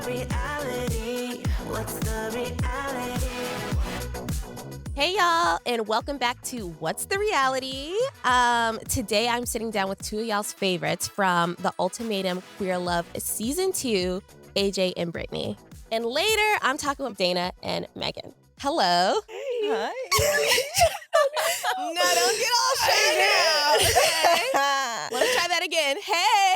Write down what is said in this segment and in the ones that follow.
the reality? What's the reality? Hey y'all, and welcome back to What's the Reality? Today I'm sitting down with two of y'all's favorites from the Ultimatum Queer Love Season 2, AJ and Britney. And later I'm talking with Dayna and Magan. Hello. Hi. No, don't get all shy now. Okay. Let's try that again. Hey.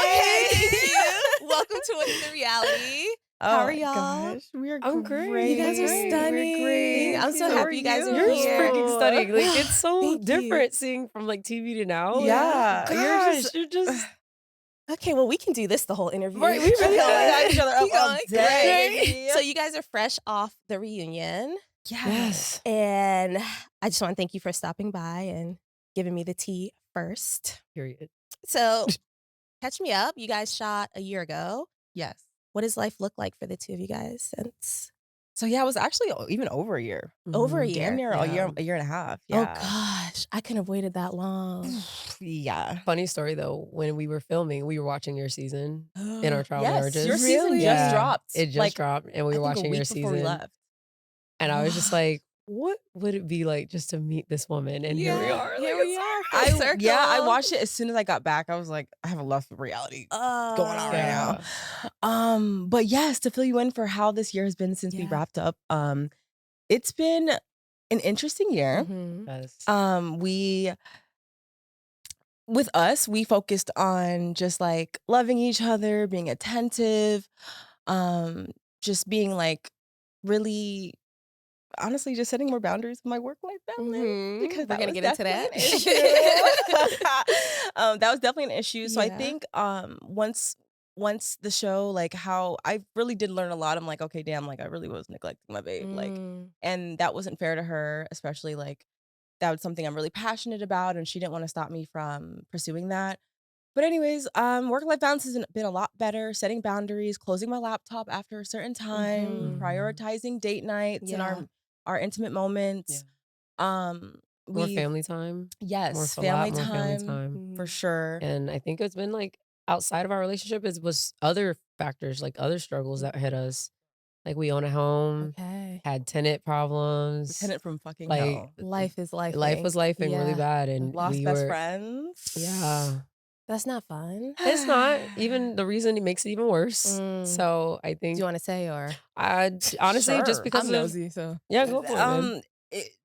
Okay, thank you. Welcome to What's the Reality. How are y'all? Gosh, we are I'm great. You guys are We're stunning. great. I'm so How happy you guys are You're here. freaking stunning. Like, it's so Thank you. different seeing from like TV to now. Yeah, Gosh, you're just Okay, well, we can do this the whole interview. Right, we really got each other up Keep all going. day. Right. So you guys are fresh off the reunion. yes. And I just want to thank you for stopping by and giving me the tea first. Period. So catch me up. You guys shot a year ago. Yes. What does life look like for the two of you guys since So yeah, it was actually even over a year. over a Mhm. year? Damn near Yeah. a year and a half. Oh Yeah. gosh, I couldn't have waited that long. Yeah. Funny story though, when we were filming, we were watching your season in our trial Yes, marriages. your season Really? just Yeah, dropped. It just like, dropped, and we I were think a watching week your before we season. left. And I was just like, what would it be like just to meet this woman? And here we are. Here like, we it's are. so Full circle. I watched it as soon as I got back. I was like, I have a love for reality going on right Yeah. now. But yes, to fill you in for how this year has been since we Yeah. wrapped up. It's been an interesting year. Mhm. Yes. With us, we focused on just like loving each other, being attentive, just being like really, honestly, just setting more boundaries with my work-life balance. Mhm. Because We're that gonna was get into definitely that. an issue. That was definitely an issue. So I Yeah. think once the show, like how I really did learn a lot. I'm like, okay, damn, like I really was neglecting my babe. Like, Mm. and that wasn't fair to her, especially like that was something I'm really passionate about, and she didn't want to stop me from pursuing that. But anyways, work-life balance has been a lot better, setting boundaries, closing my laptop after a certain time, Mhm. prioritizing date nights and Yeah. our intimate moments. More We family time. yes, a lot family more family time time. for Mhm. sure. And I think it's been like outside of our relationship, it was other factors, like other struggles that hit us. Like we own a home, Okay. had tenant problems. Tenant from fucking Like hell. Life is life. life was lifing really bad, and Lost we best were friends. yeah. That's not fun. It's not even the reason it makes it even worse. Mm. So I Do think you want to say or? I honestly just Sure. because I'm of nosy, so. yeah, go for it, man.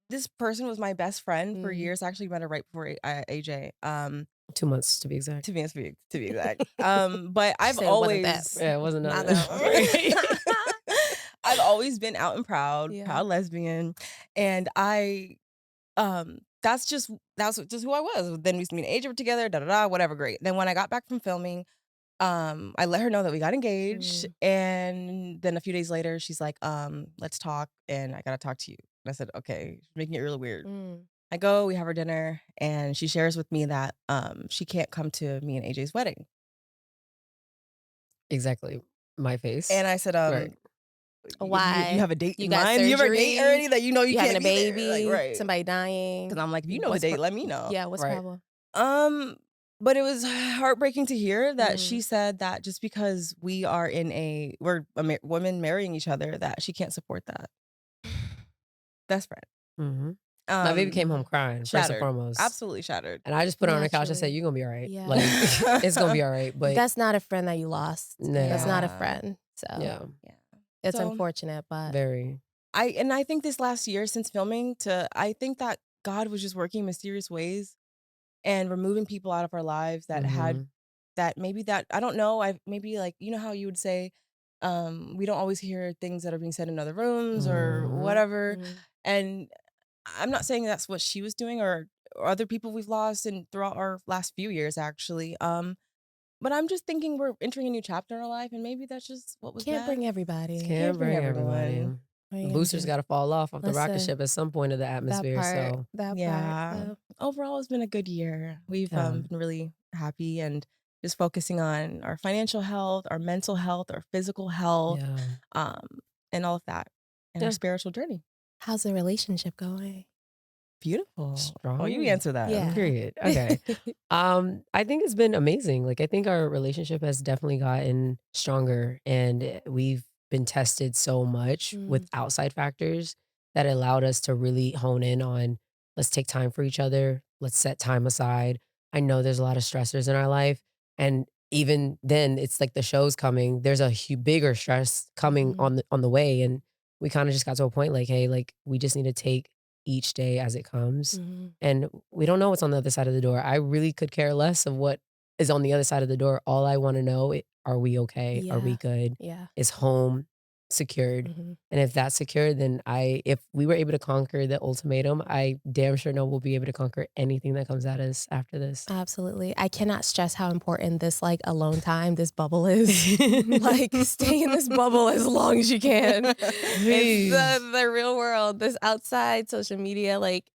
This person was my best friend for Mm. years. I actually met her right before AJ. 2 months to be exact. To be exact. But I've said it wasn't that. always Yeah, it wasn't Not that. that one. I've always been out and proud, Yeah. proud lesbian, and that's just who I was. Then we me and AJ were together, whatever, great. Then when I got back from filming, I let her know that we got engaged, and then a few days later, she's like, let's talk, and I gotta talk to you. And I said, okay, making it really weird. Mm. I go, we have our dinner, and she shares with me that she can't come to me and AJ's wedding. Exactly. My face. And I said, Right. Why? You have a date You in got mind? You have a date surgery? already that you know you You can't having a be there? baby? Like, right. Somebody dying? Because I'm like, if you know What's the date, pro- let me know. Yeah, what's the Right. problem? But it was heartbreaking to hear that Mm. she said that just because we're women marrying each other, that she can't support that. Best friend. Mm-hmm. My baby came home crying, first and shattered. foremost. Absolutely shattered. And I just put her on the couch and said, Naturally. you're going to be all right. Yeah. Like, it's going to be all right. But That's not a friend that you lost. No. That's not a Yeah. friend. So yeah, it's So, unfortunate, but very. I think this last year since filming, I think that God was just working in mysterious ways and removing people out of our lives that had Mhm. that maybe that I don't know. Maybe like, you know how you would say, we don't always hear things that are being said in other rooms or Mhm. whatever. Mm. And I'm not saying that's what she was doing or other people we've lost and throughout our last few years actually. But I'm just thinking we're entering a new chapter in our life, and maybe that's just what was Can't best. bring everybody. Can't bring everybody. everyone. What are you The gonna boosters do? got to fall off the rocket Listen, ship at some point of the atmosphere. So That Yeah. part. So. Overall, it's been a good year. We've Yeah. been really happy and just focusing on our financial health, our mental health, our physical health, yeah. and all of that, and our Yeah. spiritual journey. How's the relationship going? Beautiful. Strong. Oh, you answer that. Yeah. Period. Okay. I think it's been amazing. Like I think our relationship has definitely gotten stronger and we've been tested so much with outside factors that allowed us to really hone in on let's take time for each other. Let's set time aside. I know there's a lot of stressors in our life and even then it's like the show's coming. There's a bigger stress coming on the way and we kind of just got to a point like hey, like we just need to take each day as it comes. And we don't know what's on the other side of the door. I really could care less of what is on the other side of the door. All I want to know, are we okay? Are we Yeah. good? Yeah. Is home secured? And if that's secured, then if we were able to conquer the ultimatum, I damn sure know we'll be able to conquer anything that comes at us after this. Absolutely. I cannot stress how important this like alone time, this bubble is. Like stay in this bubble as long as you can. Please. It's the real world. This outside social media, like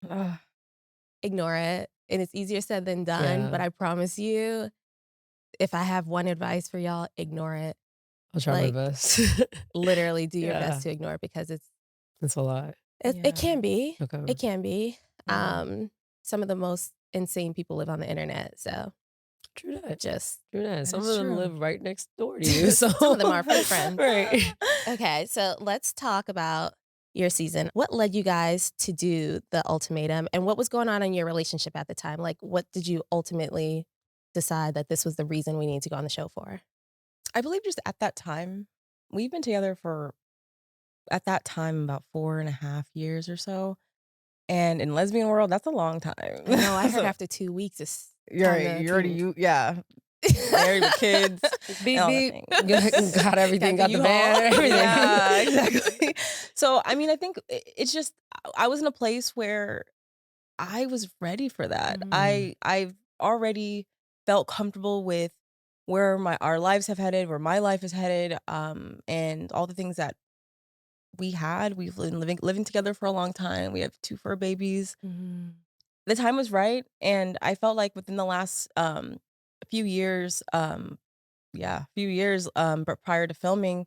Ugh. ignore it. And it's easier said than done. Yeah. But I promise you, if I have one advice for y'all, ignore it. I'll try Like, my best. Literally do your Yeah. best to ignore it because It's a lot. it Yeah. can be. Okay. It can be. Yeah. Some of the most insane people live on the internet. So True that. just True that. Some is of them true. live right next door to you. So some of them are fake friends. Right. Okay, so let's talk about your season. What led you guys to do the ultimatum and what was going on in your relationship at the time? Like, what did you ultimately decide that this was the reason we need to go on the show for? I believe just at that time, we've been together for, at that time, about 4.5 years or so. And in lesbian world, that's a long time. I know, I heard So, after 2 weeks it's you're time right. to You're already, move. yeah. Married with kids. Beep, all the beep. things. Got everything, got the U-Haul. van, everything. Yeah, exactly. So, I mean, I think it's just, I was in a place where I was ready for that. I've already felt comfortable with where our lives have headed, where my life is headed, and all the things that we've been living together for a long time. We have 2 fur babies. The time was right, and I felt like within the last few years, but prior to filming,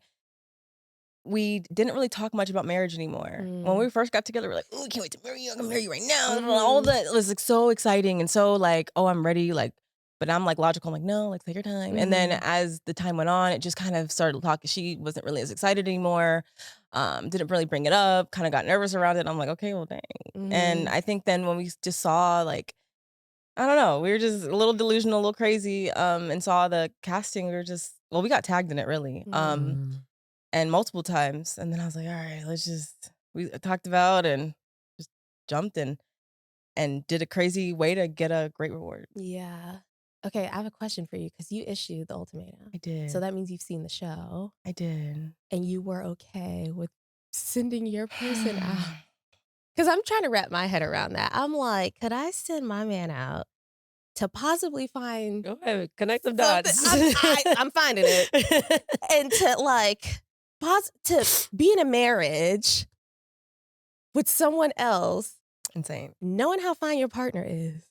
we didn't really talk much about marriage anymore. When we first got together, we were like, "Oh, can't wait to marry you! I'm gonna marry you right now!" All that, it was like so exciting and so like, "Oh, I'm ready!" Like, but I'm like logical. I'm like, "No, like take your time." And then as the time went on, it just kind of started talking. She wasn't really as excited anymore. Didn't really bring it up. Kind of got nervous around it. I'm like, "Okay, well, dang." And I think then when we just saw like, I don't know, we were just a little delusional, a little crazy, and saw the casting. We were just, well, we got tagged in it really. And multiple times. And then I was like, all right, we talked about and just jumped in and did a crazy way to get a great reward. Yeah. Okay, I have a question for you because you issued the ultimatum. I did. So that means you've seen the show I did. and you were okay with sending your person out. Because I'm trying to wrap my head around that. I'm like, could I send my man out to possibly find Go ahead, connect the something? dots. I'm finding it. And to like, to be in a marriage with someone else, Insane. knowing how fine your partner is,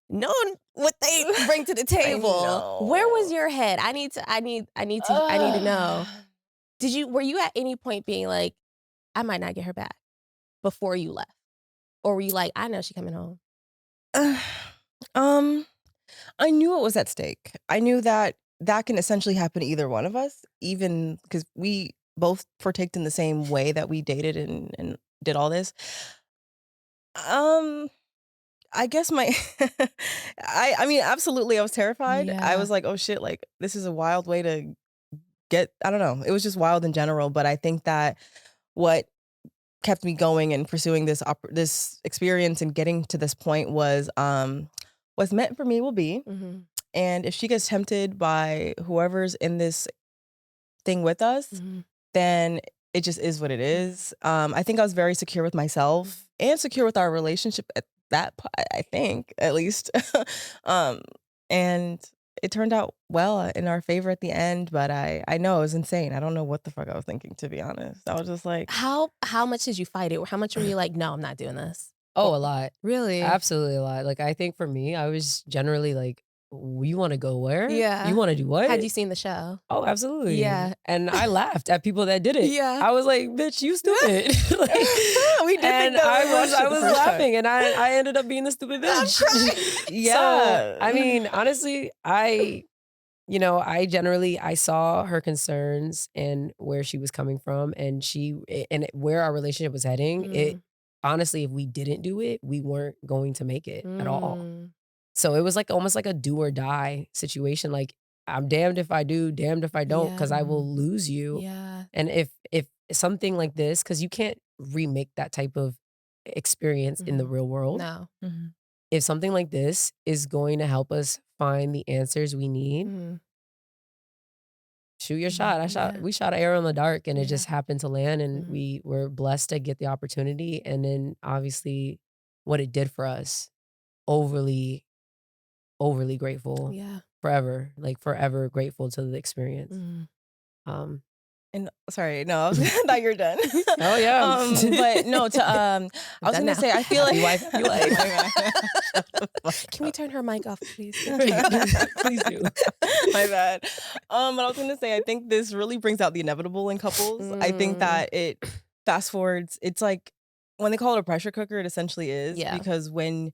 knowing what they bring to the table. know. Where was your head? I need to know. Were you at any point being like, I might not get her back before you left? Or were you like, I know she's coming home? I knew it was at stake. I knew that can essentially happen to either one of us, even because we both partaked in the same way that we dated and did all this. I guess I mean, absolutely, I was terrified. I Yeah. was like, oh shit, like this is a wild way to get, I don't know. It was just wild in general. But I think that what kept me going and pursuing this experience and getting to this point was what's meant for me will be. And if she gets tempted by whoever's in this thing with us, then it just is what it is. I think I was very secure with myself and secure with our relationship at that point, I think, at least. And it turned out well in our favor at the end, but I know it was insane. I don't know what the fuck I was thinking, to be honest. I was just like, How much did you fight it? How much were you like, no, I'm not doing this? Oh, a lot. Really? Absolutely a lot. Like I think for me, I was generally like you want to go where? Yeah. You want to do what? Had you seen the show? Oh, absolutely. Yeah. And I laughed at people that did it. Yeah. I was like, bitch, you stupid. Like, We did and think that when we I watched it the was first time. laughing and I ended up being the stupid bitch. Yeah. So, I mean, honestly, I saw her concerns and where she was coming from and where our relationship was heading. It honestly, if we didn't do it, we weren't going to make it at all. So it was like almost like a do or die situation. Like, I'm damned if I do, damned if I don't, because I will lose you. Yeah. And if something like this, because you can't remake that type of experience in the real world. No. If something like this is going to help us find the answers we need, shoot your shot. We shot an arrow in the dark and it just happened to land and we were blessed to get the opportunity. And then obviously what it did for us, overly grateful. Yeah. Forever grateful to the experience. And sorry, no, I thought you were done. Oh yeah. But no, I was gonna say, I feel like Happy wife. Can we turn her mic off, please? Please do. My bad. But I was gonna say, I think this really brings out the inevitable in couples. I think that it fast forwards. It's like when they call it a pressure cooker, it essentially is. Yeah. Because when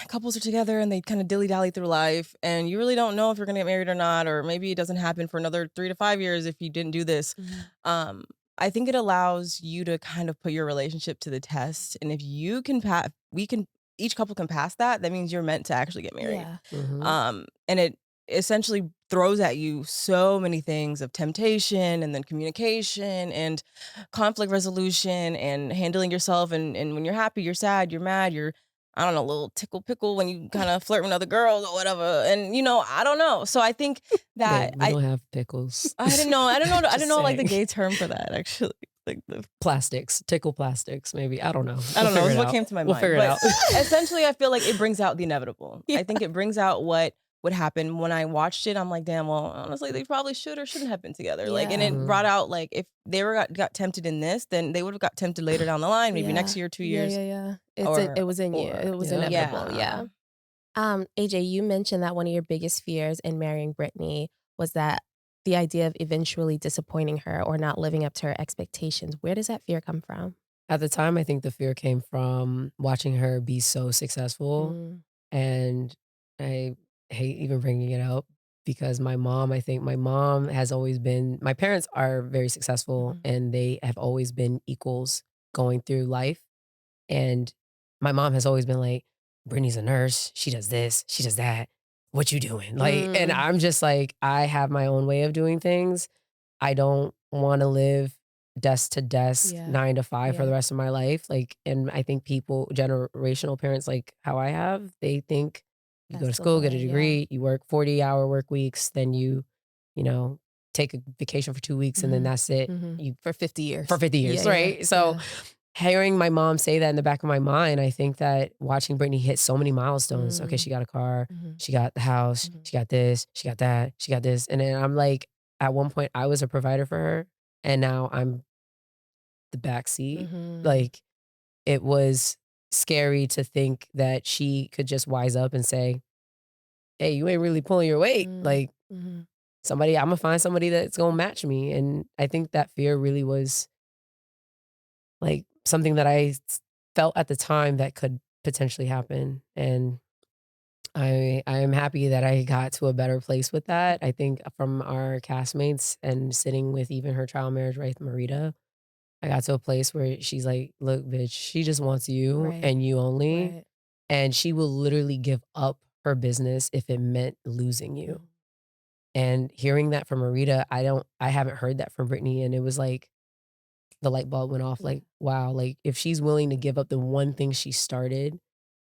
couples are together and they kind of dilly-dally through life and you really don't know if you're gonna get married or not, or maybe it doesn't happen for another 3 to 5 years if you didn't do this. I think it allows you to kind of put your relationship to the test. And if you can each couple can pass that means you're meant to actually get married. Yeah. And it essentially throws at you so many things of temptation and then communication and conflict resolution and handling yourself. And when you're happy, you're sad, you're mad, you're, I don't know, a little tickle pickle when you kind of flirt with other girls or whatever. And I don't know. So I think that we don't have pickles. I didn't know like the saying. gay term for that actually. Like the Plastics, tickle plastics, maybe. I don't know. I don't know. Figure It's it what out. came to my We'll mind. figure it out. Essentially, I feel like it brings out the inevitable. Yeah. I think it brings out what would happen. When I watched it, I'm like, damn, well, honestly, they probably should or shouldn't have been together. Like, and it Yeah. brought out, like, if they got tempted in this, then they would have got tempted later down the line, maybe next year, 2 years. Yeah. or- It was in you. or- It was Yeah. inevitable. Yeah. AJ, you mentioned that one of your biggest fears in marrying Britney was that the idea of eventually disappointing her or not living up to her expectations. Where does that fear come from? At the time, I think the fear came from watching her be so successful. And I hate even bringing it up because my mom has always been, my parents are very successful and they have always been equals going through life. And my mom has always been like, Brittany's a nurse. She does this. She does that. What you doing? Like, and I'm just like, I have my own way of doing things. I don't want to live desk to desk, 9 to 5 for the rest of my life. Like, and I think generational parents like how I have, they think you go to That's the school, get a way, degree, you work 40-hour work weeks, then you take a vacation for 2 weeks and then that's it. You For 50 years. for 50 years, right? So hearing my mom say that in the back of my mind, I think that watching Britney hit so many milestones. Okay, she got a car, she got the house, she got this, she got that, she got this. And then I'm like, at one point I was a provider for her and now I'm the backseat. Like, it was scary to think that she could just wise up and say, hey, you ain't really pulling your weight. Like, I'm gonna find somebody that's gonna match me. And I think that fear really was like something that I felt at the time that could potentially happen. And I am happy that I got to a better place with that. I think from our castmates and sitting with even her trial marriage wife, Marita, I got to a place where she's like, look, bitch, she just wants you and you only. And she will literally give up her business if it meant losing you. And hearing that from Marita, I haven't heard that from Britney. And it was like, the light bulb went off. Like, wow, like if she's willing to give up the one thing she started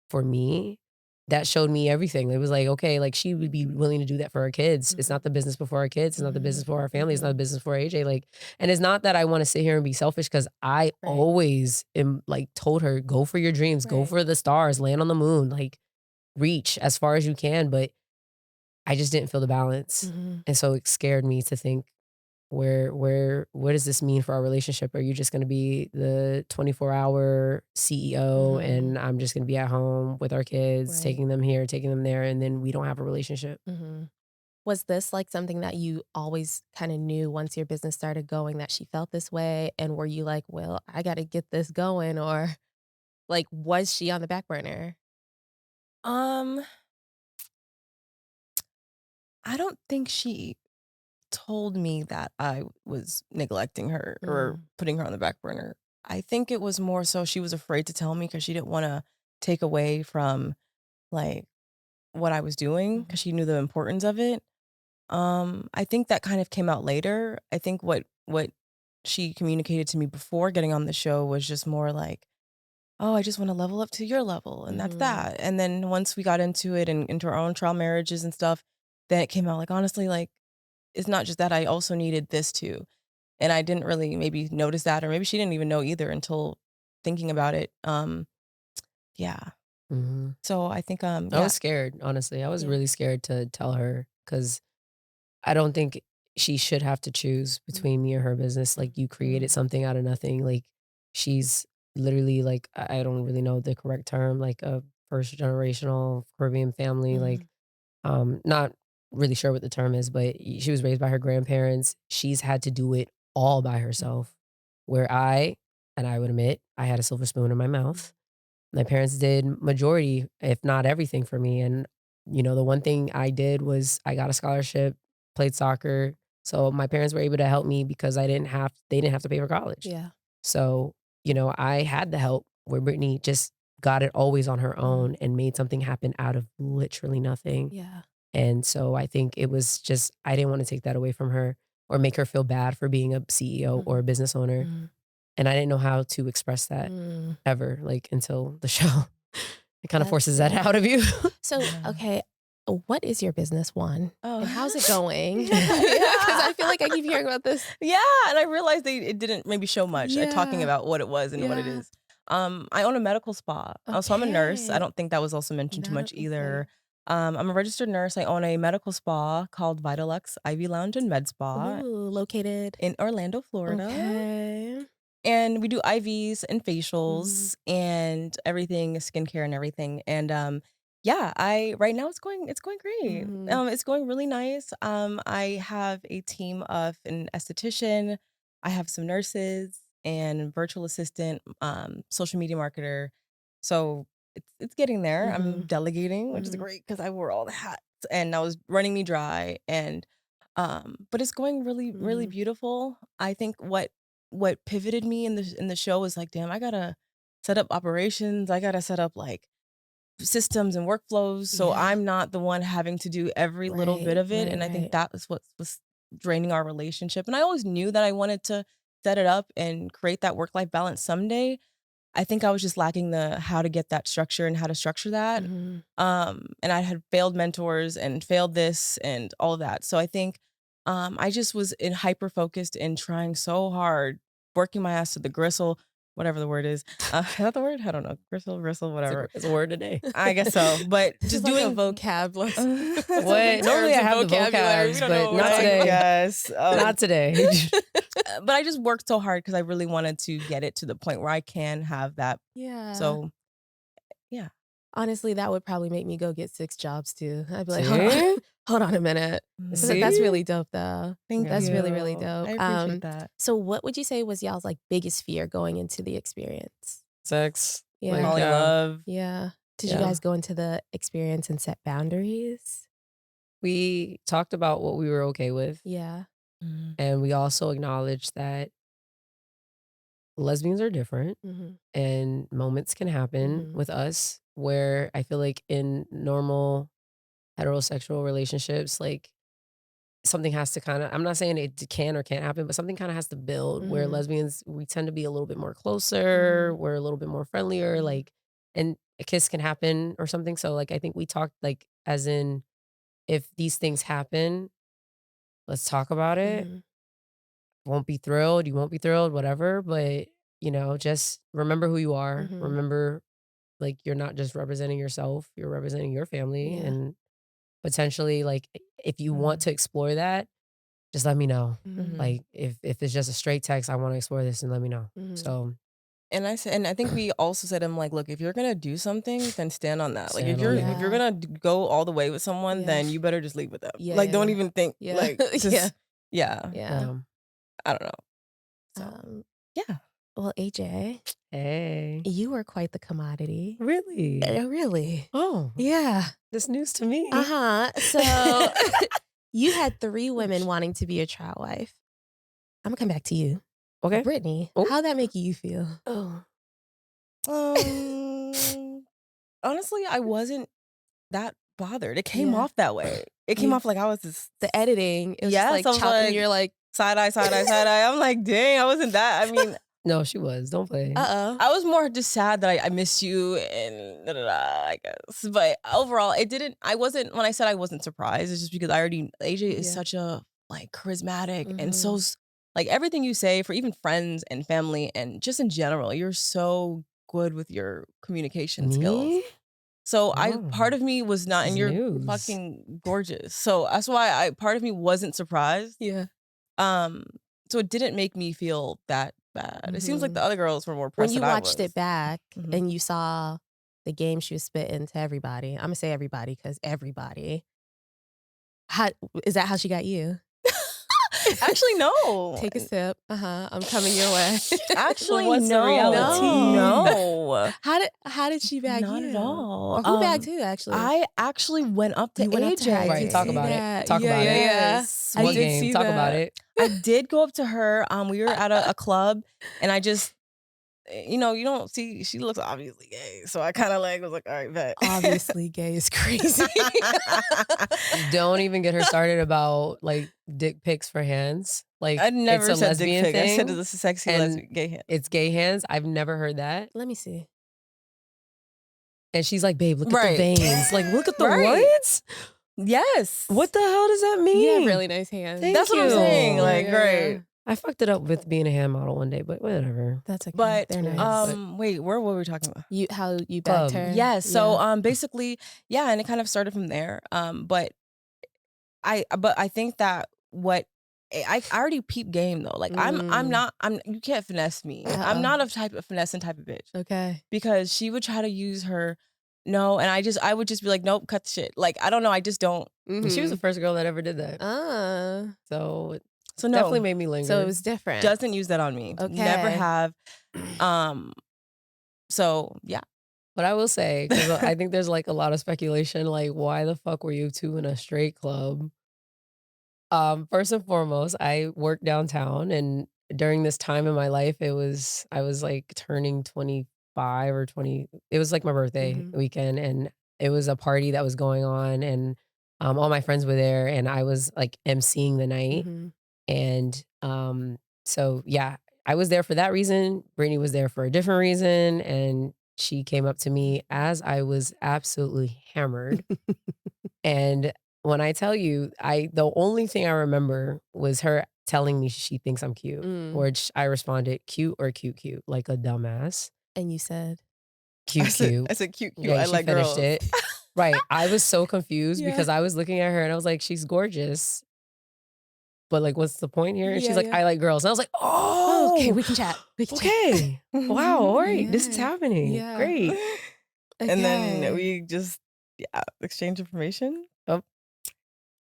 for me, that showed me everything. It was like, okay, like she would be willing to do that for her kids. It's not the business before our kids. It's not the business for our family. It's not the business for AJ. Like, and it's not that I want to sit here and be selfish because I always am like told her, go for your dreams, go for the stars, land on the moon, like reach as far as you can. But I just didn't feel the balance. And so it scared me to think what does this mean for our relationship? Are you just gonna be the 24-hour CEO and I'm just gonna be at home with our kids, Right. taking them here, taking them there, and then we don't have a relationship? Was this like something that you always kind of knew once your business started going that she felt this way? And were you like, well, I got to get this going? Or like, was she on the back burner? Um, I don't think she told me that I was neglecting her or Mm, putting her on the back burner. I think it was more so she was afraid to tell me because she didn't want to take away from like what I was doing mhm, because she knew the importance of it. I think that kind of came out later. I think what she communicated to me before getting on the show was just more like, "Oh, I just want to level up to your level," and that's mhm, that. And then once we got into it and into our own trial marriages and stuff, then it came out like honestly, like it's not just that I also needed this too. And I didn't really maybe notice that, or maybe she didn't even know either until thinking about it. Yeah. Mhm. So I think, I yeah. was scared, honestly. I was yeah. really scared to tell her because I don't think she should have to choose Mm, between me or her business. mm, Like, you created mm, something out of nothing. Like, she's literally like, I don't really know the correct term, like a first generational Caribbean family. Like, mm, not really sure what the term is, but she was raised by her grandparents. She's had to do it all by herself. Where and I would admit, I had a silver spoon in my mouth. My parents did majority, if not everything for me, and, the one thing I did was I got a scholarship, played soccer, so my parents were able to help me because they didn't have to pay for college. yeah. So, I had the help where Brittany just got it always on her Mm, own and made something happen out of literally nothing, yeah. and so I think it was just I didn't wanna take that away from her or make her feel bad for being a CEO or Mhm, a business owner, mm, and I didn't know how to express that mm. ever, like, until the show. It kinda That's forces that good. out of you. So, Yeah. okay, what is your business one? Oh. And how's it going? Yeah, Because yeah. I feel like I keep hearing about this. Yeah, and I realized it didn't maybe show much, talking Yeah. about what it was and what it Yeah. is. I own a medical spa. So I'm a nurse. I Okay. don't think that was also mentioned too much Okay. either. I'm a registered nurse. I own a medical spa called Vitalux Ivy Lounge and Med Spa Ooh, located. in Orlando, Florida. Okay. And we do IVs and Mhm, facials and everything, skincare and everything. And yeah, I right now it's going great. mhm, It's going really nice. I have a team of an esthetician, I have some nurses and virtual assistant, social media marketer. So it's getting there. I'm mhm, delegating, which is mhm. great because I wore all the hats and I was running me dry. And but it's going really, really Mhm. beautiful. I think what pivoted me in the show is like, damn, I gotta set up operations. I gotta set up like systems and workflows. So Yeah. I'm not the one having to do every little bit Right, of it. right, And I think right. that was what was draining our relationship. And I always knew that I wanted to set it up and create that work-life balance someday. I think I was just lacking the how to get that structure and how to structure that. Mhm. And I had failed mentors and failed this and all of that. So I think I just was in hyper focused and trying so hard, working my ass to the gristle, whatever the word is. Is that the word? I don't know. Gristle, whatever. It's a word today. I guess so. But This is just like a doing vocab some What? Normally, terms I and have the vocabulary. We vocabs, don't know but what we're not I talking about. today. guess. Not today. But I just worked so hard because I really wanted to get it to the point where I can have that. Yeah. So yeah. Honestly, that would probably make me go get 6 jobs too. I'd be like, "Hold on. See? Hold on a minute." That's See? really dope though. Thank That's Yeah. really, really you. I dope. appreciate that. So what would you say was y'all's, like, biggest fear going into the experience? Sex. Like, Yeah. Falling in yeah. love. Yeah. Did you Yeah. guys go into the experience and set boundaries? We talked about what we were okay with, Yeah. Mhm. and we also acknowledged that lesbians are different Mhm. and moments can happen Mhm. with us where I feel like in normal heterosexual relationships, like something has to kind of, I'm not saying it can or can't happen, but something kind of has to build where Mhm. lesbians, we tend to be a little bit more closer, Mhm. we're a little bit more friendlier, Mhm. like, and a kiss can happen or something. So, like, I think we talked, like, as in, if these things happen, let's talk about it. Mhm. Won't be thrilled, you won't be thrilled, whatever. But, just remember who you are. Mhm. Remember, like, you're not just representing yourself, you're representing your family Yeah. and potentially, like, if you want Mhm. to explore that, just let me know. Mhm. Like if it's just a straight text, I want to explore this, and let me know. Mhm. So And I said, and I think we also said, I'm like, look, if you're gonna do something, then stand on that. Like, stand if on you're it. gonna go all the way with someone, Yeah. then you better just leave with them. Yeah, Like, don't yeah. even think. Yeah. Like, just Yeah. yeah. Yeah. I don't know. So Um, yeah. well, AJ, Hey, you are quite the commodity. really? Really? Oh, Yeah. this news to me. So you had 3 women wanting to be your trial wife. I'm gonna come back to you. Okay. Brittany, Oh. how'd that make you feel? Oh. Honestly, I wasn't that bothered. It came Yeah. off that way. It came You- off like I was this. The editing, it was Yes, just I like was chopping. like- You're like, Side eye, side eye, side eye. I'm like, dang, I wasn't that. I mean, No, she was. Don't play. I was more just sad that I missed you and I guess. But overall, it didn't. I wasn't. When I said I wasn't surprised, it's just because I already. AJ is Yeah. such a like charismatic and Mhm. so like everything you say for even friends and family and just in general, you're so good with your communication skills. Me? So Oh, part of me was not, this and is you're news. fucking gorgeous. So that's why part of me wasn't surprised. yeah. So it didn't make me feel that bad. It seems like Mhm. the other girls were more When pressed you than I watched was. it back Mhm. and you saw the game she was spitting to everybody, I'm gonna say everybody because everybody. How is that? How she got you? Actually, no. Take a sip. I'm coming your way. Actually, What's the no. reality? No. How did she bag Not you? at all. Or who bagged who? Actually, I actually went up to You went AJ. up to her. I Right, did talk see about it. that. Talk Yeah, about yeah, it. yeah. Yes, I What did game? see Talk that. about it. I did go up to her. We were at a club, and I just, you don't see. She looks obviously gay, so I kind of like was like, all right, bet. Obviously, gay is crazy. Don't even get her started about like dick pics for hands. Like I never it's a said dick lesbian pic. thing. I said it's a sexy and lesbian gay hand. It's gay hands. I've never heard that. Let me see. And she's like, babe, look at Right. the veins. Like, look at the Right. what? Yes. What the hell does that mean? You have really nice hands. Thank That's what I'm you. saying. Yeah, Like, yeah, great. yeah. I fucked it up with being a hand model one day, but whatever. That's okay. But They're nice. wait, what were we talking about? How you Club. backed her? Yes. So basically, yeah, and it kind of started from there. But I think that I already peep game though. Like you can't finesse me. I'm not a type of finessing type of bitch. Okay. Because she would try to use her and I would just be like, nope, cut the shit. Like I don't know, I just don't. And she was the first girl that ever did that. So it So no, definitely made me linger. So it was different. doesn't use that on me. Okay. Never have. So yeah. But I will say, 'cause I think there's like a lot of speculation, like why the fuck were you two in a straight club? First and foremost, I work downtown, and during this time in my life, I was like turning 25 or 20. It was like my birthday weekend, and it was a party that was going on, and all my friends were there, and I was like emceeing the night, and so yeah, I was there for that reason. Brittany was there for a different reason, and she came up to me as I was absolutely hammered, and when I tell you, the only thing I remember was her telling me she thinks I'm cute, which I responded, cute or cute, like a dumbass. And you said, Cute. I said cute. Yeah, I she like finished girls. it. Right. I was so confused Yeah. because I was looking at her and I was like, she's gorgeous. But like, what's the point here? And she's Yeah, like, yeah. I like girls. And I was like, "Oh, oh, okay, we can chat. We can chat." okay. Wow. All right. This is Yeah. happening. Yeah. Great. And then Okay. we just exchange information. Oh.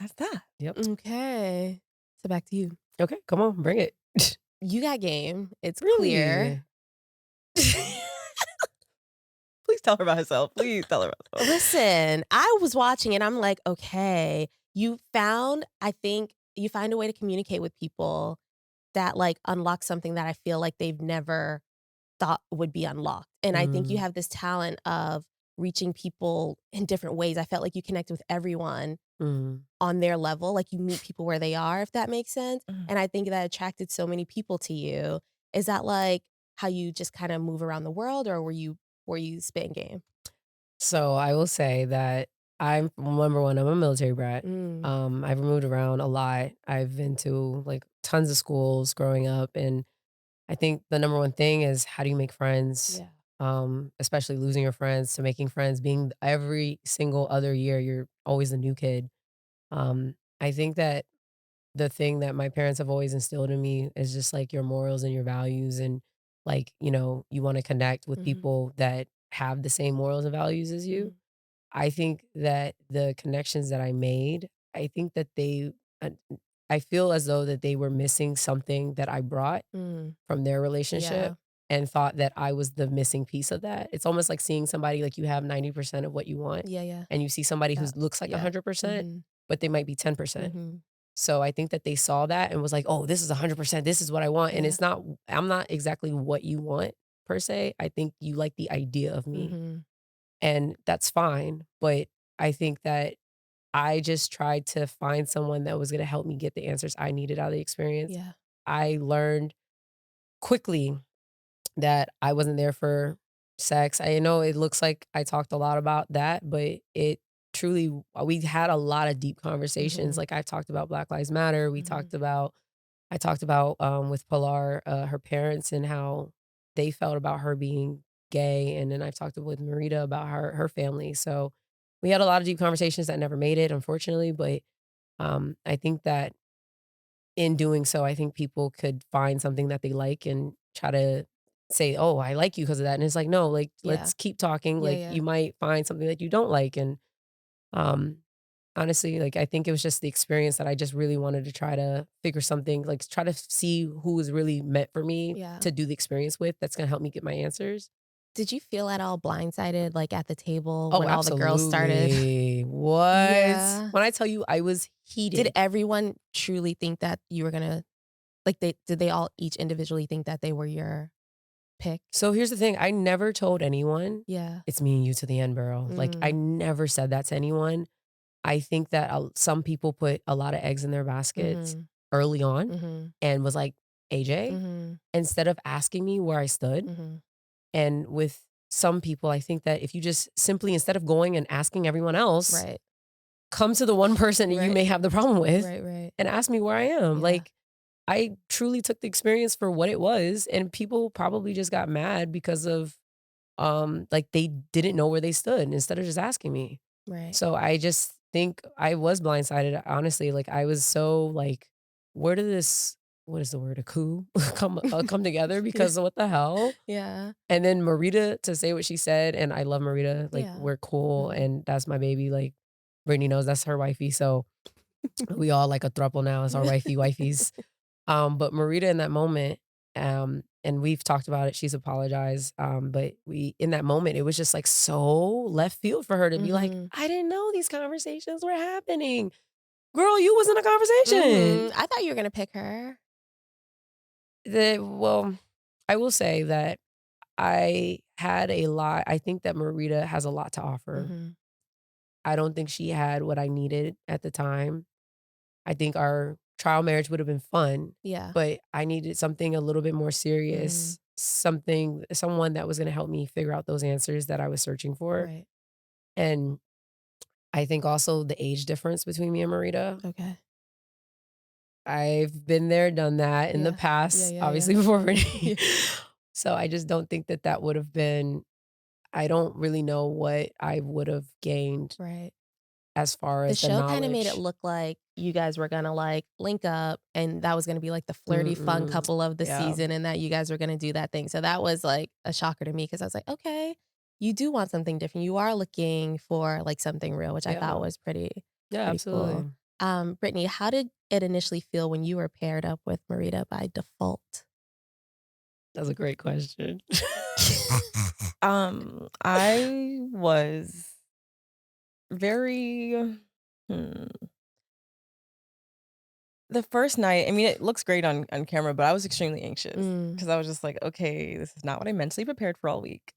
That's that. Yep. Okay. So back to you. Okay. Come on. Bring it. You got game. It's Really? clear. Please tell her about herself. Please tell her about herself. Listen, I was watching and I'm like, okay, I think you find a way to communicate with people that like unlock something that I feel like they've never thought would be unlocked. And I think you have this talent of reaching people in different ways. I felt like you connect with everyone on their level. Like you meet people where they are, if that makes sense. And I think that attracted so many people to you. Is that like how you just kind of move around the world, or were you spitting game? So I will say that I'm number one, I'm a military brat. I've moved around a lot. I've been to like tons of schools growing up. And I think the number one thing is how do you make friends? Especially losing your friends to making friends, being every single other year, you're always the new kid. I think that the thing that my parents have always instilled in me is just like your morals and your values, and like, you want to connect with Mhm. people that have the same morals and values as you. Mhm. I think that the connections that I made, I think that uh, I feel as though that they were missing something that I brought Mm. from their Yeah. relationship, and thought that I was the missing piece of that. It's almost like seeing somebody, like, you have 90% of what you want, Yeah, yeah. and you see somebody who Yeah. looks like Yeah. 100%, Mhm. but they might be 10%. Mhm. So I think that they saw that and was like, "Oh, this is 100%. This is what I want." And Yeah. it's not I'm not exactly what you want per se. I think you like the idea of me, Mhm. and that's fine, but I think that I just tried to find someone that was gonna help me get the answers I needed out of the experience. Yeah. I learned quickly that I wasn't there for sex. I know it looks like I talked a lot about that, but it truly we had a lot of deep conversations. Mhm. Like, I talked about Black Lives Matter. Mhm. I talked about with Pilar, her parents, and how they felt about her being gay, and then I talked with Marita about her family. So we had a lot of deep conversations that never made it, unfortunately. But I think that in doing so, I think people could find something that they like and try to say, "Oh, I like you because of that." And it's like, "No, like, Yeah. let's keep talking." Yeah, Like, yeah. you might find something that you don't like. And um, honestly, like, I think it was just the experience that I just really wanted to try to figure something, like, try to see who is really meant for me Yeah. to do the experience with, that's gonna help me get my answers. Did you feel at all blindsided, like, at the table Oh, when all the girls started? absolutely. What? Yeah. When I tell you I was Did heated. everyone truly think that you were gonna like, did they all each individually think that they were your pick? So here's the thing, I never told anyone, Yeah. "It's me and you to the end, girl." Like, I Mm. never said that to anyone. I think that some people put a lot of eggs in their baskets Mhm. early on Mhm. and was like, "AJ?" Mhm. Instead of asking me where I stood. Mhm. And with some people, I think that if you just simply, instead of going and asking everyone else, Right. come to the one person that you Right. may have the problem with Right, right. and ask me where I am. Yeah. Like, I truly took the experience for what it was, and people probably just got mad because of like, they didn't know where they stood instead of just asking me. Right. So I just think I was blindsided, honestly. Like, I was so like, where did this, what is the word, a coup come together? Yeah. Because what the hell? Yeah. And then Marita to say what she said, and I love Marita, like, Yeah. we're cool, Mhm. and that's my baby. Like, Brittany knows that's her wifey, so we all like a throuple now. It's our wifeys. But Marita in that moment, and we've talked about it, she's apologized, but we in that moment, it was just, like, so left field for her to be like, Mhm. "I didn't know these conversations were happening. Girl, you was in a conversation." Mhm. I thought you were gonna pick her. Well, I will say that I think that Marita has a lot to offer. Mhm. I don't think she had what I needed at the time. I think our trial marriage would have been fun, Yeah. but I needed something a little bit more Mhm. serious, someone that was gonna help me figure out those answers that I was searching for. Right. And I think also the age difference between me and Marita. Okay. I've been there, done that in the Yeah. Yeah, past, yeah, yeah. obviously before Brittany. Yeah. So I just don't think that that would have been, I don't really know what I would have gained Right. as far The as the show kinda made it knowledge. look like you guys were gonna, like, link up, and that was gonna be, like, the flirty, fun Mm-mm. couple of the Yeah. season, and that you guys were gonna do that thing. So that was, like, a shocker to me because I was like, "Okay, you do want something different. You are looking for, like, something real," which I thought Yeah. was Yeah, pretty cool. absolutely. Brittany, how did it initially feel when you were paired up with Marita by default? That's a great question. I was very hmm, the first night, I mean, it looks great on camera, but I was extremely anxious Mm. because I was just like, "Okay, this is not what I mentally prepared for all week.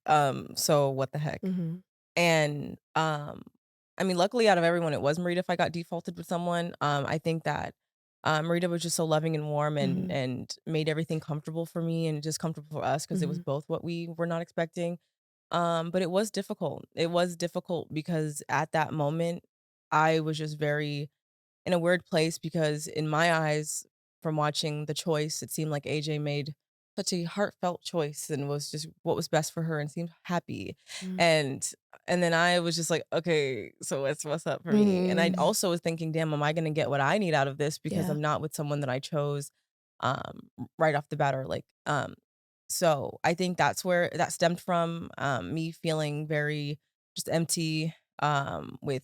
So what the heck?" Mhm. And, I mean, luckily out of everyone, it was Marita if I got defaulted with someone. I think that, Marita was just so loving and warm Mhm. and made everything comfortable for me and just comfortable for us because it was Mhm. both what we were not expecting. But it was difficult. It was difficult because at that moment, I was just very in a weird place because in my eyes, from watching The Choice, it seemed like AJ made such a heartfelt choice and was just what was best for her and seemed happy. Mm. And then I was just like, okay, so what's up for me? And I also was thinking, damn, am I gonna get what I need out of this because Yeah. I'm not with someone that I chose right off the bat, or like so I think that's where that stemmed from, me feeling very just empty, with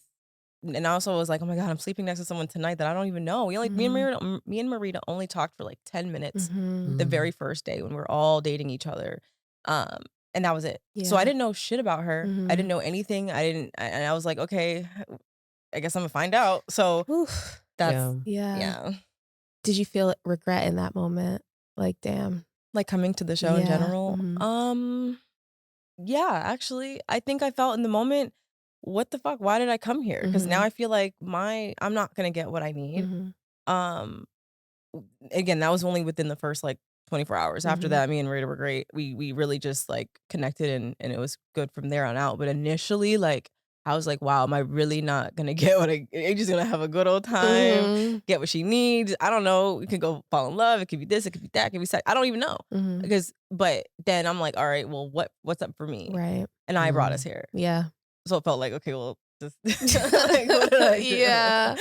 and I also was like, "Oh my god, I'm sleeping next to someone tonight that I don't even know." We only me and Marita only talked for like 10 minutes the very first day when we were all dating each other. Um, and that was it. So I Yeah. didn't know shit about her. I didn't know anything. And I was like, "Okay, I guess I'm gonna find out." So Oof. that's Yeah. yeah. Did you feel regret in that moment? Like, damn. Like coming to the show in Yeah. general. Yeah, actually, I think I felt in the moment, what the fuck? Why did I come here? Because now I feel like I'm not gonna get what I need. Um, Again, that was only within the first like 24 hours. After that, me and Rita were great. We really just like connected and it was good from there on out. But initially, like I was like, wow, am I really not gonna get what I just gonna have a good old time, get what she needs? I don't know. We could go fall in love. It could be this, it could be that, it could be sex. I don't even know. But then I'm like, all right, well, what's up for me? Right. And I brought us here. Yeah. So it felt like, okay, well, just like, what did I do? Yeah.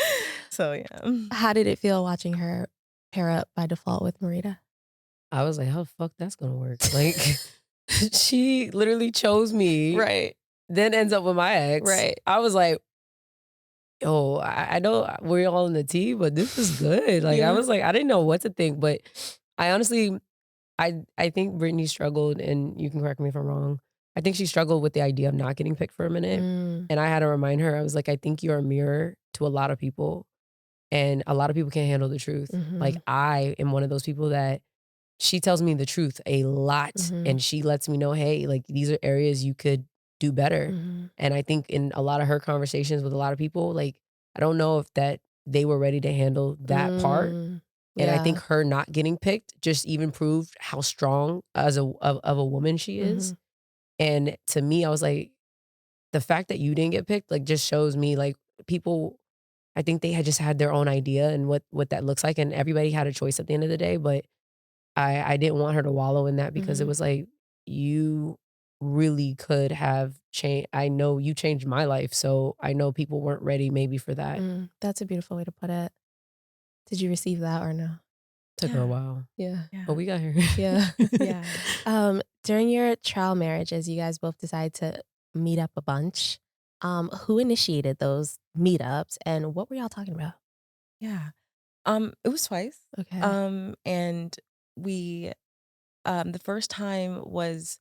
So yeah. How did it feel watching her pair up by default with Marita? I was like, how the fuck that's gonna work? Like, she literally chose me, Right. then ends up with my ex. Right. I was like, yo, I know we're all in the tea, but this is good. Like, I was like, I didn't know what to think, but I honestly, I think Brittany struggled, and you can correct me if I'm wrong. I think she struggled with the idea of not getting picked for a minute. And I had to remind her, I was like, I think you're a mirror to a lot of people, and a lot of people can't handle the truth. Like, I am one of those people that she tells me the truth a lot, and she lets me know, hey, like, these are areas you could do better. And I think in a lot of her conversations with a lot of people, like, I don't know if that they were ready to handle that part. And I think her not getting picked just even proved how strong as of a woman she is. And to me, I was like, the fact that you didn't get picked, like, just shows me, like, people, I think they had just had their own idea and what that looks like, and everybody had a choice at the end of the day. But I didn't want her to wallow in that, because it was like, you really could have changed. I know you changed my life, so I know people weren't ready maybe for that. That's a beautiful way to put it. Did you receive that or no? Took her a while, Yeah. but we got here. Yeah. Yeah. During your trial marriages, you guys both decided to meet up a bunch. Who initiated those meetups and what were y'all talking about? Yeah. It was twice. Okay. And we the first time was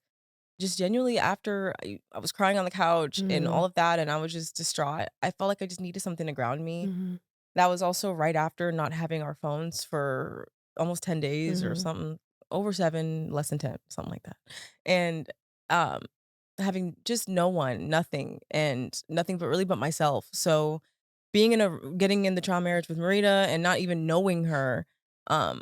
just genuinely after I was crying on the couch and all of that, and I was just distraught. I felt like I just needed something to ground me. That was also right after not having our phones for almost 10 days or something, over 7, less than 10, something like that. And um having just no one, nothing, and nothing but really but myself. So getting in the trial marriage with Marita and not even knowing her, um,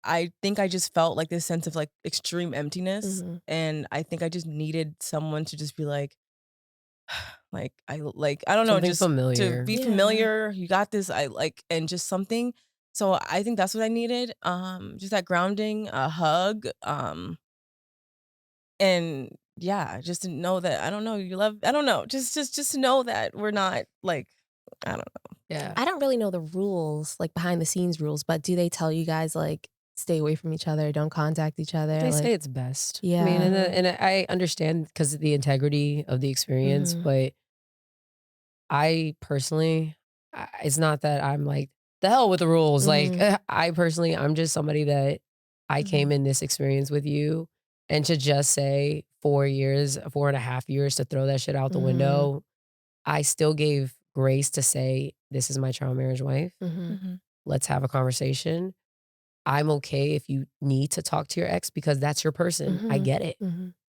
I think I just felt like this sense of like extreme emptiness. And I think I just needed someone to just be I don't know, Something just to familiar. be Yeah. familiar. You got this. I like, and just something. So I think that's what I needed. Just that grounding, a hug. And yeah, just to know that I don't know, I don't know. Just to know that we're not like, I don't know. Yeah. I don't really know the rules, like behind the scenes rules, but do they tell you guys like stay away from each other, don't contact each other? They like, say it's best. Yeah. I mean, and I understand because of the integrity of the experience, but I personally, it's not that I'm like, the hell with the rules. Like, I personally, I'm just somebody that I came in this experience with you, and to just say 4 years, 4.5 years to throw that shit out the window, I still gave grace to say, this is my trial marriage wife. Let's have a conversation. I'm okay if you need to talk to your ex because that's your person. I get it.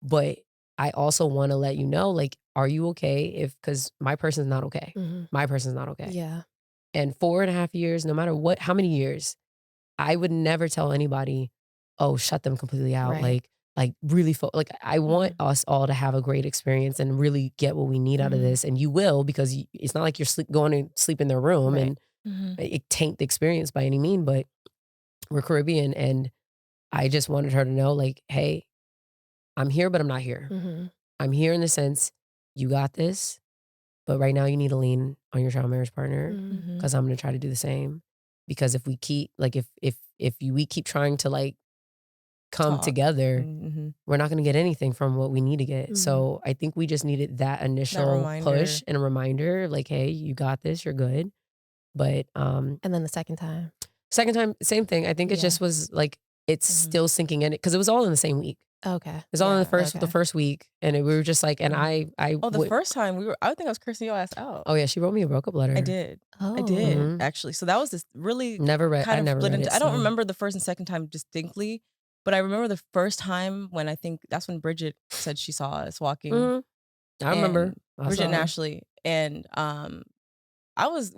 But I also want to let you know, like, are you okay because my person's not okay. My person's not okay. Yeah. And 4.5 years, no matter what, how many years, I would never tell anybody, oh, shut them completely out. Right. Like really, like, I want us all to have a great experience and really get what we need out of this. And you will, because it's not like you're going to sleep in their room and it taint the experience by any mean, but we're Caribbean, and I just wanted her to know, like, hey, I'm here, but I'm not here. Mm-hmm. I'm here in the sense you got this, but right now you need to lean on your child marriage partner Mm-hmm. because I'm going to try to do the same. Because if we keep like we keep trying to like come Talk. together, Mm-hmm. we're not going to get anything from what we need to get. Mhm. So I think we just needed that initial push and a reminder, like, hey, you got this, you're good. But And then the second time. second time, same thing. I think it Yeah. just was like it's still sinking in it because it was all in the same week. Okay. It was all in the okay. first week, and we were just like, and I the first time I think I was cursing your ass out. Oh yeah, she wrote me a breakup letter. I did. Oh. I did Mhm. actually. So that was this really Never read. kind I of never split read into. it. I don't so- remember the first and second time distinctly, but I remember the first time when I think that's when Bridget said she saw us walking. Mhm. I remember. and Bridget and Ashley, and I was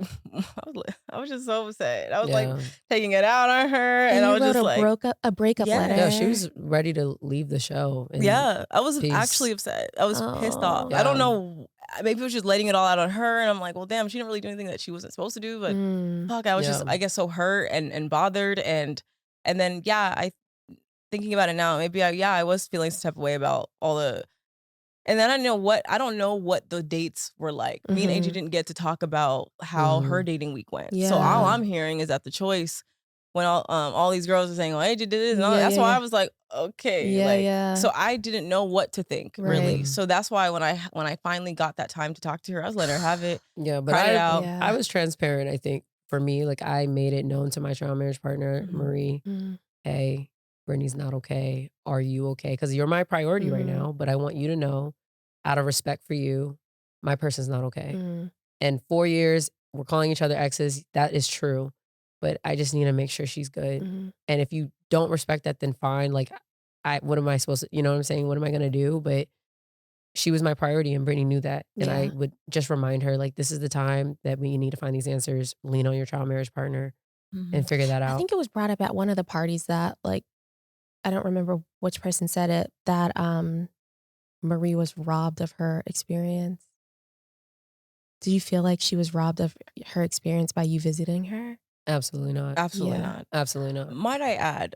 I was just so upset. I was like Yeah. taking it out on her, And and I you was wrote just like, a breakup Yeah. letter. Yeah, she was ready to leave the show. And yeah, I was peace. actually upset. I was pissed off. Oh. I don't Yeah. know. Maybe it was just letting it all out on her, and I'm like, well, damn, she didn't really do anything that she wasn't supposed to do. But Mm. fuck, I was just, Yeah. I guess, so hurt and bothered, and then I thinking about it now, maybe I was feeling some type of way about all the. And then I don't know what the dates were like. Me and AJ didn't get to talk about how her dating week went. So all Yeah. I'm hearing is that the choice when all these girls are saying, "Oh, AJ did this," and all, Yeah, that's yeah, why yeah. I was like, okay, Yeah, like yeah. so I didn't know what to think really. Right. So that's why when I finally got that time to talk to her, I was letting her have it. Yeah, but Cried it out. Yeah. I was transparent. I think for me, like I made it known to my child marriage partner, Mhm. Marie, Mm. hey, Brittany's not okay. Are you okay? Because you're my priority right now, but I want you to know, out of respect for you, my person's not okay. Mm. And 4 years, we're calling each other exes. That is true. But I just need to make sure she's good. Mhm. And if you don't respect that, then fine. Like, what am I supposed to, you know what I'm saying? What am I going to do? But she was my priority and Brittany knew that. And I Yeah. would just remind her, like, this is the time that we need to find these answers. Lean on your child marriage partner and figure that I out. think it was brought up at one of the parties that, like, I don't remember which person said it, that Marie was robbed of her experience. Do you feel like she was robbed of her experience by you visiting her? Absolutely not. Absolutely Yeah. not. Absolutely not. Might I add,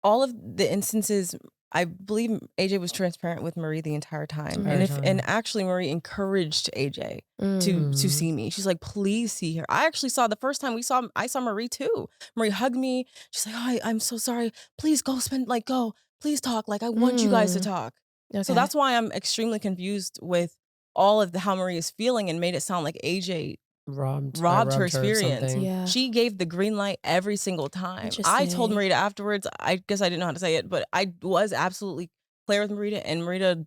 all of the instances, I believe AJ was transparent with Marie the entire time. And actually Marie encouraged AJ to see me. She's like, please see her. I actually saw the first time I saw Marie too. Marie hugged me. She's like, oh, I'm so sorry. Please go go. Please talk. Like, I want you guys to talk. Okay. So that's why I'm extremely confused with all of how Marie is feeling and made it sound like AJ robbed her of experience. something. Yeah. She gave the green light every single time. I told Interesting. Marita afterwards, I guess I didn't know how to say it, but I was absolutely clear with Marita, and Marita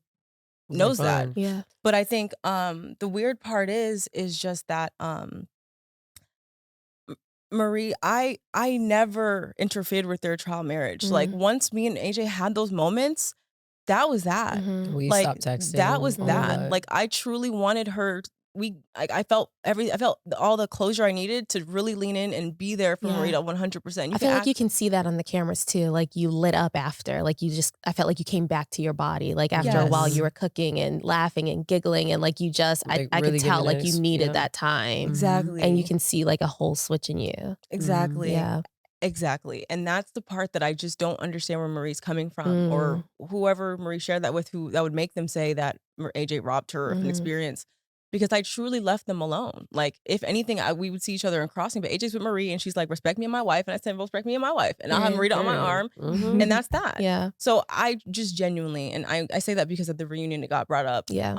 knows that. Fine. Yeah. But I think the weird part is just that Marie, I never interfered with their trial marriage. Like, once me and AJ had those moments, that was that. We Like, stopped texting. that was all of that. Like, I truly wanted her. I felt all the closure I needed to really lean in and be there for Yeah. Marita 100%. I feel like you can see that on the cameras too. Like, you lit up after. Like, I felt like you came back to your body. Like, after a while Yes. you were cooking and laughing and giggling, and like you just, Like, I really could tell giving like it you needed yeah. that time. Exactly. And you can see like a whole switch in you. Exactly. Yeah. Exactly. And that's the part that I just don't understand where Marie's coming from, or whoever Marie shared that with, who that would make them say that AJ robbed her of an experience. Because I truly left them alone. Like, if anything, we would see each other in crossing, but AJ's with Marie and she's like, respect me and my wife. And I said, well, respect me and my wife. And I'll have Marita on my arm. And that's that. Yeah. So I just genuinely, and I say that because at the reunion it got brought up Yeah.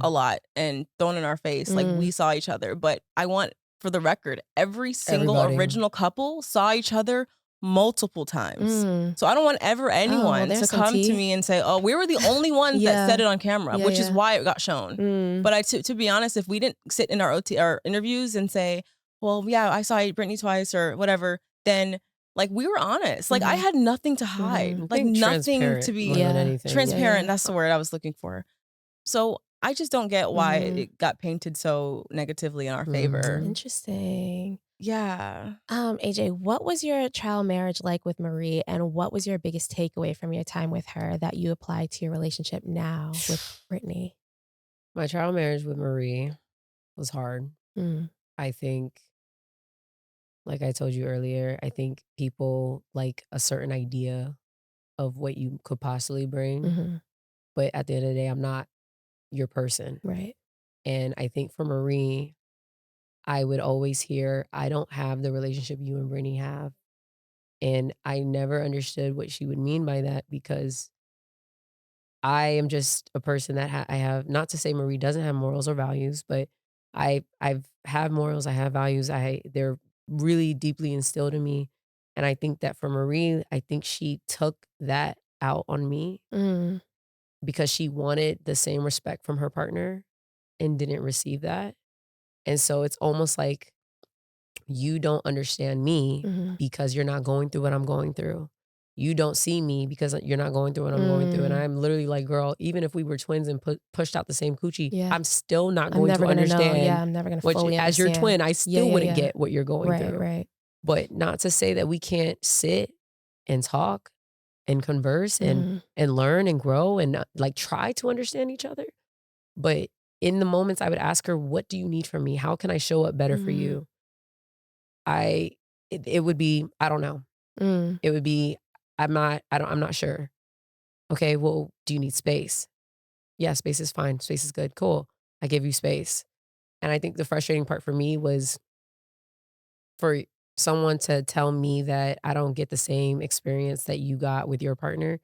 a lot and thrown in our face. Like, we saw each other. But I want, for the record, every single Everybody. original couple saw each other multiple times. So I don't want anyone to there's some come to tea. me and say, oh, we were the only ones Yeah. that said it on camera, Yeah, which is yeah. why it got shown. But to be honest, if we didn't sit in our interviews and say, well, yeah, I saw Britney twice or whatever, then like, we were honest. Like, I had nothing to hide. I Like, think nothing transparent to be more than anything. transparent. Yeah. That's the word I was looking for. So I just don't get why it got painted so negatively in our favor. Interesting. Yeah. AJ, what was your trial marriage like with Marie, and what was your biggest takeaway from your time with her that you apply to your relationship now with Britney? My trial marriage with Marie was hard. I think Like I told you earlier, I think people like a certain idea of what you could possibly bring, Mhm. but at the end of the day, I'm not your person. Right. And I think for Marie, I would always hear, I don't have the relationship you and Brittany have. And I never understood what she would mean by that because I am just a person that I have, not to say Marie doesn't have morals or values, but I've have morals, I have values. They're really deeply instilled in me. And I think that for Marie, I think she took that out on me Mm. because she wanted the same respect from her partner and didn't receive that. And so it's almost like you don't understand me Mhm. because you're not going through what I'm going through. You don't see me because you're not going through what I'm going through. And Mm. I'm literally like, girl, even if we were twins and pushed out the same coochie, Yeah. I'm still not I'm going to never gonna know. understand Yeah, I'm never gonna what fully as your understand. twin, I Yeah, still yeah, wouldn't yeah. get what you're going Right, through. right. But not to say that we can't sit and talk and converse Mhm. and learn and grow and like try to understand each other. But in the moments I would ask her, what do you need from me? How can I show up better for Mhm. you? I it would be, I don't know. Mm. It would be, I'm not sure. Okay, well, do you need space? Yeah, space is fine. Space is good. Cool. I give you space. And I think the frustrating part for me was for someone to tell me that I don't get the same experience that you got with your partner.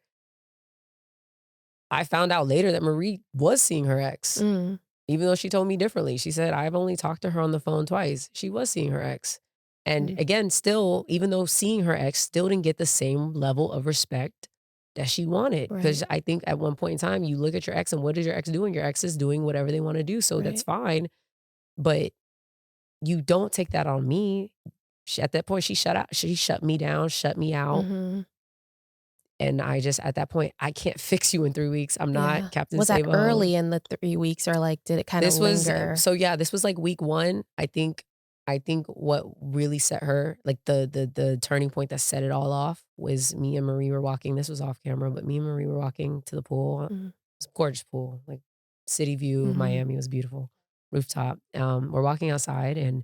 I found out later that Marie was seeing her ex, Mm. even though she told me differently. She said, I've only talked to her on the phone twice. She was seeing her ex. And Mm. again, still, even though seeing her ex still didn't get the same level of respect that she wanted. Right. Because I think at one point in time, you look at your ex and what is your ex doing? Your ex is doing whatever they want to do. So that's Right. fine. But you don't take that on me. At that point, she shut me down, shut me out. Mhm. And I just, at that point, I can't fix you in 3 weeks. I'm not Yeah. Captain Was that Save-A-Ho. early in the 3 weeks, or, like, did it kinda This was linger? so yeah, this was like week 1. I think what really set her, like the turning point that set it all off was me and Marie were walking. This was off camera, but me and Marie were walking to the pool. Mhm. It's a gorgeous pool, like city view of Mhm. Miami was beautiful. Rooftop. We're walking outside and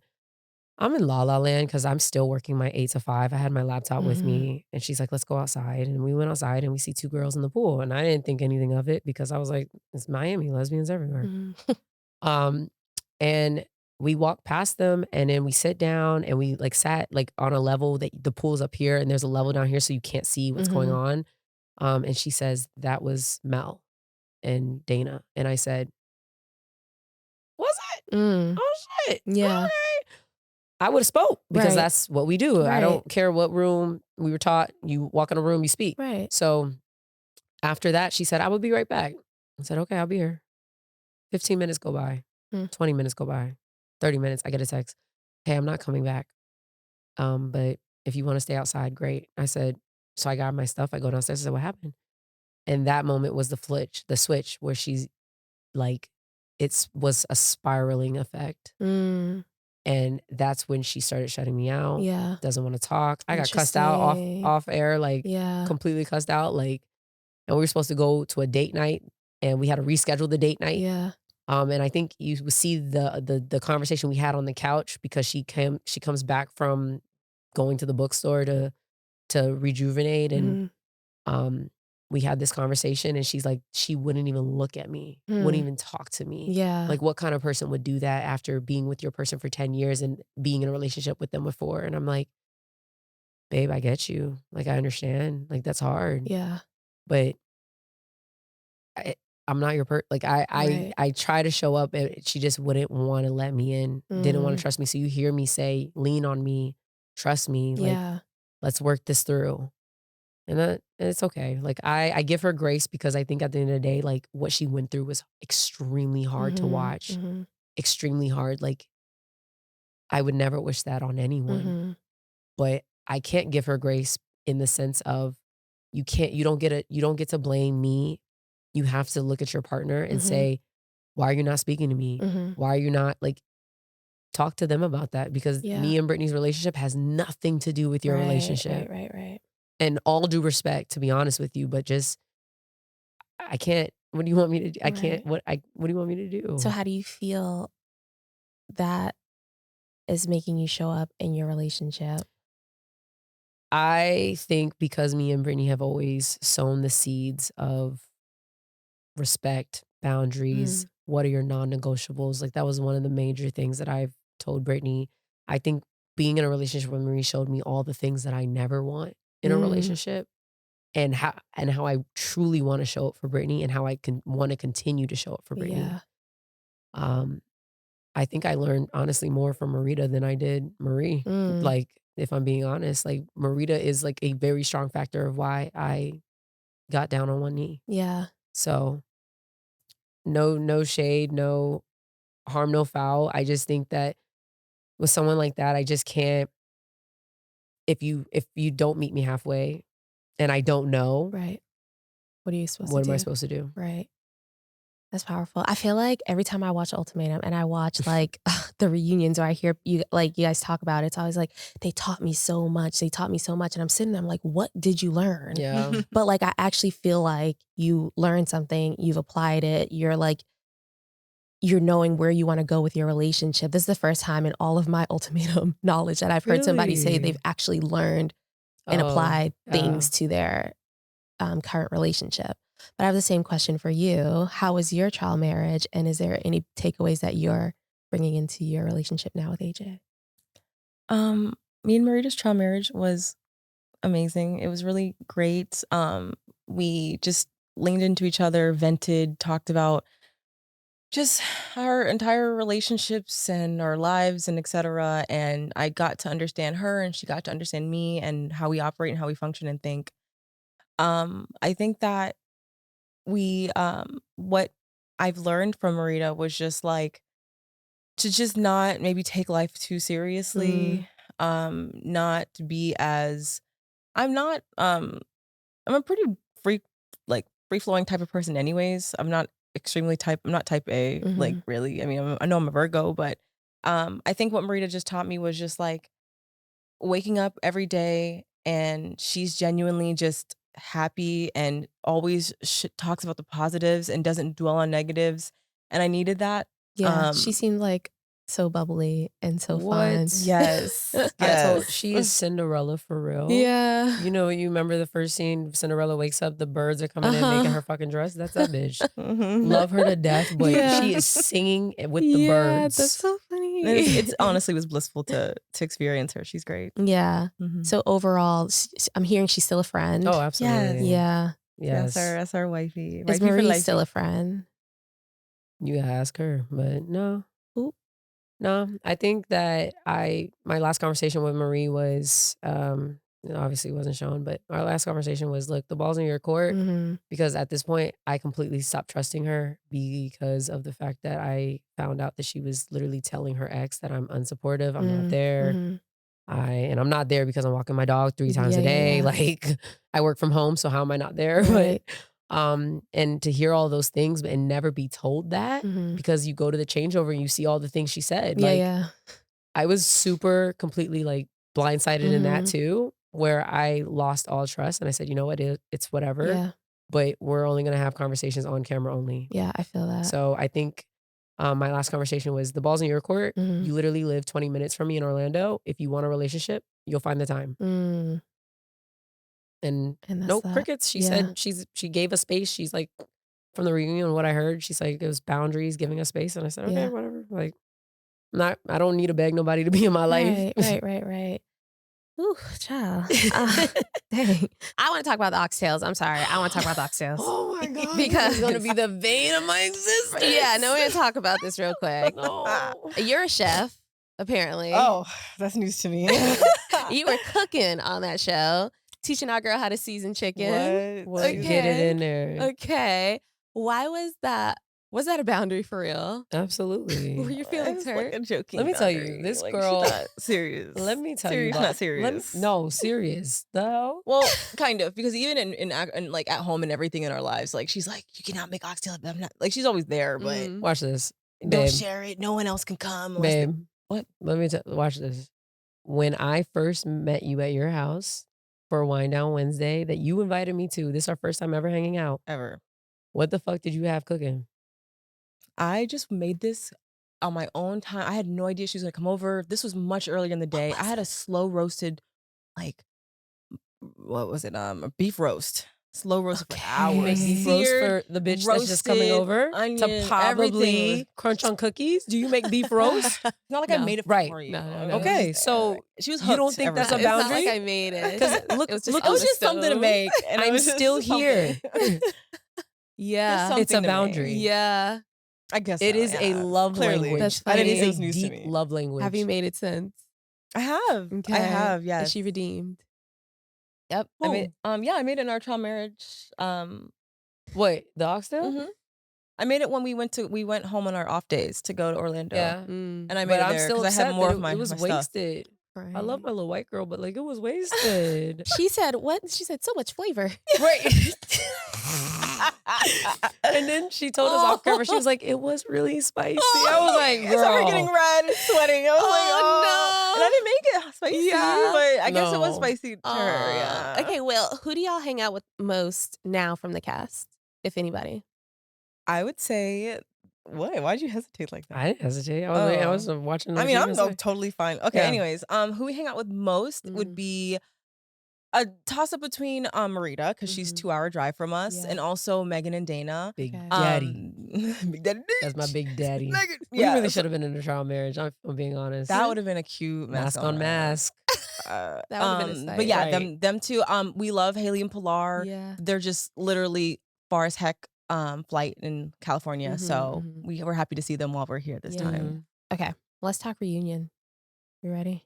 I'm in La La Land because I'm still working my 8 to 5. I had my laptop with Mhm. me and she's like, let's go outside. And we went outside and we see 2 girls in the pool. And I didn't think anything of it because I was like, it's Miami, lesbians everywhere. Mhm. Um, and we walked past them and then we sit down and we like sat like on a level that the pool's up here and there's a level down here so you can't see what's going Mhm. on. And she says, that was Mel and Dayna. And I said, was it? Mm. Oh shit. Yeah. Okay. I would have spoke because Right. that's what we do. I Right. don't care what room we were taught. You walk in a room, you speak. Right. So after that, she said, I will be right back. I said, okay, I'll be here. 15 minutes go by, Mm. 20 minutes go by, 30 minutes. I get a text. Hey, I'm not coming back. But if you want to stay outside, great. I said, so I got my stuff. I go downstairs. I said, what happened? And that moment was the switch where she's like, was a spiraling effect. Mm. And that's when she started shutting me out. Yeah. Doesn't want to talk. I got cussed out Interesting. off air, like Yeah. completely cussed out. Like, and we were supposed to go to a date night and we had to reschedule the date night. Yeah. And I think you would see the conversation we had on the couch because she comes back from going to the bookstore to rejuvenate and Mhm. um we had this conversation and she's like she wouldn't even look at me, wouldn't Mm. even talk to me. Yeah. Like what kind of person would do that after being with your person for 10 years and being in a relationship with them before? And I'm like, babe, I get you. Like I understand. Like that's hard. Yeah. But I I'm not your like Right. I try to show up and she just wouldn't want to let me in. Didn't want to Mm. trust me. So you hear me say, lean on me, trust me, like Yeah. let's work this through. And it's okay. Like I give her grace because I think at the end of the day, like what she went through was extremely hard to Mhm. watch. Mhm. Extremely hard. Like I would never wish that on anyone. Mhm. But I can't give her grace in the sense of you don't get to blame me. You have to look at your partner and Mhm. say, why are you not speaking to me? Mhm. Why are you not like talk to them about that? Because Yeah. me and Brittany's relationship has nothing to do with your Right. relationship. Right. Right. Right. And all due respect, to be honest with you, but just I can't. What do you want me to do? I can't. Right. What do you want me to So do? how do you feel that is making you show up in your relationship? I think because me and Brittany have always sown the seeds of respect, boundaries, what are your non-negotiables? Like that was one of the major things that I've told Brittany. I think being in a relationship with Marie showed me all the things that I never want in a relationship and how I truly want to show up for Brittany and how I can want to continue to show up for Brittany. Yeah. Um, I think I learned honestly more from Marita than I did Marie. Like, if I'm being honest, like Marita is like a very strong factor of why I got down on one knee. Yeah. So no shade, no harm, no foul. I just think that with someone like that, I just can't, if you don't meet me halfway and I don't know, Right. What are you supposed what to am I do? supposed to do? Right. That's powerful. I feel like every time I watch Ultimatum and I watch like the reunions or I hear you guys talk about it, it's always like, they taught me so much. They taught me so much. And I'm sitting there, I'm like, what did you learn? Yeah. But like, I actually feel like you learned something, you've applied it. You're knowing where you want to go with your relationship. This is the first time in all of my Ultimatum knowledge that I've heard somebody say they've Really? actually learned and Oh, applied yeah. things to their current relationship. But I have the same question for you. How was your trial marriage? And is there any takeaways that you're bringing into your relationship now with AJ? Me and Marita's trial marriage was amazing. It was really great. We just leaned into each other, vented, talked about just our entire relationships and our lives and etc. And I got to understand her and she got to understand me and how we operate and how we function and think. I think that what I've learned from Marita was just like to just not maybe take life too seriously. Not be as I'm not I'm a pretty free like free flowing type of person anyways. I'm not type A, like really. I mean, I know I'm a Virgo, but I think what Marita just taught me was just like waking up every day and she's genuinely just happy and always talks about the positives and doesn't dwell on negatives. And I needed that. Yeah, she seemed like so bubbly and so fun. What? Yes. She is Cinderella for real. Yeah. You know, you remember the first scene, Cinderella wakes up, the birds are coming in making her fucking dress? That's that bitch. Love her to death, but she is singing with the birds. That's so funny. It's honestly was blissful to experience her. She's great. Yeah. So overall, I'm hearing she's still a friend. Oh, absolutely. Yeah. Yes. That's our wifey. Is Wifey for Marie life. still a friend? You ask her, but no. Oop. No, I think that my last conversation with Marie was, obviously it wasn't shown, but our last conversation was, look, the ball's in your court, because at this point I completely stopped trusting her because of the fact that I found out that she was literally telling her ex that I'm unsupportive, I'm not there. And I'm not there because I'm walking my dog 3 times a day. Like I work from home, so how am I not there? Right. But and to hear all those things and never be told that because you go to the changeover and you see all the things she said. I was super completely like blindsided in that too, where I lost all trust and I said, you know what, it's whatever. Yeah. But we're only gonna have conversations on camera only. Yeah, I feel that. So I think my last conversation was the ball's in your court. You literally live 20 minutes from me in Orlando. If you want a relationship, you'll find the time. And that's no that. crickets. She said she gave us space. She's like, from the reunion, what I heard, she's like, it was boundaries, giving us space. And I said, okay, whatever. Like, I don't need to beg nobody to be in my life. Right. Ooh, child. Dang. I want to talk about the oxtails. I'm sorry. I want to talk about the oxtails. Oh my God. Because it's going to be the vein of my existence. Yeah, no, we're going to talk about this real quick. No. You're a chef, apparently. Oh, that's news to me. You were cooking on that show, teaching our girl how to season chicken. What? Okay. Get it in there. Okay. Why was that? Was that a boundary for real? Absolutely. Were your feelings hurt? Like a joking Let me tell boundary. you, this Like, girl. she's not serious. Let me tell serious, you. not serious. No, serious. The hell? Well, kind of, because even in like at home and everything in our lives, like she's like, you cannot make oxtail. I'm not like she's always there, but Watch this. don't Babe. share it. No one else can come. Babe. What? Let me watch this. When I first met you at your house for Wine Down Wednesday that you invited me to, this is our first time ever hanging out. Ever. What the fuck did you have cooking? I just made this on my own time. I had no idea she was gonna come over. This was much earlier in the day. I had a slow roasted, like, what was it? A beef roast. Slow roast for hours. Beef roast for the bitch that's just coming roasted, over onion, to probably everything. crunch on cookies. Do you make beef roast? It's not like I No. made it Right. for you. No, no, It no. was Okay, just, so she was you don't hooked think every that's a time. It's not boundary? like I made it. Because look, it was just look, It was on the just something to stove. make, and it I'm was just still here. something. Yeah. Just It's a something to make. boundary. Yeah. I guess It so, is a yeah. love Clearly. language. That's I It didn't funny. is say it a was news to deep me. love language. Have you made it since? I have. Okay. I have. Yes. Is she redeemed? Yep. I made. Yeah, I made it in our trial marriage. What, the oxtail? Mhm. I made it when we went home on our off days to go to Orlando. Yeah. And I made But it I'm there still because I had upset more that of my it was my stuff. wasted. I love my little white girl, but like it was wasted. She said, what? She said, so much flavor. Right. And then she told us off camera, she was like, it was really spicy. I was like, I saw her girl. getting red and sweating. I was like, oh, and I didn't make it spicy, Yeah. but I guess it was No. spicy to her. Yeah. Okay, well, who do y'all hang out with most now from the cast, if anybody? I would say, what? Why'd you hesitate like that? I didn't hesitate. I was Oh. watching. I mean, I'm like, totally fine. Okay, Yeah. anyways, who we hang out with most would be a toss up between Marita, because she's 2-hour drive from us, Yeah. and also Megan and Dayna. Big Okay. daddy. Big Daddy. That's my big daddy. Megan. We Yeah, really so should have been in a trial marriage. I'm being honest. that would have been a cute mask on mask. That would have been a sight. But yeah, Right. them two. We love Haley and Pilar. Yeah. They're just literally far as heck flight in California. Mhm, So mhm. we were happy to see them while we're here this Yeah. time. Okay, let's talk reunion. You ready?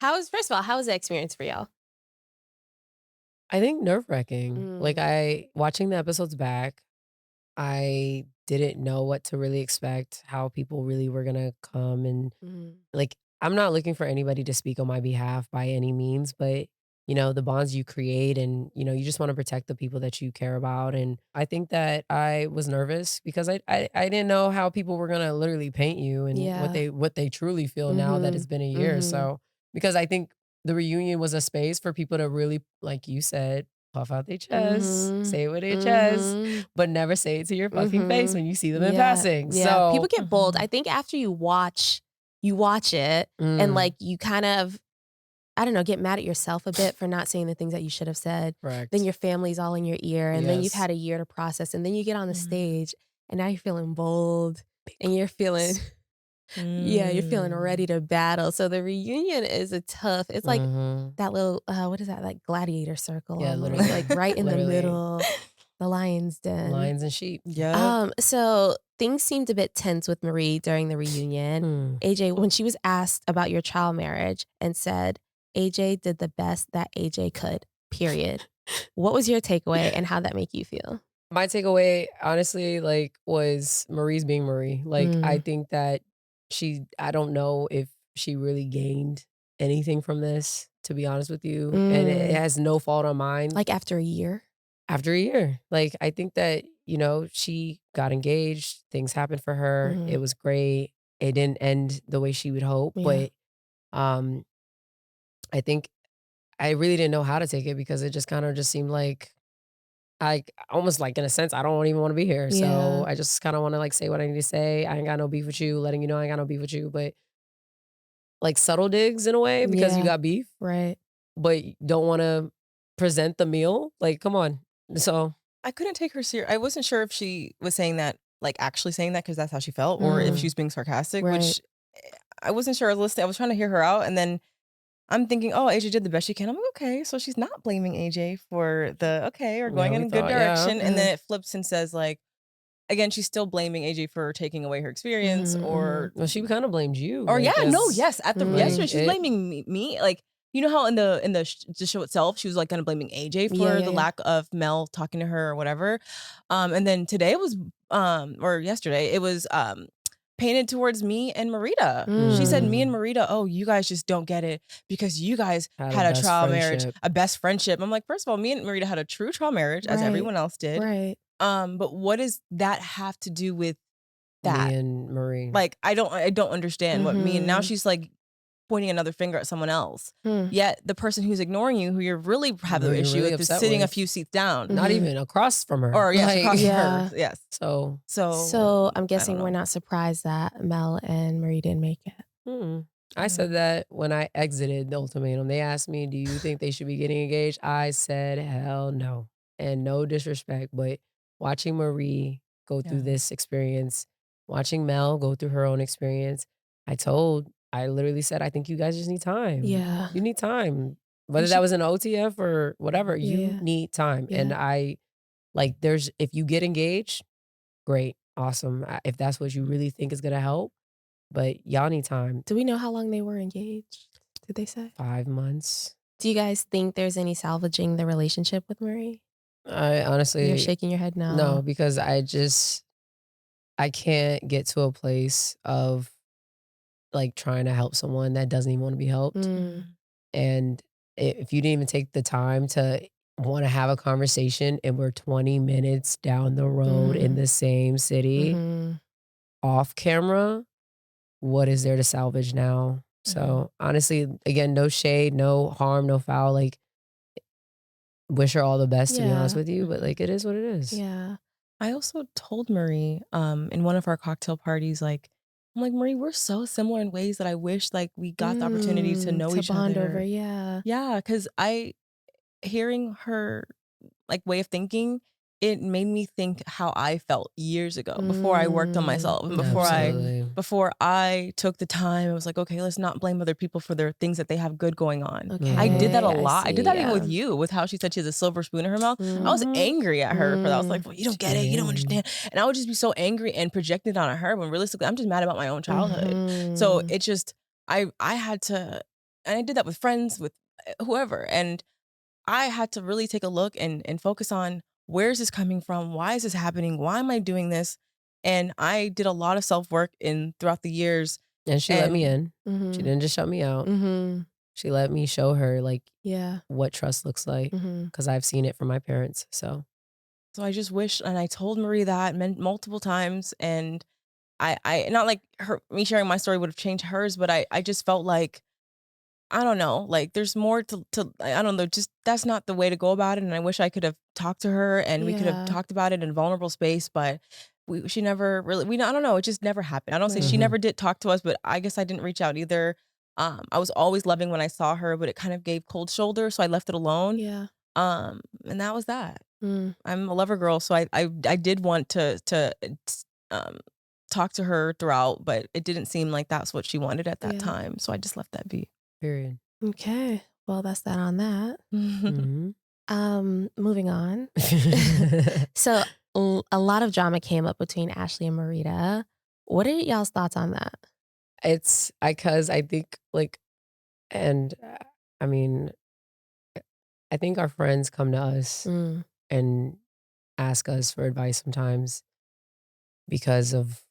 First of all, how was the experience for y'all? I think nerve-wracking. Like watching the episodes back, I didn't know what to really expect, how people really were gonna come, and like I'm not looking for anybody to speak on my behalf by any means, but the bonds you create, and you just want to protect the people that you care about. And I think that I was nervous because I didn't know how people were gonna literally paint you and Yeah. what they truly feel now that it's been a year. So because I think the reunion was a space for people to really, like you said, puff out their chest, say it with their chest, but never say it to your fucking face when you see them in passing. Yeah, So people get bold. I think after you watch it and like you kind of, I don't know, get mad at yourself a bit for not saying the things that you should have said. correct. Then your family's all in your ear, and then you've Yes. had a year to process, and then you get on the stage, and now you're feeling bold, and you're feeling, yeah, you're feeling ready to battle. So the reunion is it's like that little, what is that, like gladiator circle? Yeah, almost, literally. like right in the Literally. middle, the lion's den. Lions and sheep. Yeah. So things seemed a bit tense with Marie during the reunion. AJ, when she was asked about your trial marriage and said, AJ did the best that AJ could, period. What was your takeaway and how'd that make you feel? My takeaway, honestly, was Marie's being Marie. I think that I don't know if she really gained anything from this, to be honest with you. And it has no fault on mine. Like after a year? After a year. I think that, she got engaged. Things happened for her. It was great. It didn't end the way she would hope. Yeah. But I think I really didn't know how to take it because it just kind of just seemed like I almost in a sense, I don't even want to be here. Yeah. So I just kind of want to say what I need to say. I ain't got no beef with you, letting you know I ain't got no beef with you. But subtle digs in a way because you Yeah. got beef, Right. but you don't want to present the meal. Come on. So I couldn't take her serious. I wasn't sure if she was saying that, actually saying that because that's how she felt, or if she was being sarcastic, Right. which I wasn't sure. I was listening. I was trying to hear her out. And then I'm thinking, oh, AJ did the best she can. I'm like, okay, so she's not blaming AJ for or going Yeah, in we a good thought, yeah. direction. And then it flips and says, again, she's still blaming AJ for taking away her experience, or well, she kind of blamed you. Or as- yes. At the yesterday, she's blaming me. You know how in the show itself, she was kind of blaming AJ for the lack of Mel talking to her or whatever. And then today it was, or yesterday it was painted towards me and Marita. She said, me and Marita, oh, you guys just don't get it because you guys Had a had a best trial marriage, friendship. a best friendship. I'm like, first of all, me and Marita had a true trial marriage, as Right. everyone else did. Right. But what does that have to do with that? Me and Marie. I don't understand what me, and now she's pointing another finger at someone else. Hmm. Yet the person who's ignoring you, who you're really have Who the you're issue really with, is upset sitting a with. few seats down. Not even across from her. Or yes, across from Yeah. her. Yes. So So I'm I guessing don't we're know. not surprised that Mel and Marie didn't make it. I said Mm. that when I exited the ultimatum. They asked me, do you think they should be getting engaged? I said, hell no. And no disrespect, but watching Marie go through Yeah. this experience, watching Mel go through her own experience, I literally said, I think you guys just need time. Yeah. You need time. Whether And that she was an OTF or whatever, you Yeah. need time. And Yeah. if you get engaged, great, awesome. If that's what you really think is gonna help, but y'all need time. Do we know how long they were engaged? Did they say? 5 months. Do you guys think there's any salvaging the relationship with Marie? I You're honestly, shaking your head no. no, because I can't get to a place of like trying to help someone that doesn't even want to be helped. Mm. And if you didn't even take the time to want to have a conversation and we're 20 minutes down the road in the same city Mhm. off camera, what is there to salvage now? So honestly, again, no shade, no harm, no foul. Like, wish her all the best, to be honest Yeah. with you, but like it is what it is. Yeah. I also told Marie, in one of our cocktail parties, like, I'm like, Marie, we're so similar in ways that I wish like we got the opportunity to know To each bond other. over, yeah. Yeah, because hearing her like way of thinking, it made me think how I felt years ago before I worked on myself and Absolutely. before I took the time. I was like, okay, let's not blame other people for their things that they have good going on. Okay. I did that a I lot. I did see, that even with yeah. you, with how she said she has a silver spoon in her mouth. I was Mhm. angry at her for that. I was like, well, you don't get it. You don't Mhm. understand. And I would just be so angry and project it on her when realistically, I'm just mad about my own childhood. So Mhm. it just, I had to, and I did that with friends, with whoever. And I had to really take a look and focus on, where is this coming from? Why is this happening? Why am I doing this? And I did a lot of self-work throughout the years. And she let me in. She Mhm. didn't just shut me out. Mhm. She let me show her like Yeah. what trust looks like, Mhm. because I've seen it from my parents. So So I just wish, and I told Marie that multiple times, and I not like me sharing my story would have changed hers, but I just felt like, I don't know, like there's more to I don't know, just that's not the way to go about it. And I wish I could have talked to her and we could have Yeah. talked about it in a vulnerable space, but she never really, I don't know, it just never happened. I don't say she Right. never did talk to us, but I guess I didn't reach out either. I was always loving when I saw her, but it kind of gave cold shoulder, so I left it alone. Yeah. And that was that. Mm. I'm a lover girl, so I did want to um talk to her throughout, but it didn't seem like that's what she wanted at that Yeah. time, so I just left that be. period. Okay. Well, that's that on that. Mhm. Moving on. So a lot of drama came up between Ashley and Marita. What are y'all's thoughts on that? It's because I think like, and I mean, I think our friends come to us Mm. and ask us for advice sometimes because of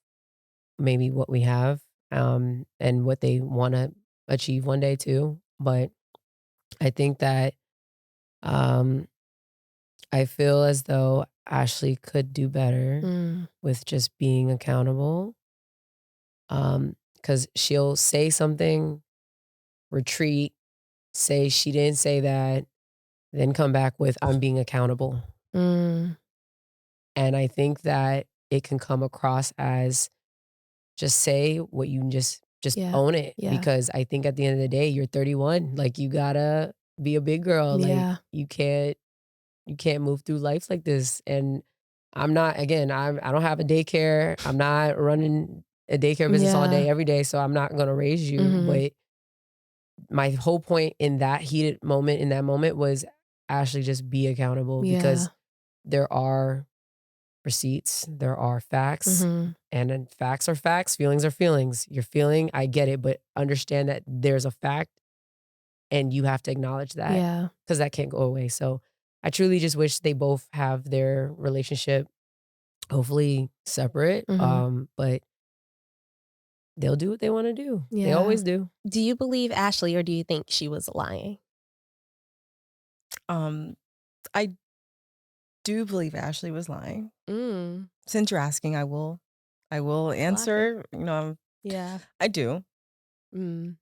maybe what we have, and what they want to achieve one day too. But I think that um, I feel as though Ashley could do better Mm. with just being accountable. Because she'll say something, retreat, say she didn't say that, then come back with I'm being accountable. Mm. And I think that it can come across as just say what you just Yeah. own it, Yeah. because I think at the end of the day you're 31, like you gotta be a big girl. Like Yeah. you can't move through life like this. And I don't have a daycare. I'm not running a daycare business all day Yeah. every day, so I'm not going to raise you. Mhm. But my whole point in that heated moment, in that moment, was actually just be accountable, because Yeah. there are receipts, there are facts, Mhm. and then facts are facts, feelings are feelings. You're feeling, I get it, but understand that there's a fact and you have to acknowledge that, Yeah. because that can't go away. So I truly just wish they both have their relationship hopefully separate. Mhm. But they'll do what they want to do. They Yeah. always do. Do you believe Ashley or do you think she was lying? Um, I do believe Ashley was lying. Mm. Since you're asking, I will Lock it. answer. Yeah. I do. Mm.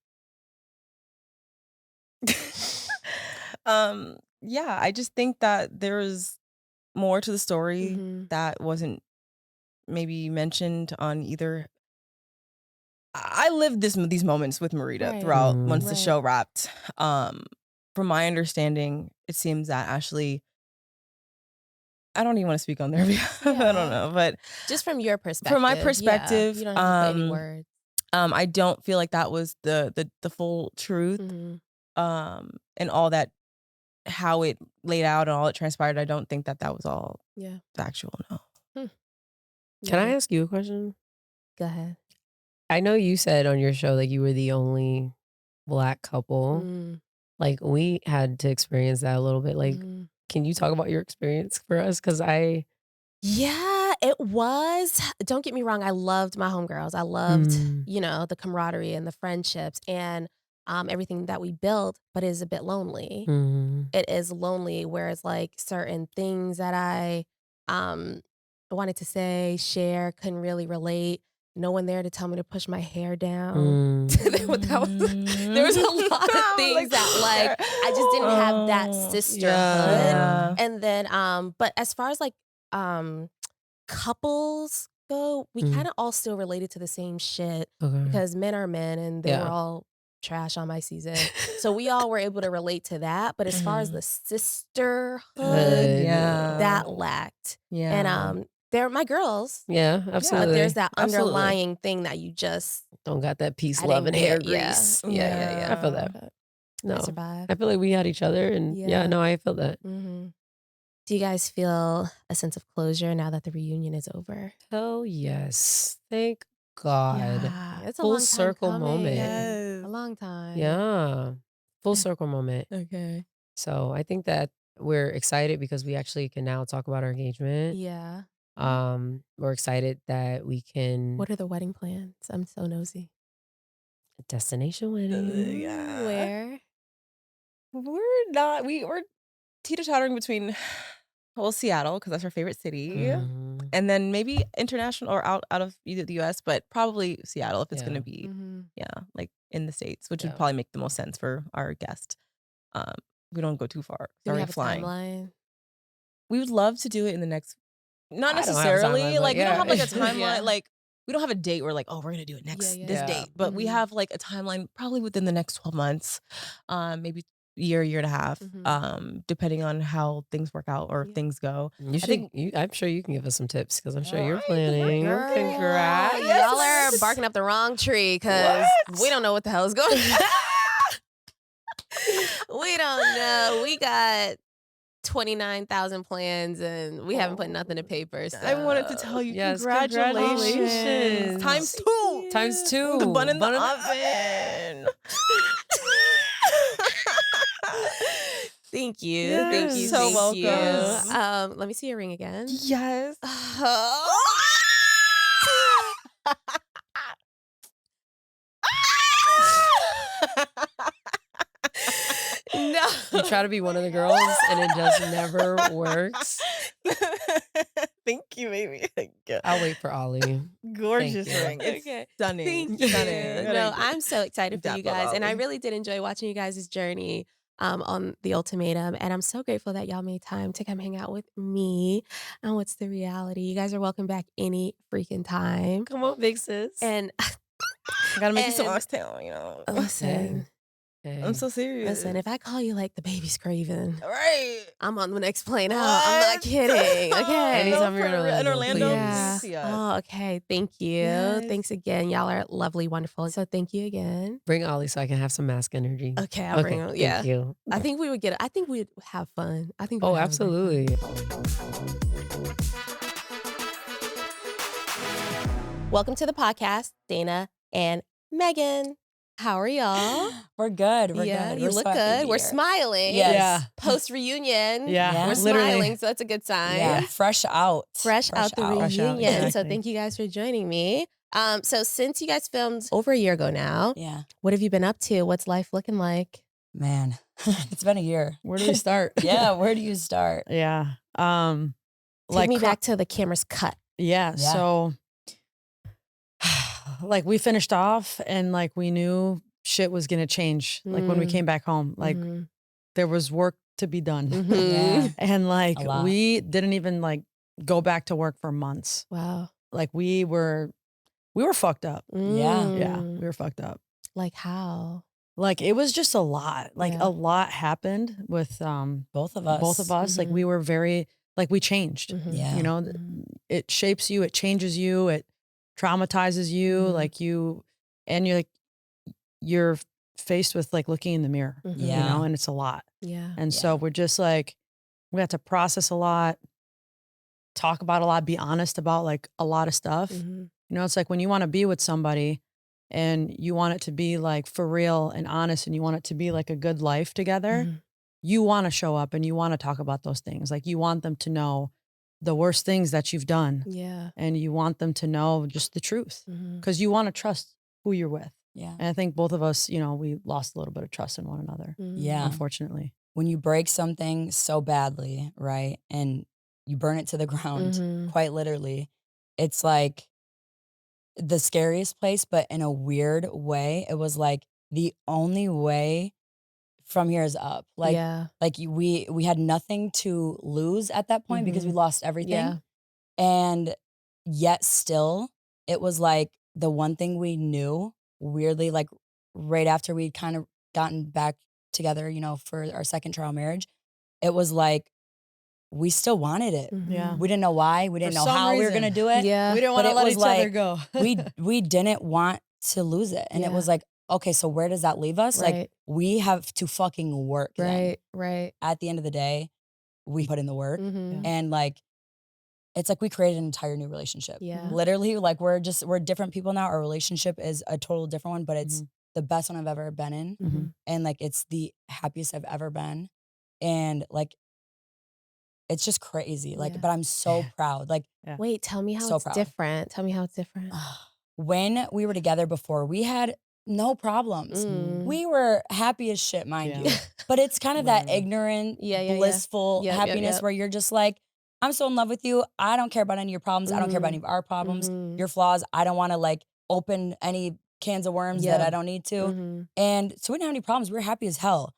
Yeah, I just think that there's more to the story that wasn't maybe mentioned on either. I lived these moments with Marita throughout once the show wrapped. From my understanding, it seems that Ashley, I don't even want to speak on their behalf. I don't know, but just from your perspective. from my perspective, you don't have to put any words. I don't feel like that was the full truth. And all that, how it laid out and all it transpired. I don't think that was all factual. No. Can I ask you a question? Go ahead. I know you said on your show like you were the only Black couple. Like we had to experience that a little bit. Like, can you talk about your experience for us? Because Yeah, it was. Don't get me wrong. I loved my homegirls. I loved, the camaraderie and the friendships and everything that we built, but it is a bit lonely. It is lonely, whereas like certain things that I wanted to say, share, couldn't really relate. No one there to tell me to push my hair down. There was a lot of things that like I just didn't have that sisterhood. And then but as far as like couples go, we kind of all still related to the same shit because men are men and they were all trash on my season. So we all were able to relate to that. But as far as the sisterhood, that lacked. And they're my girls. Yeah, absolutely. But there's that underlying thing that you just don't got that peace, love, and hair grease. Yeah. I feel that. No, I survived. I feel like we had each other, and I feel that. Do you guys feel a sense of closure now that the reunion is over? Hell yes. Thank God. Yeah, it's a full long time circle coming. moment. Yes. A long time. Yeah. Full circle moment. Okay. So I think that we're excited because we actually can now talk about our engagement. Yeah. We're excited that we can. What are the wedding plans? I'm so nosy. Destination wedding. Where? We're teeter-tottering between Seattle, because that's our favorite city, and then maybe international or out of either the US, but probably Seattle if it's gonna be like in the States, which would probably make the most sense for our guest. We don't go too far. Do we Sorry, have flying. a timeline? We would love to do it in the next, not I don't have a necessarily timeline, like we don't have like a timeline Yeah. like we don't have a date where like, oh, we're gonna do it next this Yeah. date, but we have like a timeline probably within the next 12 months, maybe year and a half, depending on how things work out or things go. I'm sure you can give us some tips because I'm sure you're planning. Girl, Congrats. Y'all are barking up the wrong tree because we don't know what the hell is going on. We don't know. We got 29,000 plans and we haven't put nothing to paper. So. I wanted to tell you, Yes, congratulations. Times two. Times two. The bun in the oven. Thank you. Yes, Thank you. so Thank welcome. you. Let me see your ring again. Yes. No. You try to be one of the girls and it just never works. Thank you, baby. Thank you. I'll wait for Ollie. Gorgeous Thank you. ring. It's Okay. stunning. Thank you. Stunning. No, I'm so excited for you Dapper guys. And I Ollie. really did enjoy watching you guys' journey on the Ultimatum. And I'm so grateful that y'all made time to come hang out with me on What's the Reality. You guys are welcome back any freaking time. Come on, big sis. And I gotta make you some And- oxtail, you know. listen, I'm so serious. listen, if I call you like the baby's craving, Right. I'm on the next plane out. I'm not What? kidding. Okay. Anytime you're in Orlando, Yeah. please. Oh, okay. Thank you. Yes. Thanks again. Y'all are lovely, wonderful. So thank you again. Bring Ollie so I can have some mask energy. Okay, I'll bring him. Thank Yeah. you. I think we'd have fun. I think Oh, we'd have a great time. absolutely. Welcome to the podcast, Dayna and Megan. How are y'all? We're good. We're yeah, good. you We're look so happy to good. be We're here. smiling. Yes. Yeah. Post reunion. Yeah. We're Literally. smiling, so that's a good sign. Yeah, fresh out. Fresh out the Fresh out. reunion. So Exactly. thank you guys for joining me. So since you guys filmed over a year ago now, Yeah, what have you been up to? What's life looking like? man, it's been a year. Where do we start? Yeah, where do you start? Yeah. Take me back to the camera's cut. Yeah. Yeah. So like we finished off and like we knew shit was gonna change. Like when we came back home, like there was work to be done. Yeah. And like A lot. we didn't even like go back to work for months. Wow. Like we were fucked up. Yeah, we were fucked up. Like how? Like it was just a lot. Like Yeah. a lot happened with Both of us. Like we were very like we changed. Yeah. You know, it shapes you, it changes you, it traumatizes you, like you're faced with like looking in the mirror. You Yeah. know, and it's a lot. Yeah. And so we're just like we had to process a lot, talk about a lot, be honest about like a lot of stuff. You know, it's like when you want to be with somebody and you want it to be like for real and honest and you want it to be like a good life together, you want to show up and you want to talk about those things. Like you want them to know the worst things that you've done. Yeah. And you want them to know just the truth because you want to trust who you're with. Yeah. And I think both of us, you know, we lost a little bit of trust in one another. Yeah. Unfortunately. When you break something so badly, right, and you burn it to the ground, quite literally, it's like the scariest place, but in a weird way, it was like the only way from here is up. Like, we had nothing to lose at that point because we lost everything. Yeah. And yet still, it was like the one thing we knew, weirdly, like right after we'd kind of gotten back together, you know, for our second trial marriage, it was like, we still wanted it. Yeah. We didn't know why. We didn't know how we were going to do it. Yeah. We didn't want to let each other go. we didn't want to lose it. And it was like, okay, so where does that leave us? Like, we have to fucking work. then. Right. At the end of the day, we put in the work. Mm-hmm. And like, it's like we created an entire new relationship. Yeah. Literally, like we're different people now. Our relationship is a total different one, but it's the best one I've ever been in. And like, it's the happiest I've ever been. And like, it's just crazy. Like, but I'm so proud. Like, Wait, tell me how So it's proud. different. Tell me how it's different. when we were together before, we had no problems. We were happy as shit, mind you. But it's kind of that ignorant, blissful happiness where you're just like, I'm so in love with you. I don't care about any of your problems. I don't care about any of our problems, your flaws. I don't want to like open any cans of worms that I don't need to. And so we didn't have any problems. We were happy as hell.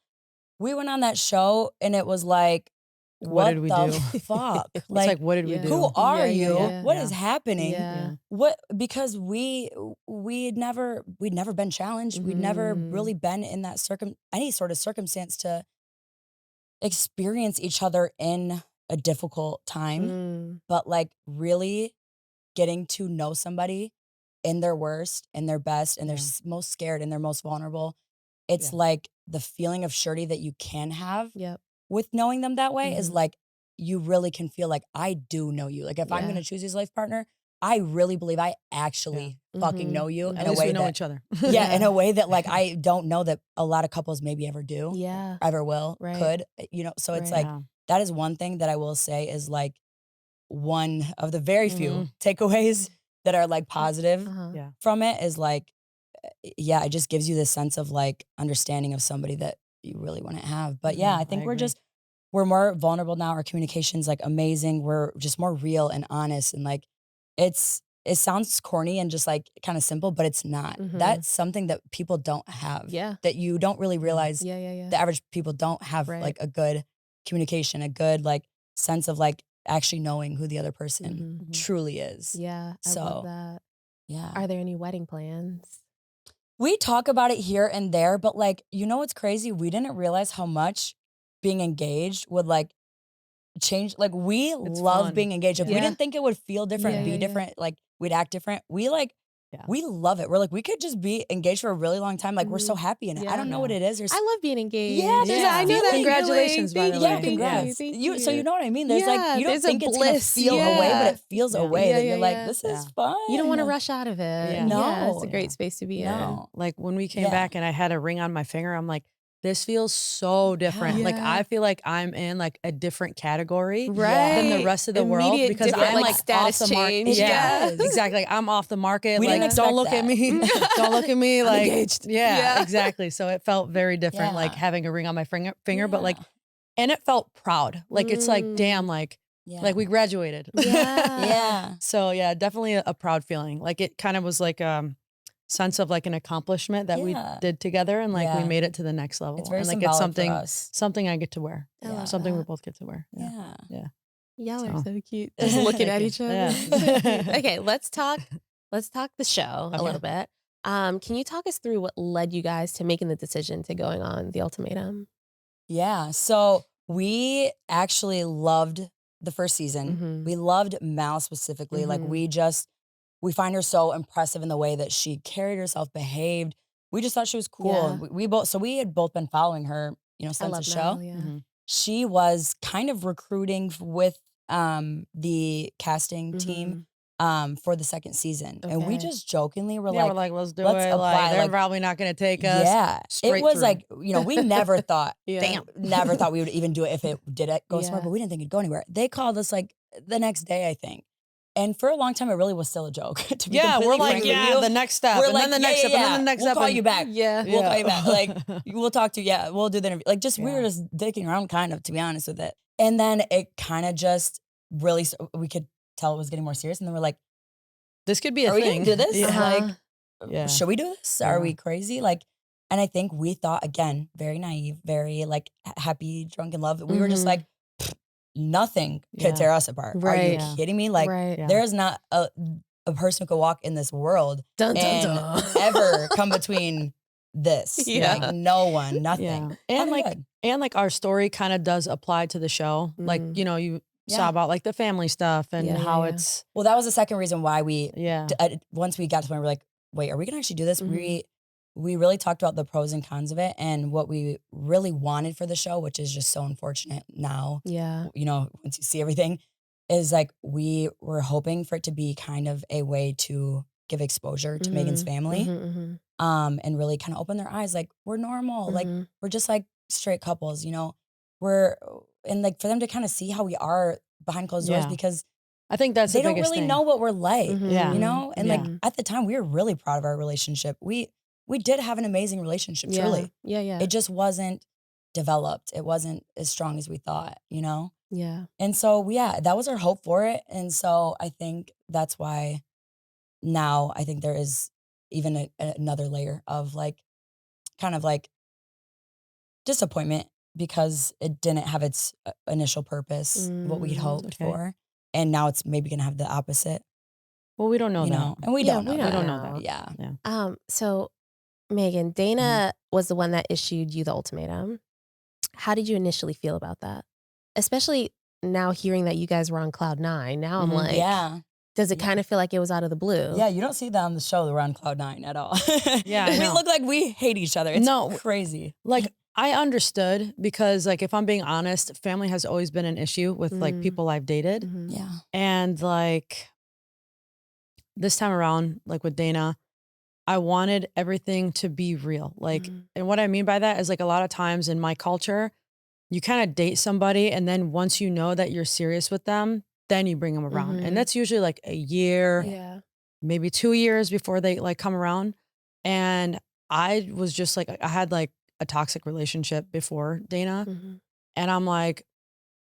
We went on that show and it was like, What did we do? Fuck? It's like, what did we do? Who are you? yeah. What is happening? Yeah. What? Because we'd never been challenged. We'd never really been in that any sort of circumstance to experience each other in a difficult time. But like really getting to know somebody in their worst, in their best, and they're most scared and they're most vulnerable. It's like the feeling of surety that you can have with knowing them that way is like, you really can feel like, I do know you. Like if I'm going to choose his life partner, I really believe I actually fucking know you in At a least way we know that, each other. in a way that like, I don't know that a lot of couples maybe ever do. Yeah. Ever will, Right. could, you know? So it's like, that is one thing that I will say is like one of the very few takeaways that are like positive from it is like, it just gives you this sense of like understanding of somebody that you really want to have. But I think we're more vulnerable now. Our communication's like amazing. We're just more real and honest. And like, it sounds corny and just like kind of simple, but it's not. That's something that people don't have. Yeah. That you don't really realize. The average people don't have like a good communication, a good like sense of like actually knowing who the other person truly is. Yeah. I love that. Yeah. Are there any wedding plans? We talk about it here and there, but like, you know what's crazy? We didn't realize how much being engaged would like change. Like we love fun. being engaged. If we didn't think it would feel different, be different, like we'd act different. We like, we love it. We're like, we could just be engaged for a really long time. Like we're so happy in it. I don't know what it is. I love being engaged. Yeah, there's I know that Congratulations, feeling. by the way. Yeah, congrats. Thank You, you. so you know what I mean? There's like, you don't there's a think it's gonna bliss. feel away, but it feels away that you're like, yeah. this is fun. You don't want to rush out of it. Yeah. No. It's a great space to be in. Like when we came back and I had a ring on my finger, I'm like, this feels so different. Like I feel like I'm in like a different category than the rest of the world Immediate because different, I'm like, like status off the market. change. Yeah, Yes. exactly. Like I'm off the market. We like didn't don't expect look at that. me. Don't look at me. Like engaged. Yeah, exactly. So it felt very different. Yeah. Like having a ring on my finger, but like, and it felt proud. Like it's like damn, like we graduated. Yeah. Yeah. So yeah, definitely a proud feeling. Like it kind of was like sense of like an accomplishment that we Yeah. did together, and like we Yeah. made it to the next level. It's very and like symbolic for us. something I get to wear. I love Something we that. both get to wear. Yeah. Y'all are So. so cute. Just looking at each other. Yeah. Okay, let's talk the show a Okay. little bit. Can you talk us through what led you guys to making the decision to going on the ultimatum? Yeah. So we actually loved the first season. Mhm. We loved Mal specifically. Like Mhm. we find her so impressive in the way that she carried herself, behaved. We just thought she was cool. Yeah. And we had both been following her, I since love the show. Mel, yeah. Mhm. She was kind of recruiting with the casting team for the second season. And we Okay. just jokingly were Yeah, like, we're like, let's do let's it. apply, Like, they're like- probably not going to take us. yeah. It straight was through. like, we never thought, Yeah. never thought we would even do it if it did go somewhere, Yeah. but we didn't think it'd go anywhere. They called us like the next day, I think. And for a long time, it really was still a joke. To be Yeah, we're completely like, frank with yeah, you. the next step, We're and like, then the yeah, next step, yeah, and then the next we'll step. call and- you back. Yeah. We'll call you back. Like, we'll talk to you. Yeah, we'll do the interview. Like, just we were Yeah. just dicking around, kind of, to be honest with it. And then it kind of just really, we could tell it was getting more serious. And then we're like, This could be a are we thing. gonna do this? Yeah. Like, Yeah. should we do this? Yeah. Are we crazy? Like, and I think we thought, again, very naive, very like happy, drunk in love. We were just Mhm. like, nothing could Yeah. tear us apart. Are Right. you Yeah. kidding me? Like, right. Yeah. there is not a person who could walk in this world Dun, dun, and dun. ever come between this. Yeah. Like, no one, nothing. Yeah. And Nothing like, good. and like our story kind of does apply to the show. Like, Mhm. you Yeah. saw about like the family stuff and Yeah, how yeah, yeah. it's, Well, that was the second reason why we, yeah. once we got to the point, we're like, wait, are we gonna actually do this? Mhm. We really talked about the pros and cons of it and what we really wanted for the show, which is just so unfortunate now. Yeah. Once you see everything, is like we were hoping for it to be kind of a way to give exposure to Megan's family, Mhm, mhm, and really kind of open their eyes. Like, we're normal, like mhm. we're just like straight couples, we're, and like for them to kind of see how we are behind closed doors, Yeah. because I think that's they the don't biggest really thing. know what we're like, Mhm. Yeah. and Yeah. like at the time we were really proud of our relationship. We did have an amazing relationship, Yeah. truly. Yeah, yeah. It just wasn't developed. It wasn't as strong as we thought, Yeah. And so, yeah, that was our hope for it. And so I think that's why now I think there is even another layer of like, kind of like disappointment because it didn't have its initial purpose, what we'd hoped okay. for. And now it's maybe going to have the opposite, Well, we don't know that. and we Yeah, don't know. we that. don't know. Yeah. So Megan, Dayna was the one that issued you the ultimatum. How did you initially feel about that? Especially now hearing that you guys were on cloud 9. Now I'm Mhm. like, Yeah. does it Yeah. kind of feel like it was out of the blue? Yeah, you don't see that on the show that we're on cloud 9 at all. Yeah, I we know. look like we hate each other. It's No. crazy. Like, I understood because, like, if I'm being honest, family has always been an issue with like Mm. people I've dated. Mhm. Yeah. And like this time around, like with Dayna, I wanted everything to be real. Like, Mhm. and what I mean by that is like a lot of times in my culture, you kind of date somebody and then once you know that you're serious with them, then you bring them around. Mhm. And that's usually like a year, Yeah. maybe 2 years before they like come around. And I was just like, I had like a toxic relationship before Dayna. Mhm. And I'm like,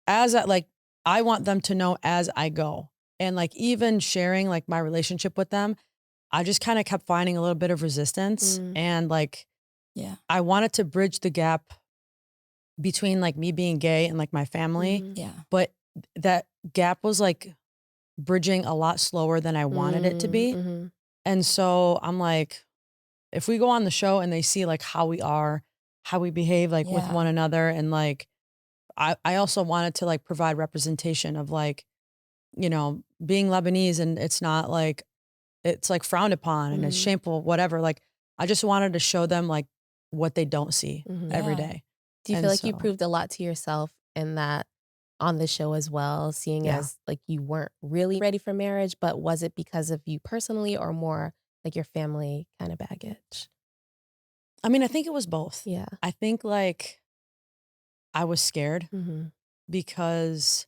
I want them to know as I go. And like, even sharing like my relationship with them, I just kind of kept finding a little bit of resistance. Mm. And like, Yeah. I wanted to bridge the gap between like me being gay and like my family. Mhm. Yeah. But that gap was like bridging a lot slower than I wanted it to be. Mhm. And so I'm like, if we go on the show and they see like how we are, how we behave like with Yeah. one another, and like I also wanted to like provide representation of like, being Lebanese, and it's not like it's like frowned upon and it's Mhm. shameful, whatever. Like, I just wanted to show them like what they don't see Mhm. every Yeah. day. Do you And feel like you so- proved a lot to yourself in that on the show as well, seeing Yeah. as like you weren't really ready for marriage, but was it because of you personally or more like your family kind of baggage? I mean, I think it was both. Yeah. I think like I was scared Mm-hmm. because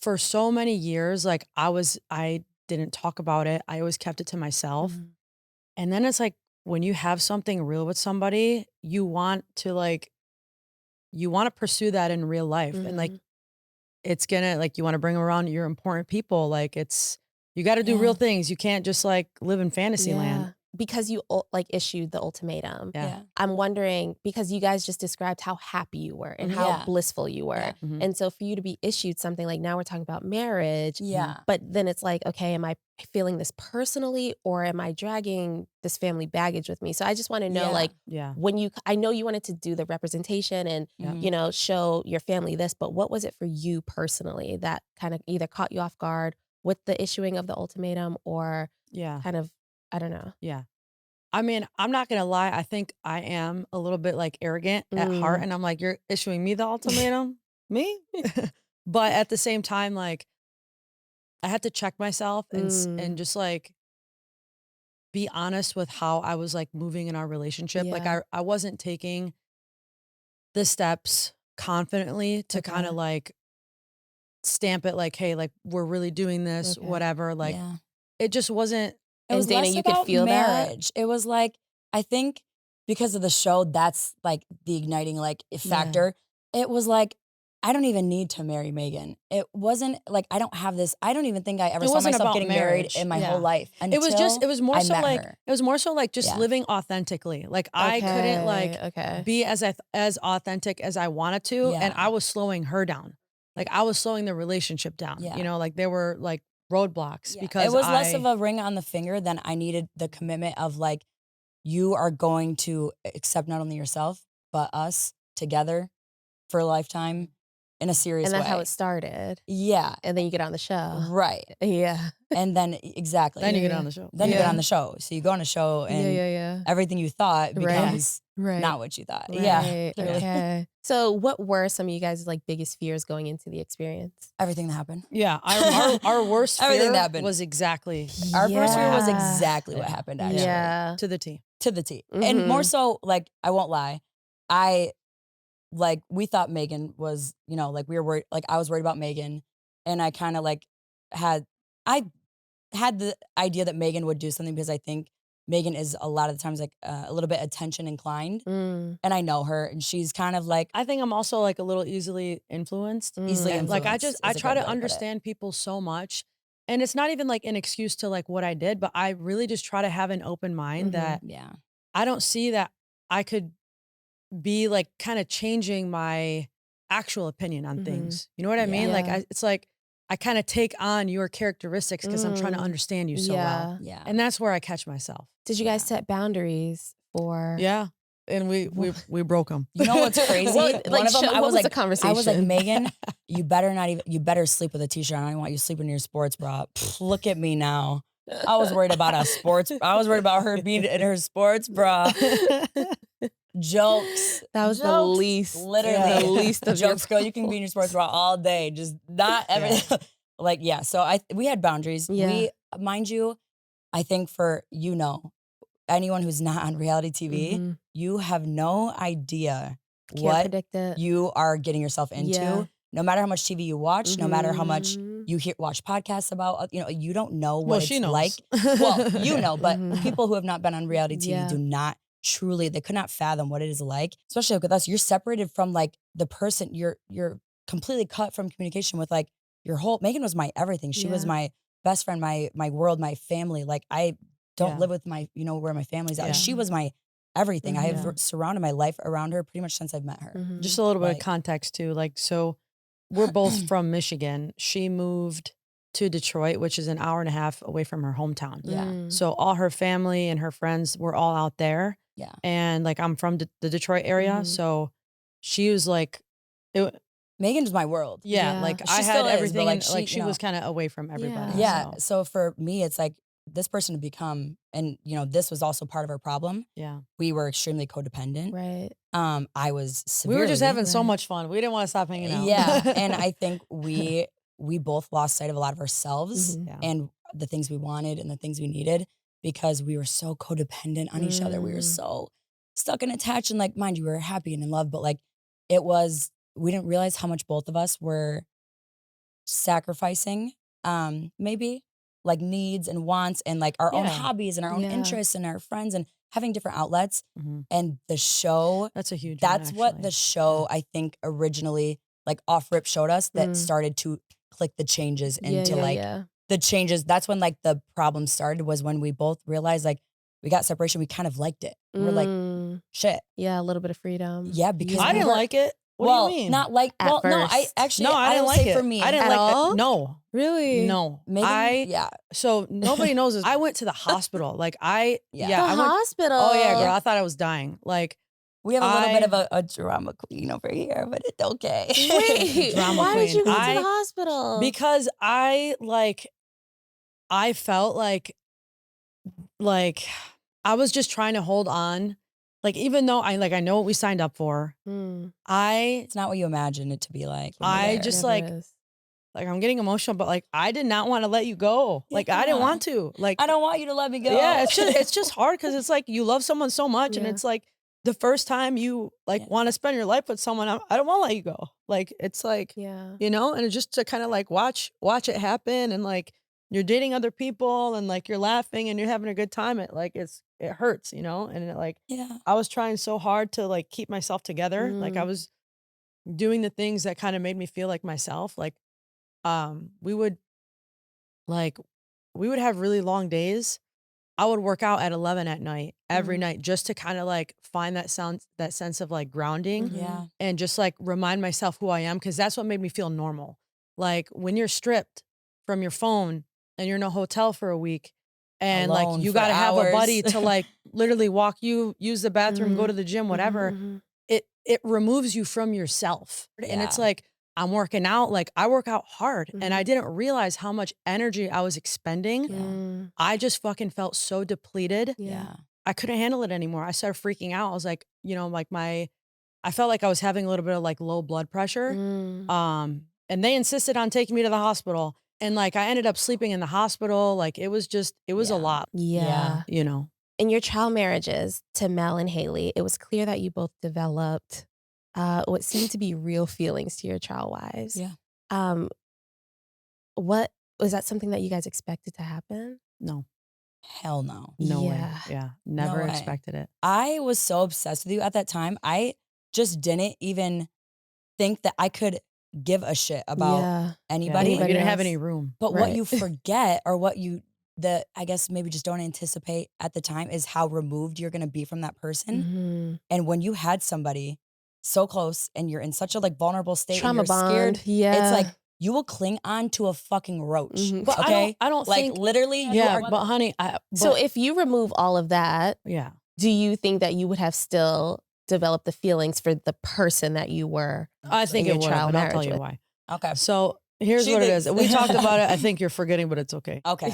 for so many years, like I didn't talk about it. I always kept it to myself. Mm-hmm. And then it's like when you have something real with somebody, you want to pursue that in real life. And like, it's gonna, like, you want to bring around your important people. Like, it's You got to do real things. You can't just like live in fantasy land. Because you like issued the ultimatum. Yeah. I'm wondering, because you guys just described how happy you were and how blissful you were. Yeah. And so for you to be issued something like, now we're talking about marriage. Yeah. But then it's like, okay, am I feeling this personally, or am I dragging this family baggage with me? So I just want to know, like, when I know you wanted to do the representation and, you know, show your family this, but what was it for you personally that kind of either caught you off guard with the issuing of the ultimatum, or kind of, I don't know. Yeah. I mean, I'm not going to lie. I think I am a little bit like arrogant at heart. And I'm like, you're issuing me the ultimatum? Me? But at the same time, like, I had to check myself and just like be honest with how I was like moving in our relationship. Like I wasn't taking the steps confidently to kind of like stamp it like, hey, like we're really doing this, whatever. Like it just wasn't. It was Dayna, less you could about feel that? marriage. It was like, I think because of the show, that's like the igniting like factor. It was like, I don't even need to marry Megan. It wasn't like, I don't even think I ever saw wasn't myself about getting marriage. married in my whole life. It was more I so met like, her. it was more so like just living authentically. Like I couldn't like be as authentic as I wanted to. And I was slowing her down. Like I was slowing the relationship down, you know, like there were like roadblocks because it was less of a ring on the finger than I needed the commitment of like, you are going to accept not only yourself, but us together for a lifetime in a serious way. And that's how it started. Yeah. And then you get on the show. Right. Yeah. And then exactly. Then you get on the show. Then you get on the show. So you go on a show and everything you thought becomes not what you thought. Yeah. Clearly. Okay. So what were some of you guys' like biggest fears going into the experience? Everything that happened. Yeah. Our worst Everything fear that happened. was exactly. Our first fear was exactly what happened actually. Yeah. To the T. To the T. And more so, like, I won't lie. We thought Megan was, you know, like we were worried, like I was worried about Megan. And I kind of like I had the idea that Megan would do something because I think Megan is a lot of the times like a little bit attention inclined. And I know her and she's kind of like. I think I'm also like a little easily influenced. Easily influenced. Like I try to understand people so much. And it's not even like an excuse to like what I did, but I really just try to have an open mind that I don't see that I could be like kind of changing my actual opinion on things. You know what I mean? Like it's like I kind of take on your characteristics because I'm trying to understand you so well. Yeah. And that's where I catch myself. Did you guys set boundaries for? Yeah. And we broke them. You know what's crazy? Well, One of them, what was the conversation? I was like, Megan, you better sleep with a t-shirt on. I don't want you sleeping in your sports bra. Look at me now. I was worried about I was worried about her being in her sports bra. Jokes. That was the least. Literally. The least of jokes, girl. You can be in your sports bra all day. Just not everything. Like, yeah. So we had boundaries. Yeah. Mind you, I think for, you know, anyone who's not on reality TV, you have no idea what predict it. you are getting yourself into. Yeah. No matter how much TV you watch, no matter how much you watch podcasts about, you know, you don't know what it's like. Well, you know, but people who have not been on reality TV do not truly, they could not fathom what it is like. Especially with us, you're separated from like the person, you're completely cut from communication with like your whole, Megan was my everything. She was my best friend, my world, my family. Like I don't live with my, you know, where my family's at. She was my everything. I have surrounded my life around her pretty much since I've met her. Just a little bit of context too. Like, so we're both from Michigan. She moved to Detroit, which is an hour and a half away from her hometown. Yeah. So all her family and her friends were all out there. Yeah. And like, I'm from the Detroit area. So she was like, Megan's my world. Yeah. Like She I still had is, everything. but, Like, like, she was kind of away from everybody. Yeah. So for me, it's like this person to become, and you know, this was also part of our problem. Yeah. We were extremely codependent. Right. I was We were just severely- having so much fun. We didn't want to stop hanging out. Yeah. And I think we both lost sight of a lot of ourselves and the things we wanted and the things we needed because we were so codependent on each other. We were so stuck and attached, and like, mind you, we were happy and in love, but like we didn't realize how much both of us were sacrificing, maybe like needs and wants and like our own hobbies and our own interests and our friends and having different outlets. And the show, That's a huge that's one, what actually. the show, I think, originally like off rip showed us that started to click the changes into the changes, that's when like the problem started, was when we both realized like we got separation. We kind of liked it. We're like, shit. Yeah, a little bit of freedom. Yeah, because I didn't like it. What do you mean? Not like, At well, no, I first. actually, No, I didn't don't like say it. for me. I didn't At like all? it. No. Really? No. Megan, yeah. So nobody knows this. I went to the hospital. Like Yeah. The I went, hospital. oh yeah, girl. I thought I was dying. Like, We have a little I- bit of a drama queen over here, but it's okay. Wait, Drama why did you queen. go to I- the hospital? because I felt like I was just trying to hold on. Like, even though I know what we signed up for, It's not what you imagine it to be like. when you're I there. just Never is. like, I'm getting emotional, but like, I did not want to let you go. Like, I didn't Yeah. want to. Like, I don't want you to let me go. yeah, it's just hard because it's like you love someone so much, and Yeah. it's like the first time you Yeah. want to spend your life with someone, I don't want to let you go. Like, it's like, Yeah. and it's just to kind of like watch it happen, and like you're dating other people, and like you're laughing and you're having a good time. It hurts, and Yeah. I was trying so hard to like keep myself together. Like, I was doing the things that kind of made me feel like myself. Like, we would have really long days. I would work out at 11 at night every night just to kind of like find that sense of like grounding Yeah. and just like remind myself who I am, because that's what made me feel normal. Like, when you're stripped from your phone and you're in a hotel for a week, and Alone like you for got to have a buddy hours. to like literally walk you, use the bathroom, go to the gym, whatever. It removes you from yourself. And it's Yeah. like, I'm working out, like I work out hard, and I didn't realize how much energy I was expending. Yeah. I just fucking felt so depleted. Yeah. I couldn't handle it anymore. I started freaking out. I was like, I felt like I was having a little bit of like low blood pressure. And they insisted on taking me to the hospital. And like, I ended up sleeping in the hospital. Like, it was a Yeah. lot, Yeah. In your trial marriages to Mel and Hayley, it was clear that you both developed what seemed to be real feelings to your trial wives. Yeah. What was that something that you guys expected to happen? No, Hell no. no way. Yeah. Yeah. Never way. expected it. I was so obsessed with you at that time. I just didn't even think that I could give a shit about Yeah. anybody. You didn't have else. any room. But what Right. you forget, or what I guess maybe just don't anticipate at the time, is how removed you're gonna be from that person. And when you had somebody so close and you're in such a like vulnerable state, Trauma and you're scared, bond. Yeah. it's like you will cling on to a fucking roach. But Okay, I don't like think. literally. you Yeah, are- but honey, So if you remove all of that, yeah. do you think that you would have still developed the feelings for the person that you were? I think your it would, trial but I'll tell marriage you with- why. okay. So here's She what it thinks- is. We talked about it. I think you're forgetting, but it's okay. Okay. I'm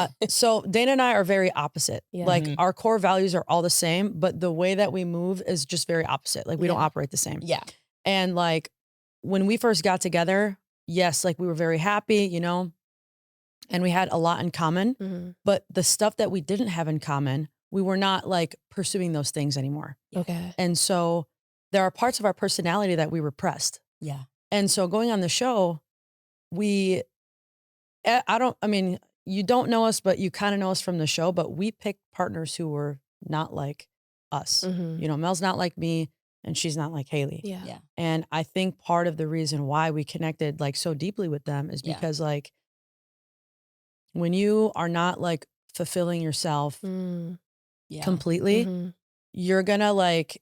forgetting. So Dayna and I are very opposite. Yeah. Like, Mhm. our core values are all the same, but the way that we move is just very opposite. Like, we don't Yeah. operate the same. Yeah. And like, when we first got together, yes, like we were very happy, and we had a lot in common, but the stuff that we didn't have in common, we were not like pursuing those things anymore. Okay. And so there are parts of our personality that we repressed. Yeah. And so going on the show, you don't know us, but you kind of know us from the show, but we picked partners who were not like us. Mel's not like me, and she's not like Hayley. Yeah. Yeah. And I think part of the reason why we connected like so deeply with them is Yeah. because like, when you are not like fulfilling yourself Yeah. completely, you're gonna like,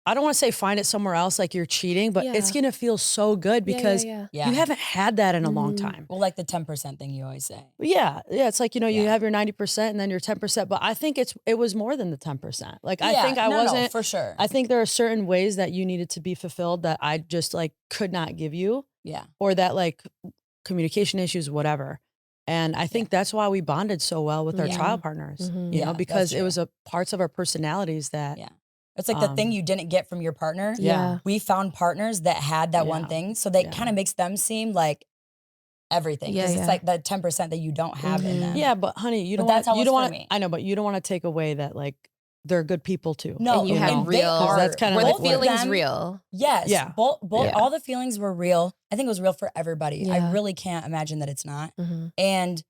I don't want to say find it somewhere else, like you're cheating, but it's Yeah. gonna feel so good because yeah. Yeah. you haven't had that in a long time. Well, like the 10% thing you always say. Yeah. It's like, you Yeah. have your 90% and then your 10%, but I think it was more than the 10%. Like, I Yeah, think I no, wasn't, for sure. I think there are certain ways that you needed to be fulfilled that I just like could not give you, Yeah. or that like communication issues, whatever. And I think that's why we bonded so well with our Yeah. trial partners, Yeah, because that's it was parts of our personalities that, Yeah. It's like the thing you didn't get from your partner. Yeah. We found partners that had that one Yeah. thing. So that Yeah. kind of makes them seem like everything. Yeah, Because yeah. it's like the 10% that you don't have in them. yeah, but honey, you But don't that's want, how you it's don't for want, me. I know, but you don't want to take away that like they're good people too. No, And you you have know. they real. are. That's kinda Were like the what- feelings them- real? Yes. Yeah. Both Yeah. all the feelings were real. I think it was real for everybody. Yeah. I really can't imagine that it's not. Mm-hmm. And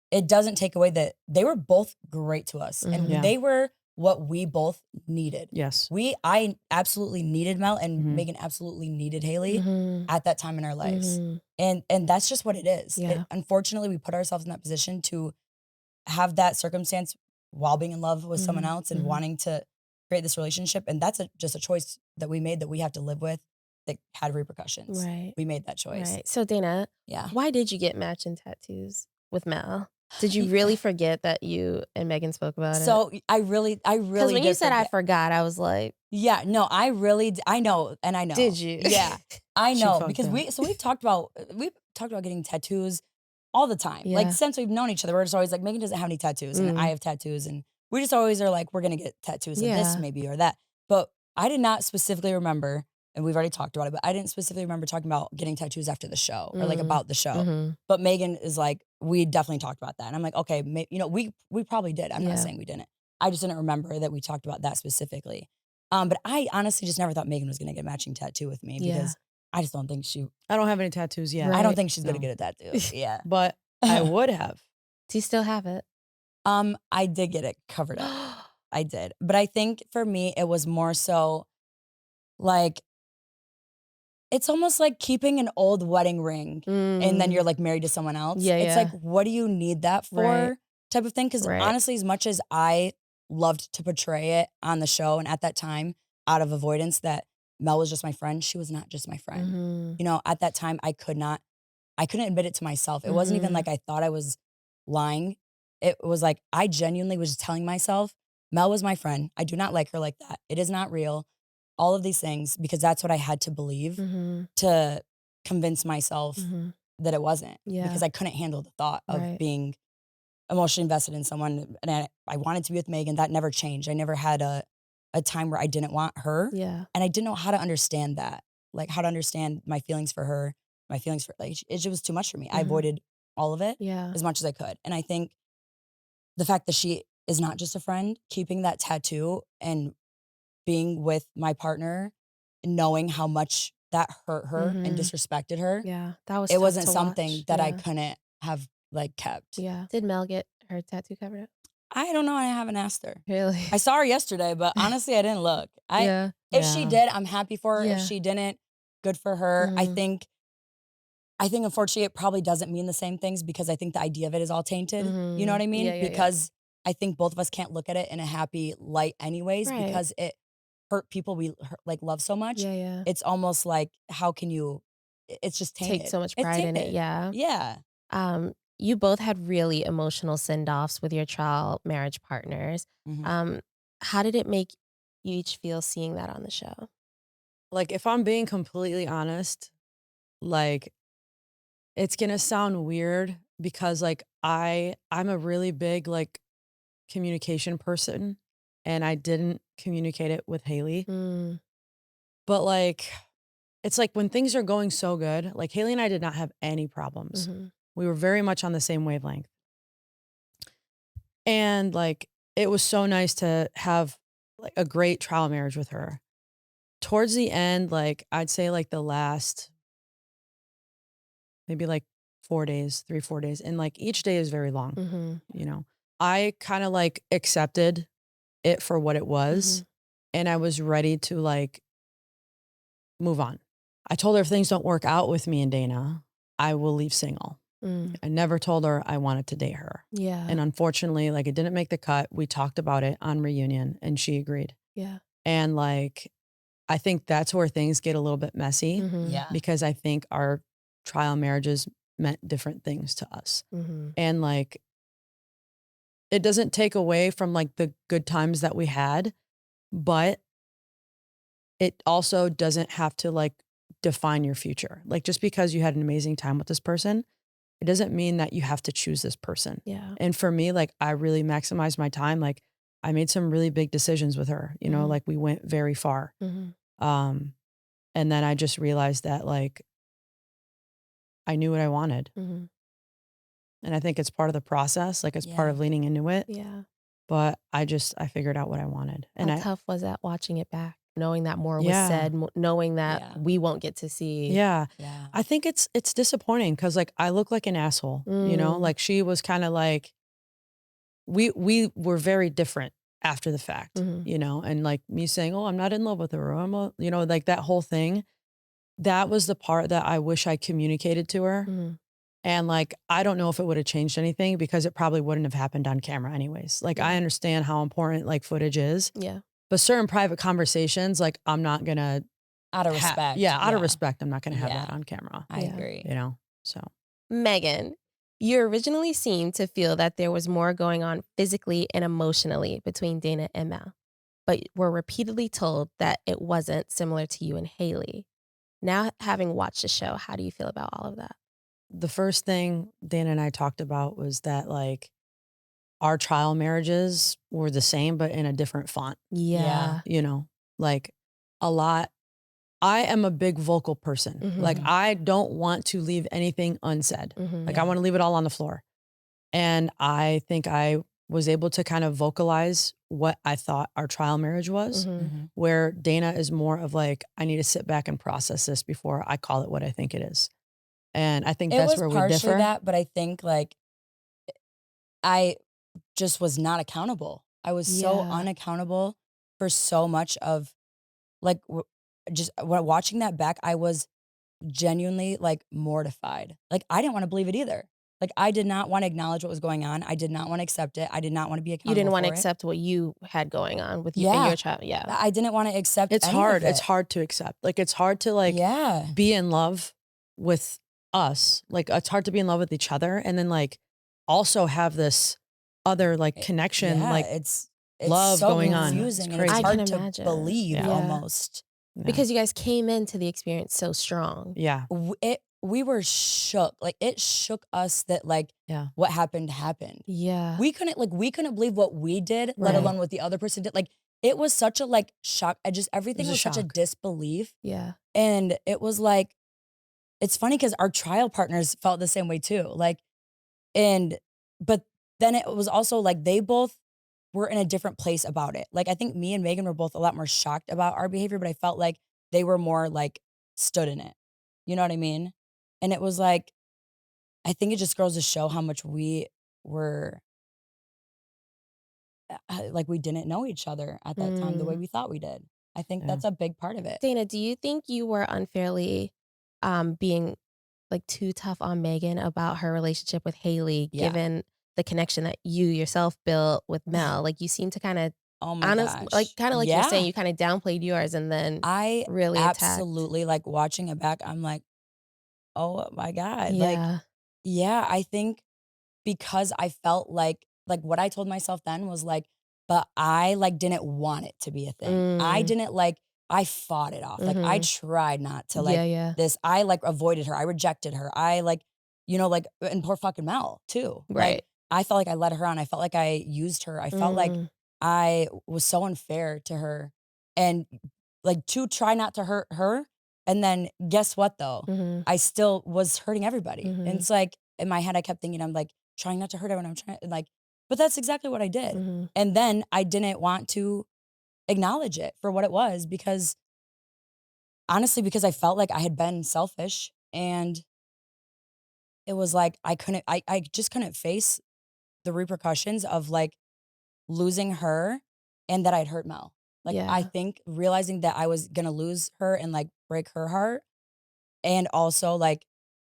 it doesn't take away that they were both great to us. And Yeah. they were what we both needed. Yes. I absolutely needed Mel, and Mhm. Megan absolutely needed Hayley Mhm. at that time in our lives. Mhm. And that's just what it is. Yeah. Unfortunately, we put ourselves in that position to have that circumstance while being in love with someone else and wanting to create this relationship. And that's just a choice that we made that we have to live with that had repercussions. Right. We made that choice. Right. So Dayna, Yeah. why did you get matching tattoos with Mel? Did you really forget that you and Megan spoke about it? So I really Because when did you said I forget. forgot, I was like, Yeah, no, I know, and I know. did you? Yeah, I She know fucked because up. we've talked about getting tattoos all the time. Yeah. Like since we've known each other, we're just always like Megan doesn't have any tattoos, and I have tattoos, and we just always are like we're gonna get tattoos of this Yeah. maybe or that. But I did not specifically remember, and we've already talked about it. But I didn't specifically remember talking about getting tattoos after the show or like about the show. Mhm. But Megan is like, we definitely talked about that, and I'm like, okay, we probably did. I'm Yeah. not saying we didn't. I just didn't remember that we talked about that specifically. But I honestly just never thought Megan was gonna get a matching tattoo with me Yeah. because I just don't think I don't have any tattoos yet. I don't Right. think she's gonna No. get a tattoo. Yeah. But I would have. Do you still have it? I did get it covered up. I did. But I think for me, it was more so like, it's almost like keeping an old wedding ring and then you're like married to someone else. Yeah, It's yeah. like, what do you need that for? Right. Type of thing. Because Right. honestly, as much as I loved to portray it on the show and at that time, out of avoidance, that Mel was just my friend, she was not just my friend. Mhm. You know, at that time, I couldn't admit it to myself. It wasn't even like I thought I was lying. It was like I genuinely was telling myself, Mel was my friend. I do not like her like that. It is not real. All of these things, because that's what I had to believe Mhm. to convince myself Mhm. that it wasn't. Yeah. Because I couldn't handle the thought of Right. being emotionally invested in someone. And I wanted to be with Megan. That never changed. I never had a time where I didn't want her. Yeah. And I didn't know how to understand that. Like how to understand my feelings for her, my feelings for like it just was too much for me. I avoided all of it Yeah. as much as I could. And I think the fact that she is not just a friend, keeping that tattoo and being with my partner, knowing how much that hurt her and disrespected her, Yeah. That was it tough wasn't to something watch. that I Yeah. couldn't have like kept. Yeah. Did Mel get her tattoo covered up? I don't know. I haven't asked her. Really? I saw her yesterday, but honestly, I didn't look. Yeah. If she did, I'm happy for her. Yeah. If she didn't, good for her. I think unfortunately it probably doesn't mean the same things because I think the idea of it is all tainted. You know what I mean? Yeah, yeah, yeah. Because I think both of us can't look at it in a happy light anyways Right. because it hurt people we like love so much. Yeah, yeah. It's almost like how can you it's just tainted. Take so much It's pride in it. tainted. Yeah. Yeah. You both had really emotional send-offs with your trial marriage partners. Mhm. How did it make you each feel seeing that on the show? Like, if I'm being completely honest, like, it's gonna sound weird because, like, I'm a really big, like, communication person, and I didn't communicate it with Hayley. Mm. But, like, it's like when things are going so good, like, Hayley and I did not have any problems. Mhm. We were very much on the same wavelength. And, like, it was so nice to have, like, a great trial marriage with her. Towards the end, like, I'd say, like, the last maybe, like, 4 days, 3, 4 days, and, like, each day is very long, Mhm. you know? I kinda, like, accepted it for what it was, and I was ready to, like, move on. I told her if things don't work out with me and Dayna, I will leave single. Mm. I never told her I wanted to date her. Yeah. And unfortunately, like, it didn't make the cut. We talked about it on Reunion, and she agreed. Yeah. And, like, I think that's where things get a little bit messy Mhm. Yeah. because I think our trial marriages meant different things to us. Mhm. And, like, it doesn't take away from, like, the good times that we had, but it also doesn't have to, like, define your future. Like, just because you had an amazing time with this person, it doesn't mean that you have to choose this person. Yeah. And for me, like, I really maximized my time. Like, I made some really big decisions with her, you know, Mhm. like, we went very far. Mhm. And then I just realized that, like, I knew what I wanted. Mhm. And I think it's part of the process. Like, it's part Yeah. of leaning into it. Yeah. But I figured out what I wanted. And How tough was that watching it back, knowing that more was Yeah. said, knowing that Yeah. we won't get to see? yeah, Yeah. I think it's disappointing because, like, I look like an asshole, you know? Mm. Like, she was kind of like, we were very different after the fact, Mhm. you know, and like me saying, oh, I'm not in love with her, or you know, like that whole thing. That was the part that I wish I communicated to her. Mhm. And like, I don't know if it would have changed anything because it probably wouldn't have happened on camera anyways. Like, I Yeah. understand how important like footage is, Yeah. but certain private conversations, like I'm not gonna Out of respect. out of respect, I'm not gonna have that Yeah. on camera, I Yeah. agree. you know? So Megan, you originally seemed to feel that there was more going on physically and emotionally between Dayna and Mel, but were repeatedly told that it wasn't, similar to you and Hayley. Now, having watched the show, how do you feel about all of that? the first thing Dana and I talked about was that like our trial marriages were the same, but in a different font, Yeah. you know, like a lot. I am a big vocal person. Like Mhm. I don't want to leave anything unsaid. Mhm. Like I want to leave it all on the floor. And I think I was able to kind of vocalize what I thought our trial marriage was, Mhm. where Dana is more of like, I need to sit back and process this before I call it what I think it is. And I think It that's was where we partially differ. that, but I think like I just was not accountable. I was so Yeah. unaccountable for so much of like just when watching that back, I was genuinely like mortified. Like I didn't want to believe it either. Like I did not want to acknowledge what was going on. I did not want to accept it. I did not want to be You accountable didn't want to for it. accept what you had going on with you and Yeah. your child. Yeah. I didn't want to accept It's any hard. of It's it. hard to accept. Like it's hard to like Yeah. be in love with us. Like it's hard to be in love with each other and then like also have this other like connection, Yeah, like it's love so going on. confusing It's and it's crazy. I can hard to imagine. believe Yeah. almost. Yeah. Because you guys came into the experience so strong. Yeah. We were shook. Like it shook us that like Yeah. what happened happened. Yeah. We couldn't believe what we did, let Right. alone what the other person did. Like it was such a like shock. Everything a was such a shock. disbelief. Yeah. And it was like, it's funny because our trial partners felt the same way too. Like, but then it was also like they both were in a different place about it. Like I think me and Megan were both a lot more shocked about our behavior, but I felt like they were more like stood in it. You know what I mean? And it was like, I think it just goes to show how much we were like we didn't know each other at that time the way we thought we did. I think Yeah. that's a big part of it. Dayna, do you think you were unfairly being like too tough on Megan about her relationship with Hayley, Yeah. given the connection that you yourself built with Mel? Like you seem to kind of Oh my gosh. like you're saying, Yeah. you kind of downplayed yours and then I really attacked. absolutely like watching it back. I'm like, oh my God. Like, Yeah. yeah, I think because I felt like what I told myself then was like, but I like didn't want it to be a thing. I didn't like, I fought it off. Like I tried not to like yeah. this. I like avoided her. I rejected her. I like, you know, like, and poor fucking Mel too. Right. Like I felt like I led her on. I felt like I used her. I felt like I was so unfair to her and like to try not to hurt her. And then guess what though? I still was hurting everybody. And it's like in my head, I kept thinking, I'm like trying not to hurt everyone. I'm trying like, but that's exactly what I did. And then I didn't want to acknowledge it for what it was because honestly, because I felt like I had been selfish and it was like, I just couldn't face the repercussions of like losing her and that I'd hurt Mel. Like Yeah. I think realizing that I was gonna lose her and like break her heart and also like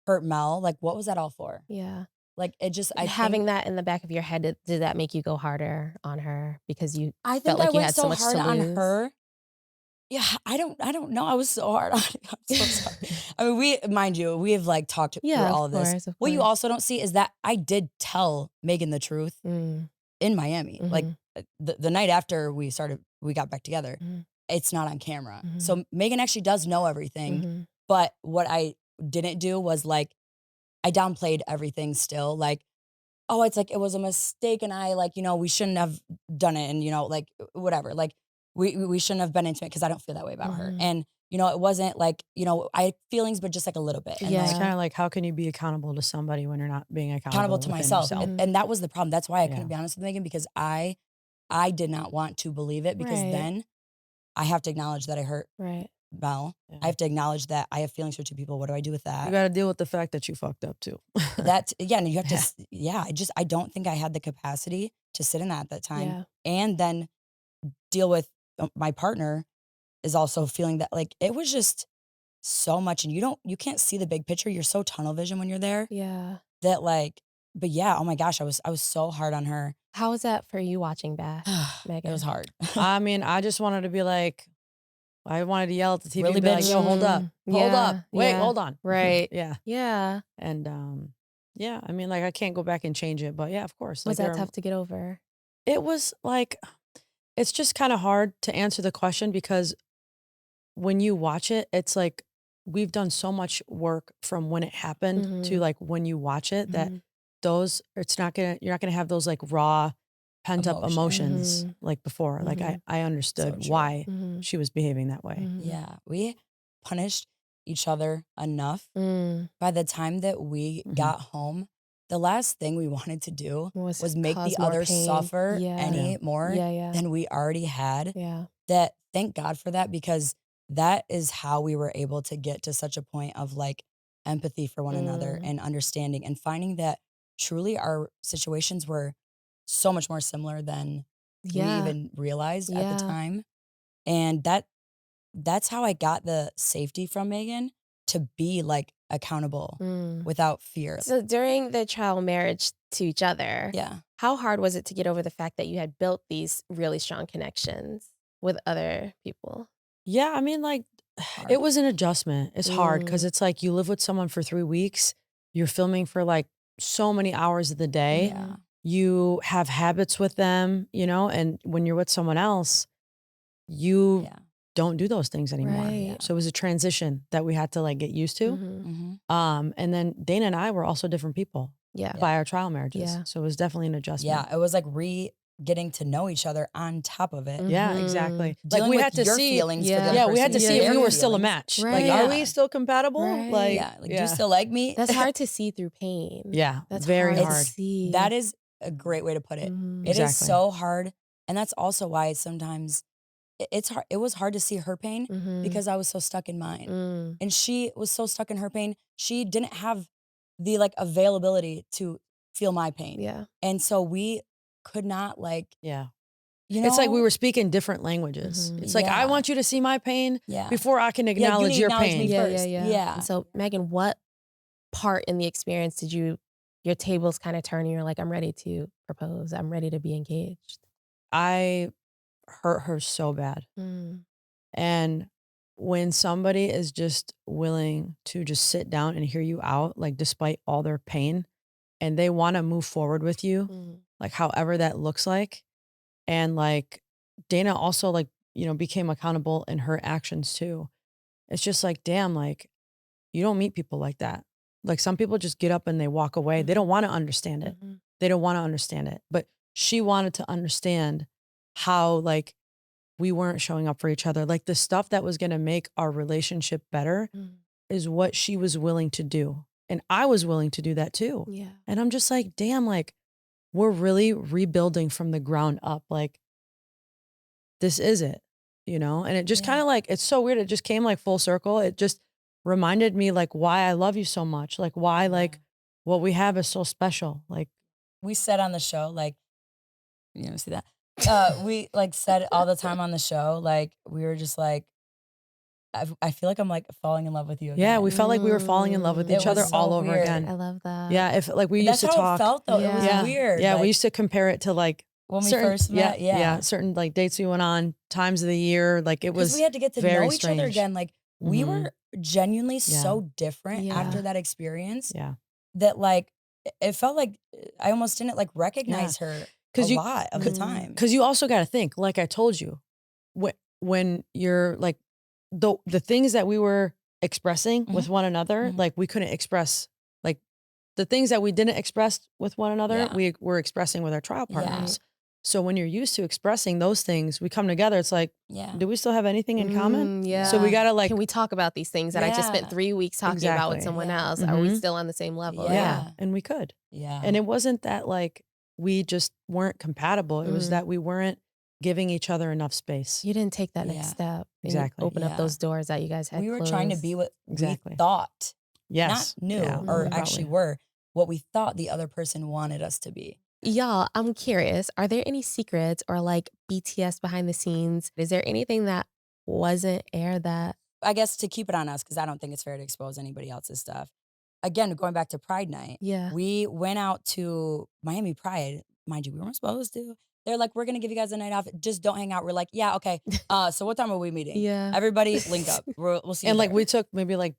hurt Mel, like what was that all for? Yeah. Like it just I Having think, that in the back of your head, did that make you go harder on her because you I felt think like I you went had so so much hard to on lose? her. Yeah, I don't know. I was so hard on it. I'm so sorry. I mean, mind you, we have like talked through Yeah, all of of this. course, of What you course. also don't see is that I did tell Megan the truth Mm. in Miami. Like Mhm. the night after we got back together. Mhm. It's not on camera. Mhm. So Megan actually does know everything. Mhm. But what I didn't do was like, I downplayed everything still. Like, oh, it's like, it was a mistake. And I like, you know, we shouldn't have done it. And, you know, like whatever, like we shouldn't have been intimate because I don't feel that way about her. Mhm. And, you know, it wasn't like, you know, I had feelings, but just like a little bit. And Yeah. It's like kind of like, how can you be accountable to somebody when you're not being accountable to within myself. yourself? And that was the problem. That's why I Yeah. couldn't be honest with Megan because I did not want to believe it because Right. then I have to acknowledge that I hurt Right. Mel. Yeah. I have to acknowledge that I have feelings for two people. What do I do with that? You got to deal with the fact that you fucked up too. And you have to, I don't think I had the capacity to sit in that at that time. Yeah. And then deal with my partner is also feeling that, like, it was just so much. And you can't see the big picture. You're so tunnel vision when you're there Yeah. that, like, but yeah, oh my gosh, I was so hard on her. How was that for you watching back, Megan? It was hard. I mean, I just wanted to be like, I wanted to yell at the TV Really, and be like, bitch? yo, hold up. Hold up. Wait, yeah. hold on. Right. Yeah. Yeah. And yeah, I mean, like, I can't go back and change it, but yeah, of course. Was like, that tough to get over? It was like, it's just kind of hard to answer the question because when you watch it, it's like we've done so much work from when it happened to like when you watch it that you're not gonna have those like raw pent up emotions like before. Like I understood why she was behaving that way. Yeah, we punished each other enough. By the time that we got home, the last thing we wanted to do was make the other suffer any more than we already had. Yeah. That, thank God for that, because that is how we were able to get to such a point of like empathy for one another and understanding and finding that truly our situations were so much more similar than we even realized at the time. And that's how I got the safety from Megan to be like accountable without fear. So during the trial marriage to each other, how hard was it to get over the fact that you had built these really strong connections with other people? Yeah, I mean, like, it was an adjustment. It's hard because it's like you live with someone for 3 weeks. You're filming for like so many hours of the day. Yeah. You have habits with them, you know, and when you're with someone else, you don't do those things anymore. Right. So it was a transition that we had to like get used to. And then Dayna and I were also different people by our trial marriages. Yeah. So it was definitely an adjustment. Yeah, it was like getting to know each other on top of it. Yeah, exactly. Like Dealing we with had to your see feelings for the other yeah, we had to person, see if their we were still a feelings. match. Right. Like, are we still compatible? Right. Like, Do you still like me? That's hard to see through pain. Yeah, That's very hard. hard. To see. That is a great way to put it. It is so hard. And that's also why sometimes it's hard. It was hard to see her pain because I was so stuck in mine. And she was so stuck in her pain. She didn't have the like availability to feel my pain. Yeah. And so we could not like, you know, It's like we were speaking different languages. It's like, I want you to see my pain before I can acknowledge your pain. Me first. Yeah. And so, Megan, what part in the experience did your tables kind of turn and you're like, I'm ready to propose. I'm ready to be engaged? I hurt her so bad. And when somebody is just willing to just sit down and hear you out, like despite all their pain, and they want to move forward with you, like however that looks like. And like Dayna also like, you know, became accountable in her actions too. It's just like, damn, like you don't meet people like that. Like some people just get up and they walk away. They don't want to understand it. They don't want to understand it. But she wanted to understand how like we weren't showing up for each other. Like the stuff that was going to make our relationship better is what she was willing to do. And I was willing to do that too. Yeah. And I'm just like, damn, like we're really rebuilding from the ground up. Like this is it, you know? And it just kind of like, it's so weird. It just came like full circle. It just reminded me like why I love you so much. Like why like what we have is so special. Like we said on the show, like, you know, see that? We like said all the time on the show, like we were just like, I feel like I'm like falling in love with you again. yeah, we felt like we were falling in love with It each other was so all over weird. again. I love that. Yeah, if like we That's used to how talk. it felt though. It was Yeah. weird. Yeah, like, we used to compare it to like when we certain, first met. Yeah. certain like dates we went on, times of the year. Like it was Because we had to get to very know each other strange. again. Like we were genuinely so different Yeah. after that experience. Yeah. That like it felt like I almost didn't like recognize her a lot of the time. Because you also got to think, like I told you, when you're like the things that we were expressing with one another, like we couldn't express like the things that we didn't express with one another, we were expressing with our trial partners. So when you're used to expressing those things, we come together. It's like, do we still have anything in common? Yeah. So we got to like, can we talk about these things that I just spent 3 weeks talking about with someone else? Are we still on the same level? yeah. And we could. Yeah. And it wasn't that like we just weren't compatible. It was that we weren't giving each other enough space. You didn't take that next Yeah. step. and Exactly. Open up Yeah. those doors that you guys had We were trying to closed. be what Exactly. we thought, Yes. not knew Yeah, or probably. actually were, what we thought the other person wanted us to be. Y'all, I'm curious. Are there any secrets or like BTS behind the scenes? Is there anything that wasn't aired that? I guess to keep it on us, because I don't think it's fair to expose anybody else's stuff. Again, going back to Pride Night, Yeah. we went out to Miami Pride. Mind you, we weren't supposed to. They're like, we're going to give you guys a night off. Just don't hang out. We're like, yeah, okay. So what time are we meeting? Yeah. Everybody link up. We'll see you And like there. we took maybe like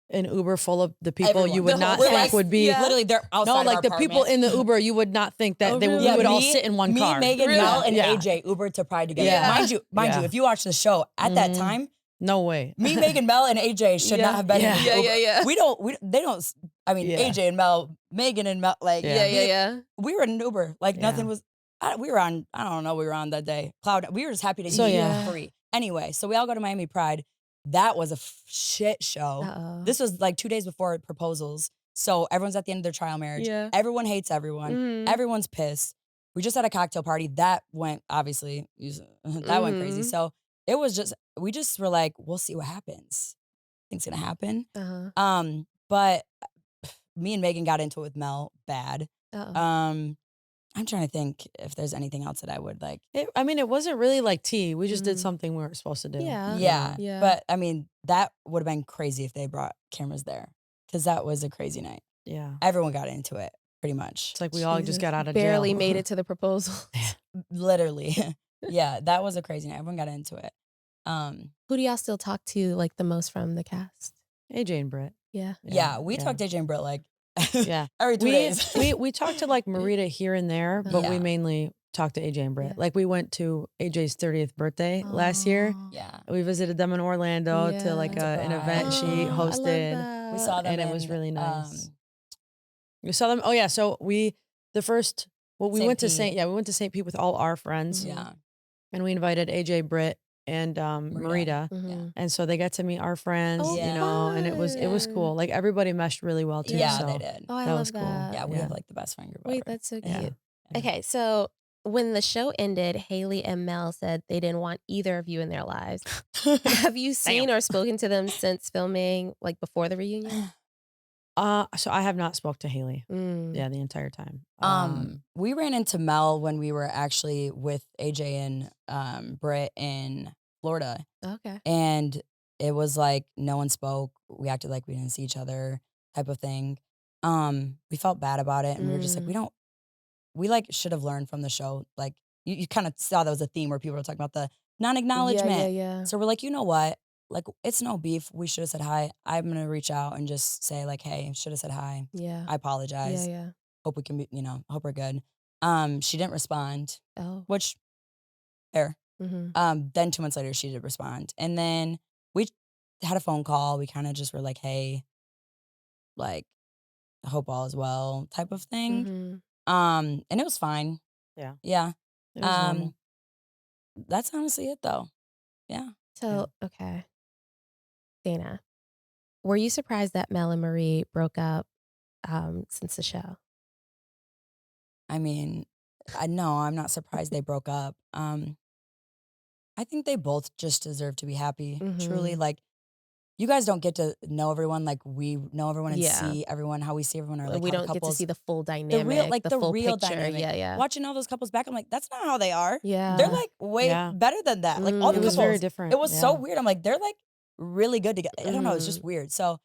an Uber full of the people Everyone. you would The not whole- think like, would be. yeah. Literally, they're outside No, of like our the people apartment. in the Uber, you would not think that Oh, they really? we would all me- sit in one me, car. Megan, Really? Mel, and Yeah. AJ Ubered to Pride together. Yeah. Mind you, Yeah. if you watch the show at that Mhm. time, No way. me, Megan, Mel, and AJ should Yeah. not have been. Yeah. in the Yeah, Uber. yeah, yeah. They don't. I mean, Yeah. AJ and Mel, Megan and Mel, like Yeah. Yeah. we were in an Uber. Like Yeah. nothing was. We were on. I don't know. We were on that day. Cloud. We were just happy to So, eat yeah. for free. Anyway, so we all go to Miami Pride. That was a shit show. Uh-oh. This was like 2 days before proposals. So everyone's at the end of their trial marriage. Yeah. Everyone hates everyone. Mhm. Everyone's pissed. We just had a cocktail party. That went, obviously, that went crazy. Mhm. So it was just, we just were like, we'll see what happens. I think it's gonna happen. Uh-huh. But me and Megan got into it with Mel bad. Uh-oh. I'm trying to think if there's anything else that I would like. I mean, it wasn't really like tea. We just did Mhm. something we weren't supposed to do. Yeah. Yeah. Yeah. But I mean, that would have been crazy if they brought cameras there. Because that was a crazy night. Yeah. Everyone got into it, pretty much. It's like we all Jesus. just got out of Barely jail. made it to the proposal. Literally. Yeah, that was a crazy night. Everyone got into it. Who do y'all still talk to like the most from the cast? AJ and Britt. Yeah. Yeah, we talked to AJ and Britt like Yeah. every 2 days. we talked to like Marita here and there, but we Yeah. mainly talked to AJ and Britt. Yeah. Like we went to AJ's 30th birthday last year. Aw. Yeah. We visited them in Orlando Yeah. to like an event she Oh, I love hosted. that. We saw them and it was in, really nice. We saw them. Oh yeah, so we went St. to Pete. we went to St. Pete with all our friends. Yeah. And we invited AJ, Britt, and Marita. Mhm. And so they got to meet our friends, Oh, you know, and it was fun. cool. Like everybody meshed really well too. Yeah, so they did. Oh, I that love was cool. that. Yeah, we Yeah. have like the best friend group Wait, ever. that's so cute. Yeah. Okay, so when the show ended, Hayley and Mel said they didn't want either of you in their lives. Have you seen or spoken to them since filming, like before the reunion? So I have not spoke to Hayley. Mm. Yeah, the entire time. We ran into Mel when we were actually with AJ and Britt in Florida. Okay. And it was like no one spoke. We acted like we didn't see each other type of thing. We felt bad about it and we were just like, we like should have learned from the show. Like you kind of saw that was a theme where people were talking about the non-acknowledgement. Yeah. So we're like, you know what? Like it's no beef. We should have said hi. I'm gonna reach out and just say like, hey, should have said hi. Yeah. I apologize. Yeah. Hope we can be, hope we're good. She didn't respond, Oh. which fair. Mm-hmm. Then 2 months later, she did respond. And then we had a phone call. We kind of just were like, hey, like, I hope all is well type of thing. Mm-hmm. And it was fine. Yeah. Yeah. It was normal. That's honestly it though. Yeah. So, okay. Dayna, were you surprised that Mel and Marie broke up since the show? I mean, no, I'm not surprised they broke up. I think they both just deserve to be happy. Truly, like, you guys don't get to know everyone like we know everyone and Yeah. see everyone how we see everyone. Or like We how don't get to couples, see the full dynamic, the full real picture. dynamic. Yeah. Watching all those couples back, I'm like, that's not how they are. Yeah. They're like way Yeah. better than that. Like all the It was couples, very different. it was so yeah. weird. I'm like, they're like really good together. I don't know. It's just weird. So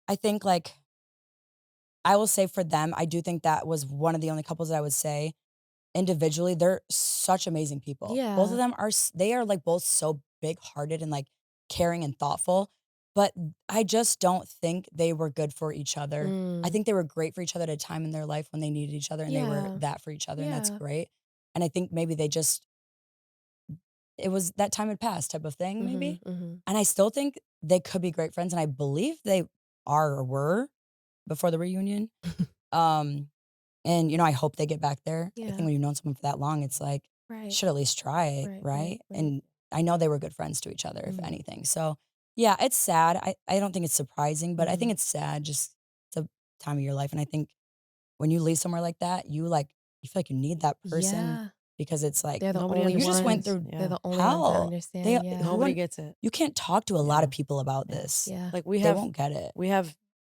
I think like, I will say for them, I do think that was one of the only couples that I would say individually, they're such amazing people. Yeah. Both of them they are like both so big hearted and like caring and thoughtful. But I just don't think they were good for each other. I think they were great for each other at a time in their life when they needed each other and they Yeah. were that for each other. And that's Yeah. great. And I think maybe it was that time had passed type of thing, maybe. Mhm. And I still think they could be great friends. And I believe they are or were before the reunion. And, I hope they get back there. I Yeah. think when you've known someone for that long, it's like, Right. you should at least try it, Right. right? And I know they were good friends to each other, if anything. So, yeah, it's sad. I don't think it's surprising, but I think it's sad. Just it's a time of your life. And I think when you leave somewhere like that, you feel like you need that person Yeah. because it's like They're the Nobody only you just went ones. through They're the only ones that hell. understand. They, Yeah. who Nobody un- gets it. you can't talk to a lot of Yeah. people about Yeah. this. Yeah. Like we They have won't get it.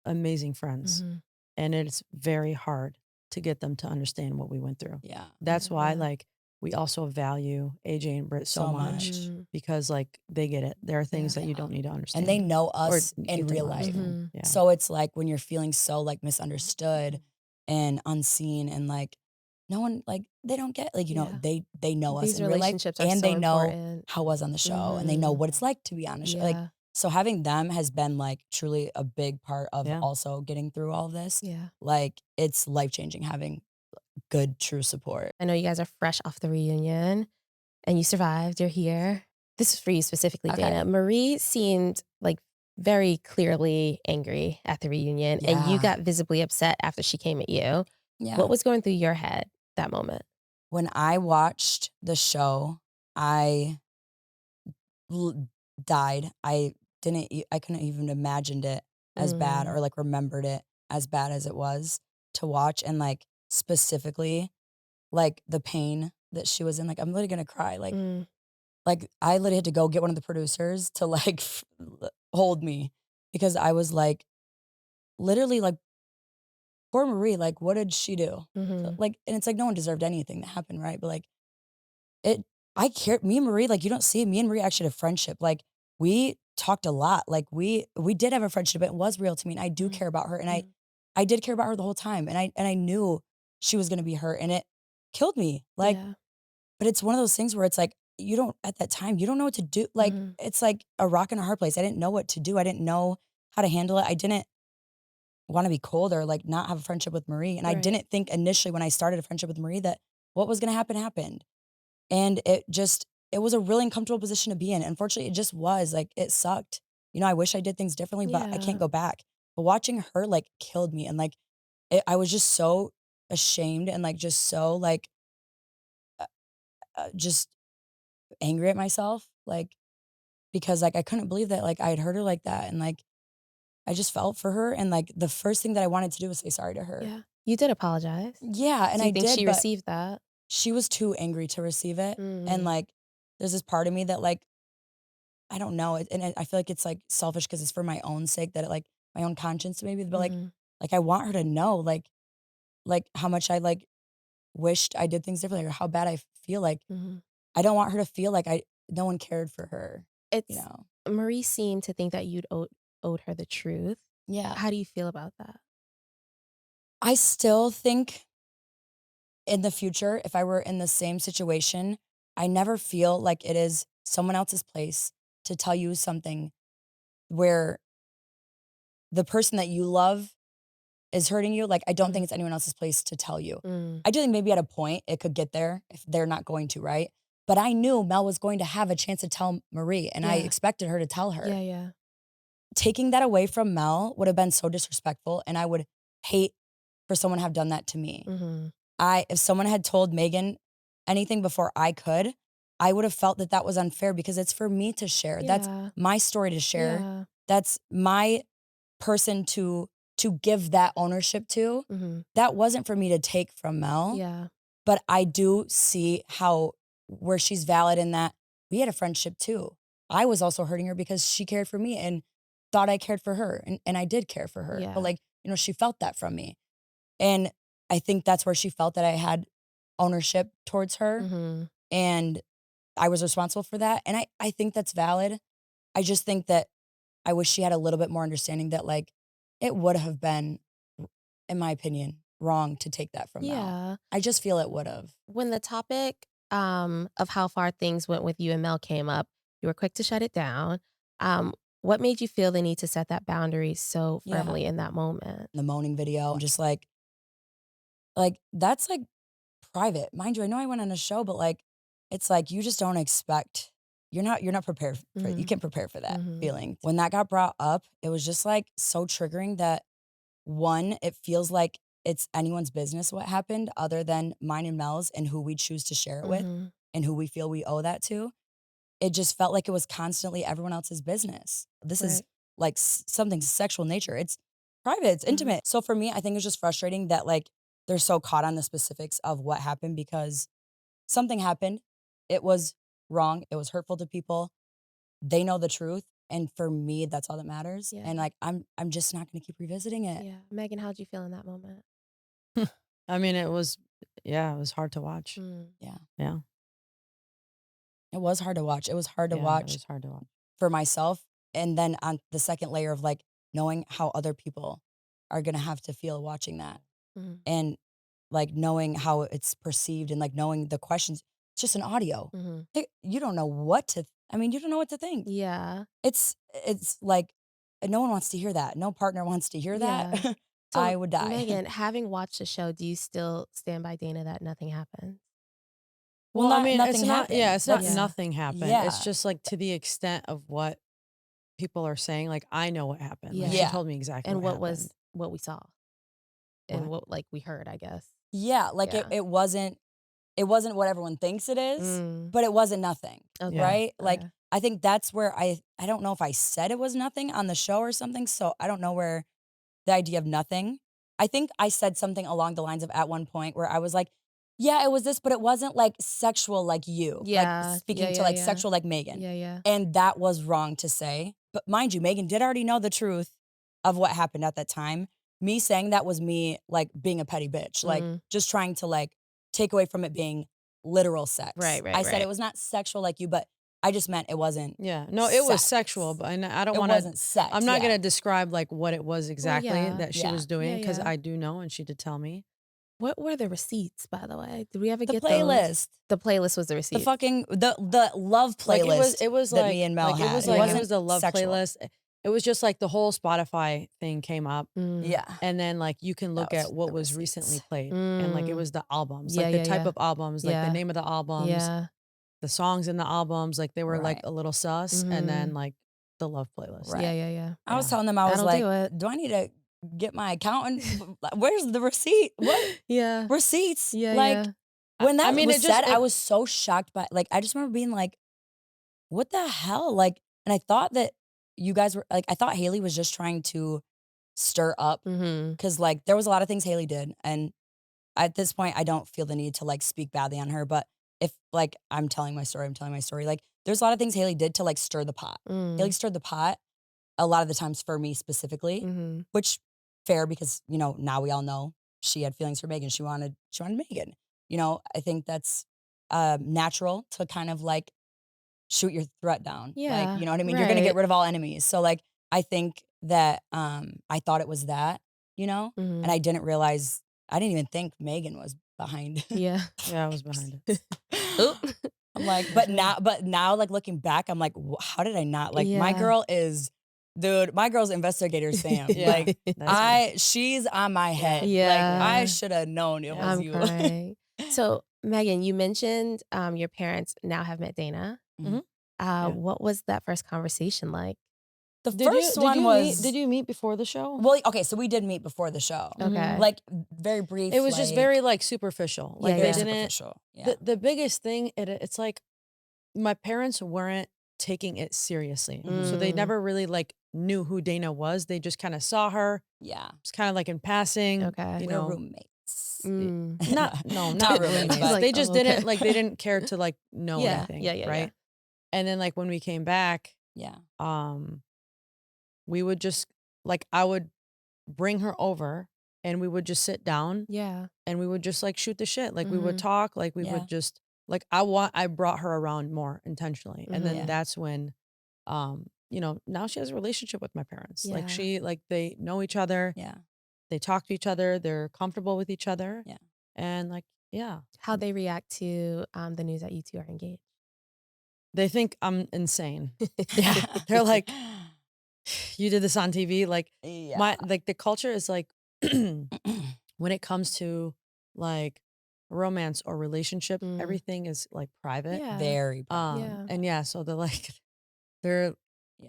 amazing friends, Mhm. and it's very hard to get them to understand what we went through. Yeah. That's why Yeah. like we also value AJ and Britt so So much much. Mhm. because like they get it. There are things Yeah. that you don't need to understand. And they know or us get in them real to life. understand. Yeah. So it's like when you're feeling so like misunderstood and unseen and like no one like they don't get like, you know, Yeah. they know us These in real life relationships are and so they know important. how I was on the show and they know what it's like to be on a show. Like Yeah. so having them has been like truly a big part of Yeah. also getting through all of this. Yeah. Like it's life-changing having good true support. I know you guys are fresh off the reunion and you survived. You're here. This is for you specifically, Okay. Dayna. Marie seemed like very clearly angry at the reunion, and you Yeah. got visibly upset after she came at you. Yeah. What was going through your head that moment? When I watched the show, I died. I couldn't even imagined it as bad or like remembered it as bad as it was to watch. And like specifically like the pain that she was in, like I'm literally gonna cry. Like I literally had to go get one of the producers to like hold me because I was like literally like poor Marie, like what did she do? So, like, and it's like no one deserved anything that happened, right? But like I care. Me and Marie, like you don't see it. Me and Marie actually had a friendship. Like we talked a lot. Like we did have a friendship. It was real to me, and I do care about her, and I did care about her the whole time, and I knew she was gonna be hurt, and it killed me. Like, Yeah. but it's one of those things where it's like you don't at that time you don't know what to do. Like it's like a rock and a hard place. I didn't know what to do. I didn't know how to handle it. I didn't want to be cold or like not have a friendship with Marie, and I Right. didn't think initially when I started a friendship with Marie that what was gonna happen happened. And it was a really uncomfortable position to be in. Unfortunately, it just was like, it sucked. You know, I wish I did things differently, but I Yeah. can't go back. But watching her like killed me. And like, I was just so ashamed and like, just so like, just angry at myself. Like, because like, I couldn't believe that like I had hurt her like that. And like, I just felt for her. And like, the first thing that I wanted to do was say sorry to her. Yeah. You did apologize. Yeah. And Do you I think did, she but received that? she was too angry to receive it. And like, there's this part of me that like, I don't know. I feel like it's like selfish because it's for my own sake that it like my own conscience maybe, but like I want her to know like how much I like wished I did things differently or how bad I feel. Like I don't want her to feel like no one cared for her. It's You know? Marie seemed to think that you'd owed her the truth. Yeah. How do you feel about that? I still think in the future, if I were in the same situation, I never feel like it is someone else's place to tell you something where the person that you love is hurting you. Like, I don't think it's anyone else's place to tell you. I do think maybe at a point it could get there if they're not going to, right? But I knew Mel was going to have a chance to tell Marie, and I Yeah. expected her to tell her. Yeah, yeah. Taking that away from Mel would have been so disrespectful, and I would hate for someone to have done that to me. If someone had told Megan anything before I could, I would have felt that that was unfair because it's for me to share. That's Yeah. my story to share. Yeah. That's my person to give that ownership to. That wasn't for me to take from Mel. Yeah. But I do see where she's valid in that we had a friendship too. I was also hurting her because she cared for me and thought I cared for her. And I did care for her. Yeah. But like, you know, she felt that from me. And I think that's where she felt that I had ownership towards her. And I was responsible for that. And I think that's valid. I just think that I wish she had a little bit more understanding that like it would have been, in my opinion, wrong to take that from Mel. Yeah. I just feel it would have. When the topic of how far things went with you and Mel came up, you were quick to shut it down. What made you feel the need to set that boundary so firmly in that moment? The moaning video, just like that's like private. Mind you, I know I went on a show, but like it's like you just don't expect you're not prepared for it. You can't prepare for that feeling. When that got brought up, it was just like so triggering that one, it feels like it's anyone's business what happened other than mine and Mel's and who we choose to share it with and who we feel we owe that to. It just felt like it was constantly everyone else's business. This is like something sexual nature. It's private, it's intimate. So for me, I think it's just frustrating that like they're so caught on the specifics of what happened because something happened. It was wrong. It was hurtful to people. They know the truth. And for me, that's all that matters. Yeah. And like, I'm just not going to keep revisiting it. Yeah. Megan, how'd you feel in that moment? I mean, it was hard to watch. Yeah. Yeah. It was hard to watch. It was hard to Yeah, watch it was hard to watch. for myself. And then on the second layer of like knowing how other people are going to have to feel watching that. Mhm. And like knowing how it's perceived and like knowing the questions. It's just an audio. Mhm. You don't know what to, you don't know what to think. Yeah. It's like, no one wants to hear that. No partner wants to hear Yeah. that. So, I would die. Megan, having watched the show, do you still stand by Dayna that nothing happened? Well, I mean, nothing it's not. happened. Yeah, it's not. That's- Nothing happened. Yeah. It's just like to the extent of what people are saying. Like I know what happened. Like, Yeah. she told me exactly. And what happened. was what we saw? And what like we heard, I guess. Yeah, like Yeah. it wasn't what everyone thinks it is, Mm. but it wasn't nothing. Okay. Right? Like Okay. I think that's where I don't know if I said it was nothing on the show or something, so I don't know where the idea of nothing. I think I said something along the lines of at one point where I was like, yeah, it was this, but it wasn't like sexual like you. Yeah. Like speaking Yeah, to yeah, like yeah. sexual like Megan. Yeah. And that was wrong to say. But mind you, Megan did already know the truth of what happened at that time. Me saying that was me like being a petty bitch, like Mhm. just trying to like take away from it being literal sex. Right, I said right. it was not sexual like you, but I just meant it wasn't. Yeah. No, it was Sex. sexual, but I don't It want to. wasn't sex. I'm not yeah. gonna describe like what it was exactly yeah. that she Yeah. was doing because Yeah. I do know, and she did tell me. What were the receipts, by the way? Did we ever The get playlist. those? The playlist was the receipt. The fucking the love playlist. Like it was that like me and Mel like had. it was It like wasn't it was the love sexual. playlist. It was just like the whole Spotify thing came up, Yeah. and then like you can look was at what the was receipts. recently played, and like it Mm. was the albums, Yeah, like the yeah, type yeah. of albums, like Yeah. the name of the albums, Yeah. the songs in the albums, like they were like Right. a little sus, and then like the love playlist. Right. Yeah. I was Yeah. telling them, I was That'll like, do it. do I need to get my accountant? Where's the receipt? What? Yeah. Receipts? Yeah. Like, when that I mean, was it just- said, I it- was so shocked by, like, I just remember being like, what the hell? Like, and I thought that you guys were, like, I thought Hayley was just trying to stir up Mm-hmm. because, like, there was a lot of things Hayley did. And at this point, I don't feel the need to, like, speak badly on her. But if, like, I'm telling my story. Like, there's a lot of things Hayley did to, like, stir the pot. Hayley stirred the pot a lot of the times for me specifically, Mm-hmm. which fair because, you know, now we all know she had feelings for Megan. She wanted Megan. You know, I think that's natural to kind of like shoot your threat down. Yeah, Like, you know what I mean? You're going to get right. rid of all enemies. So like, I think that I thought it was that, you know, Mm-hmm. and I didn't realize, I didn't even think Megan was behind. Yeah. Yeah, I was behind it. Oop. I'm like, but now like looking back, I'm like, how did I not? Like my Yeah. girl is, dude, my girl's investigator Sam. Yeah, Like that's she's on my head. Yeah. Like I should have known it was I'm you. crying. So, Megan, you mentioned your parents now have met Dayna. Mhm. Yeah. What was that first conversation like? The Did first you, one was, Did you meet before the show? well, okay, so we did meet before the show. Okay. Like very brief. It was just like, very like superficial. Like Yeah, they yeah. didn't. superficial. Yeah. The biggest thing, it's like my parents weren't taking it seriously, so they Mm. never really like knew who Dayna was. They just kind of saw her. Yeah. It's kind of like in passing. Okay. You We're know, roommates. Mm. Not roommates. Like, they just oh, okay. didn't like. They didn't care to like know Yeah, anything. yeah. Right. And then like when we came back, Yeah. we would just like I would bring her over and we would just sit down Yeah. and we would just like shoot the shit. Like we Mhm. would talk. Like we Yeah. would just like I brought her around more intentionally, and then Mhm. Yeah. that's when, you know, now she has a relationship with my parents. Yeah. Like they know each other. Yeah. They talk to each other. They're comfortable with each other. Yeah. And like yeah, How'd they react to the news that you two are engaged? they think I'm insane. They're like, you did this on TV. Like Yeah. my like the culture is like when it comes to like romance or relationship, Mm. everything is like private. Yeah. Very proud. Yeah. And yeah, so they're like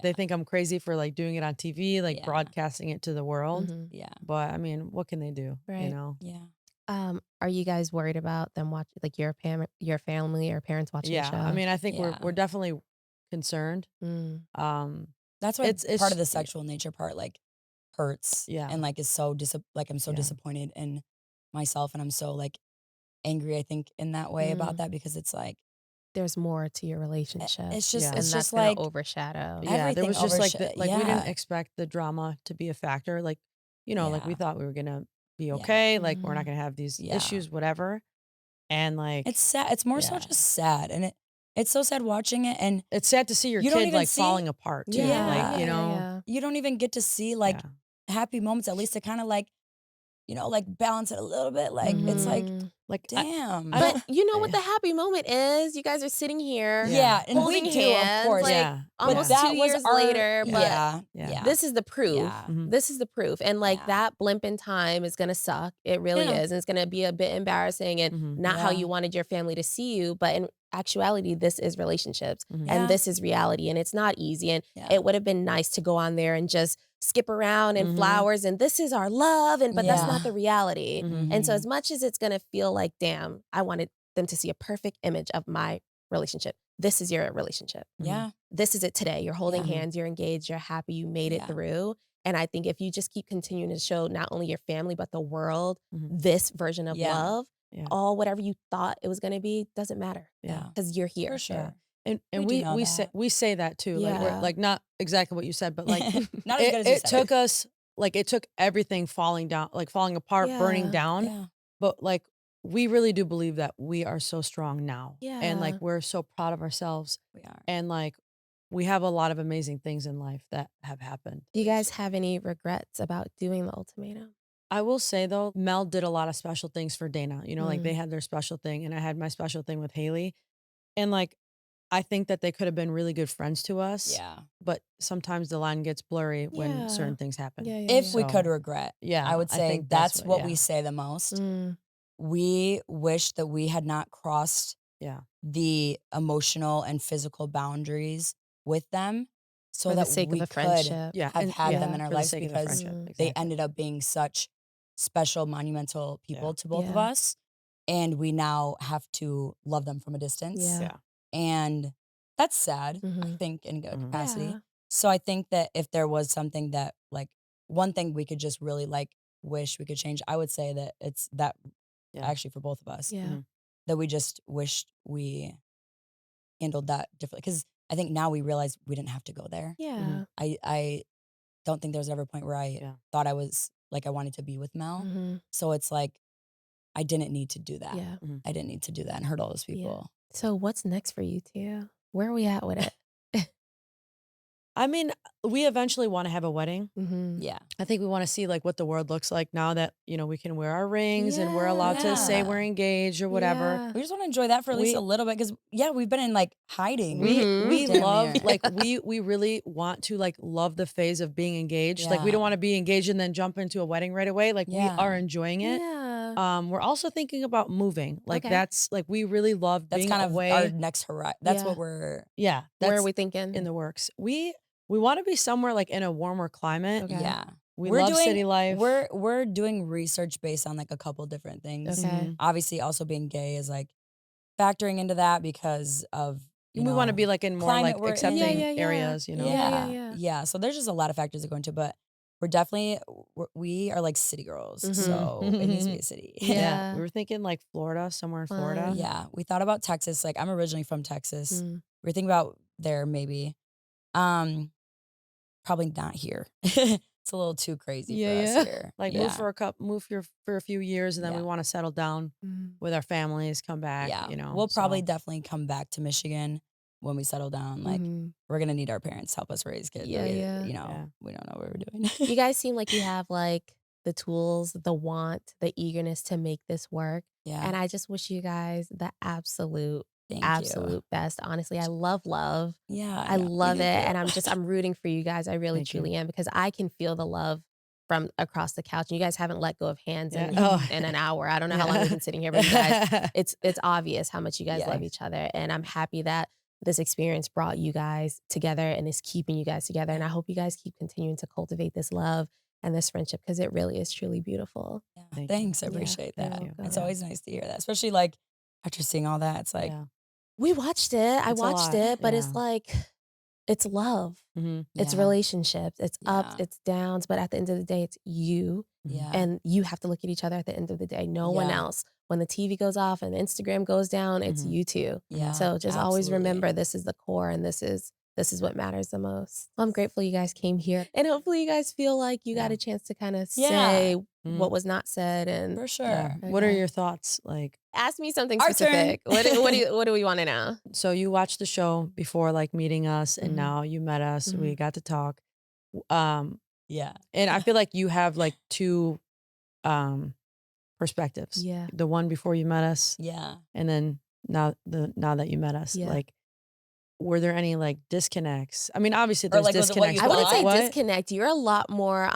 they think I'm crazy for like doing it on TV, like Yeah. broadcasting it to the world. Mhm. Yeah. But I mean, what can they do? Right. You know? Yeah. Are you guys worried about them watching, like your family or parents watching Yeah. the show? I mean, I think Yeah. we're definitely concerned. Mm. That's why It's- part of the yeah. sexual nature part like hurts. Yeah. And like is so I'm so Yeah. disappointed in myself, and I'm so like angry, I think, in that way about that because it's like there's more to your relationship. it's just and it's that's just gonna like overshadow. Yeah, there everything was just like oversha- we didn't yeah. expect the drama to be a factor. Like, like we Yeah. thought we were gonna be Yeah. okay. Like we're not gonna have these Yeah. issues, whatever. And like It's sad. It's more so yeah. just sad, and it's so sad watching it, and it's sad to see your you don't kid even like see- falling apart too. Yeah, Like, yeah. you don't even get to see like yeah. happy moments, at least to kind of like, like balance it a little bit. Like it's like, Like damn. But you know what the happy moment is? You guys are sitting here. yeah, and holding we do, hands, of course. like, yeah. almost But that 2 was years our- later, but yeah, Yeah. yeah. this is the proof. Yeah. Mhm. This is the proof. And like Yeah. that blimp in time is going to suck. It really Yeah. is. And it's going to be a bit embarrassing and Mhm. not how Yeah. you wanted your family to see you. But in actuality, this is relationships Mhm. Yeah. and this is reality. And it's not easy. And Yeah. it would have been nice to go on there and just skip around and Mhm. flowers and this is our love. But that's Yeah. not the reality. Mhm. And so as much as it's going to feel like, damn, I wanted them to see a perfect image of my relationship. This is your relationship. Yeah. This is it today. You're holding Yeah. hands, you're engaged, you're happy, you made it Yeah. through. And I think if you just keep continuing to show not only your family, but the world, Mhm. this version of Yeah. love, Yeah. all whatever you thought it was going to be, doesn't matter. Yeah. Because you're here. For sure. And We do know we say that too. Like Yeah. we're like not exactly what you said, but like Not as good as you it said. took us like it took everything falling down, like falling apart, burning Yeah. down. Yeah. But like we really do believe that we are so strong now. And like Yeah. we're so proud of ourselves. We are. And like we have a lot of amazing things in life that have happened. Do you guys have any regrets about doing the ultimatum? I will say though, Mel did a lot of special things for Dayna. Like Mm. they had their special thing and I had my special thing with Hayley. And like I think that they could have been really good friends to us. Yeah. But sometimes the line gets blurry Yeah. when certain things happen. If we So, could regret, yeah, I would say think that's what yeah. we say the most. Mm. We wish that we had not crossed Yeah. the emotional and physical boundaries with them so For the that sake we of the could friendship. Yeah. have and- had yeah, them in our for the lives sake of the because friendship, Mm. they exactly. ended up being such special, monumental people to both of Yeah. us. And we now have to love them from a distance. Yeah. Yeah. And that's sad, I Mhm. think, in a Mhm. capacity. Yeah. So I think that if there was something that, like, one thing we could just really, like, wish we could change, I would say that it's that, Yeah. actually, for both of us, Yeah. Mhm. that we just wished we handled that differently. Because I think now we realize we didn't have to go there. Yeah. I don't think there was ever a point where I Yeah. thought I was, like, I wanted to be with Mel. Mhm. So it's like, I didn't need to do that. Yeah. I didn't need to do that and hurt all those people. So what's next for you two? Where are we at with it? I mean, we eventually want to have a wedding. Mm-hmm. Yeah. I think we want to see like what the world looks like now that, we can wear our rings and we're allowed to say Yeah. we're engaged or whatever. We just want to enjoy that for at least We- a little bit because, yeah, we've been in, like, hiding. We Damn love near. like we really want to like love the phase of being engaged. Like we Yeah. don't want to be engaged and then jump into a wedding right away. Like Yeah. we are enjoying it. Yeah. We're also thinking about moving. Like Okay. that's like we really love That's being kind of away. our next horizon. That's Yeah. what we're, Yeah, Where that's are we thinking? in the works. We want to be somewhere like in a warmer climate. Okay. yeah. We We're love doing, city life. We're doing research based on, like, a couple different things. Okay. Mhm. Obviously, also being gay is, like, factoring into that because of, We want to be like in more climate like we're in. accepting Yeah, yeah, yeah. areas, Yeah, yeah. Yeah. So there's just a lot of factors that go into it, but we're definitely, we are like city girls. Mhm. So it needs to be a city. Yeah. We were thinking like Florida, somewhere in Florida. Fun. Yeah. We thought about Texas. Like, I'm originally from Texas. Mm. We were thinking about there maybe. Probably not here. It's a little too crazy Yeah, for yeah. us here. Like yeah. move for a few years, and then Yeah. we want to settle down Mm. with our families, come back. Yeah. You know, We'll probably so. definitely come back to Michigan when we settle down. Like, Mhm. we're gonna need our parents to help us raise kids. Yeah, yeah. Yeah. We don't know what we're doing. You guys seem like you have like the tools, the want, the eagerness to make this work. yeah. And I just wish you guys the absolute Thank absolute best. Honestly, I love. you. Yeah. I know. We love do it. too. And I'm rooting for you guys. I really Thank you. truly am because I can feel the love from across the couch. And you guys haven't let go of hands Yeah. in, Oh. in an hour. I don't know how long we've been sitting here, but you guys, it's obvious how much you guys love each other. And I'm happy that this experience brought you guys together and is keeping you guys together. And I hope you guys keep continuing to cultivate this love and this friendship because it really is truly beautiful. Yeah. Thank you. Thanks. I Yeah, appreciate you're that. welcome. It's Yeah. always nice to hear that, especially like after seeing all that. It's like, Yeah. We watched it. I It's a watched lot, it, but it's yeah. like it's love. It's Yeah. relationships. It's ups, Yeah. it's downs. But at the end of the day, it's you. Yeah. And you have to look at each other at the end of the day. No one Yeah. else. When the TV goes off and Instagram goes down, it's you two. Yeah, So just always absolutely. remember this is the core and this is what matters the most. I'm grateful you guys came here. And hopefully you guys feel like you got a chance to kind of say what was not said. And For sure. Yeah. What are your thoughts? Like, ask me something Our specific. turn. What do we want to know? so you watched the show before, like meeting us, and now you met us. We got to talk. Yeah. And I feel like you have like two perspectives. Yeah. The one before you met us, Yeah. and then now that you met us. Yeah. Like, were there any like disconnects? I mean, obviously Or, there's like, was it what disconnects. you I but, wouldn't like, say what? disconnect. You're a lot more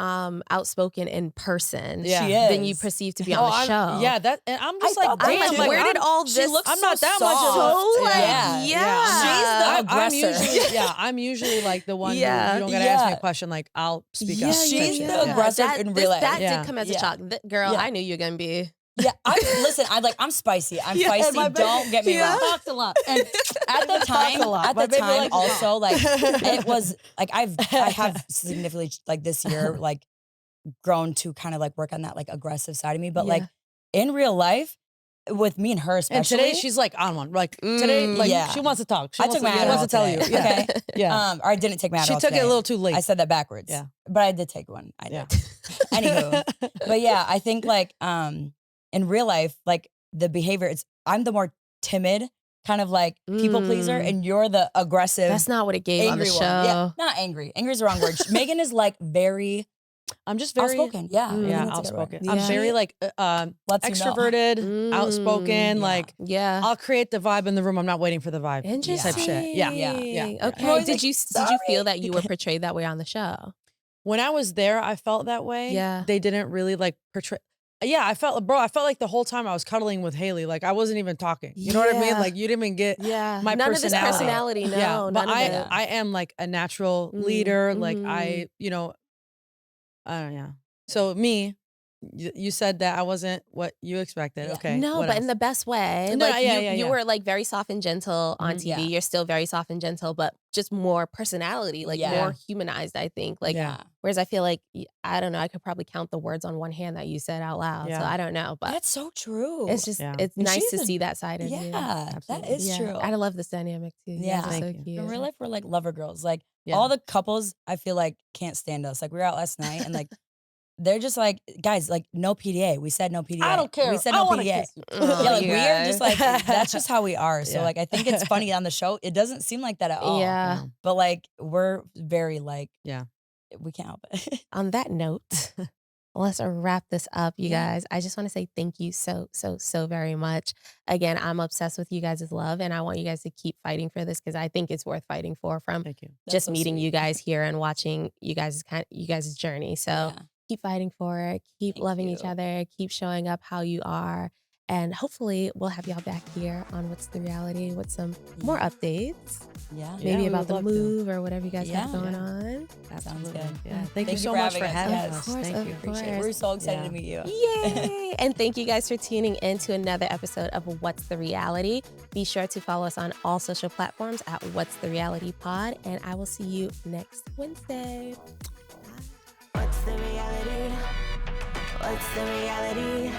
outspoken in person Yeah. She than you is. perceive to be on the show. Yeah, that, and I'm just like, thought that I'm damn, like, too. where did all She this? looks I'm not so that much of a- so like, Yeah. yeah. She's the I'm aggressor. usually, I'm usually like the one Yeah. who you don't gotta ask me Yeah. a question. Like, I'll speak Yeah, up. She's type the shit. aggressor That, in this- real life. that Yeah. did come as a Yeah. shock. Girl, Yeah. I knew you're gonna be. Yeah, listen. I'm spicy. I'm Yeah, feisty. my baby- Don't get me Yeah. wrong. Talks a lot. And at the time, a lot. My at the baby time, likes to also like it was like I have significantly like this year like grown to kind of like work on that like aggressive side of me. But like in real life, with me and her especially, And today she's like on one. Like today, like Yeah. she wants to talk. She I wants took my to, wants Adderall to tell you. today, Yeah. okay? Yeah. Or I didn't take my Adderall She took today. it a little too late. I said that backwards. Yeah. But I did take one. I did. Yeah. Anywho, but yeah, I think like in real life, like the behavior, I'm the more timid, kind of like people pleaser, and you're the aggressive. That's not what it gave on the angry show. one. Yeah, not angry. Angry is the wrong word. Megan is like very I'm just very outspoken. Yeah, I think Yeah, that's a good word. outspoken. Yeah. I'm very like Lets you know. extroverted, outspoken. Mm, Like Yeah. I'll create the vibe in the room. I'm not waiting for the vibe. Interesting. Type shit. Yeah. Yeah. Okay. I'm always Did like, you feel that you were portrayed that way on the show? When I was there, I felt that way. Yeah. They didn't really like portray. Yeah, I felt like the whole time I was cuddling with Hayley. Like I wasn't even talking. You know what I mean? Yeah. Like you didn't even get Yeah. my None of this personality. personality. No. yeah, but none of it. I am like a natural leader. Like I don't know. So me, you said that I wasn't what you expected. Yeah. Okay. No, what but else? in the best way. No, Like yeah. you were like very soft and gentle on TV. Yeah. You're still very soft and gentle, but just more personality, like Yeah. more humanized, I think. Like Yeah. whereas I feel like I don't know, I could probably count the words on one hand that you said out loud. So Yeah. I don't know. But That's so true. it's just Yeah. it's And nice she's to a- see that side of you. Yeah, that Absolutely. is Yeah. true. I love this dynamic too. You Yeah. guys are so Thank you. cute. In real life, we're like lover girls. Like Yeah. all the couples, I feel like can't stand us. Like we were out last night and like they're just like, guys, like no PDA. We said no PDA. I don't care. We said I no wanna PDA. kiss you. Oh, Yeah, like you we are just guys. like that's just how we are. So Yeah. like I think it's funny on the show. It doesn't seem like that at all. Yeah. But like we're very like Yeah. we can't help it. On that note, let's wrap this up, you Yeah. guys. I just want to say thank you so very much. Again, I'm obsessed with you guys' love, and I want you guys to keep fighting for this because I think it's worth fighting for. From Thank you. That's just so meeting sweet. you guys here and watching you guys' journey. So Yeah. keep fighting for it. Keep Thank loving each you. other. Keep showing up how you are. And hopefully we'll have y'all back here on What's the Reality with some more updates. Yeah. Maybe we about would the love to. move or whatever you guys have Yeah. going on. Sounds good. Yeah. Thank you so much for having Yes. us. Of course, Thank of you. Appreciate it. course. We're so excited Yeah. to meet you. Yay! And thank you guys for tuning in to another episode of What's the Reality. Be sure to follow us on all social platforms at What's the Reality Pod, and I will see you next Wednesday. What's the reality? What's the reality?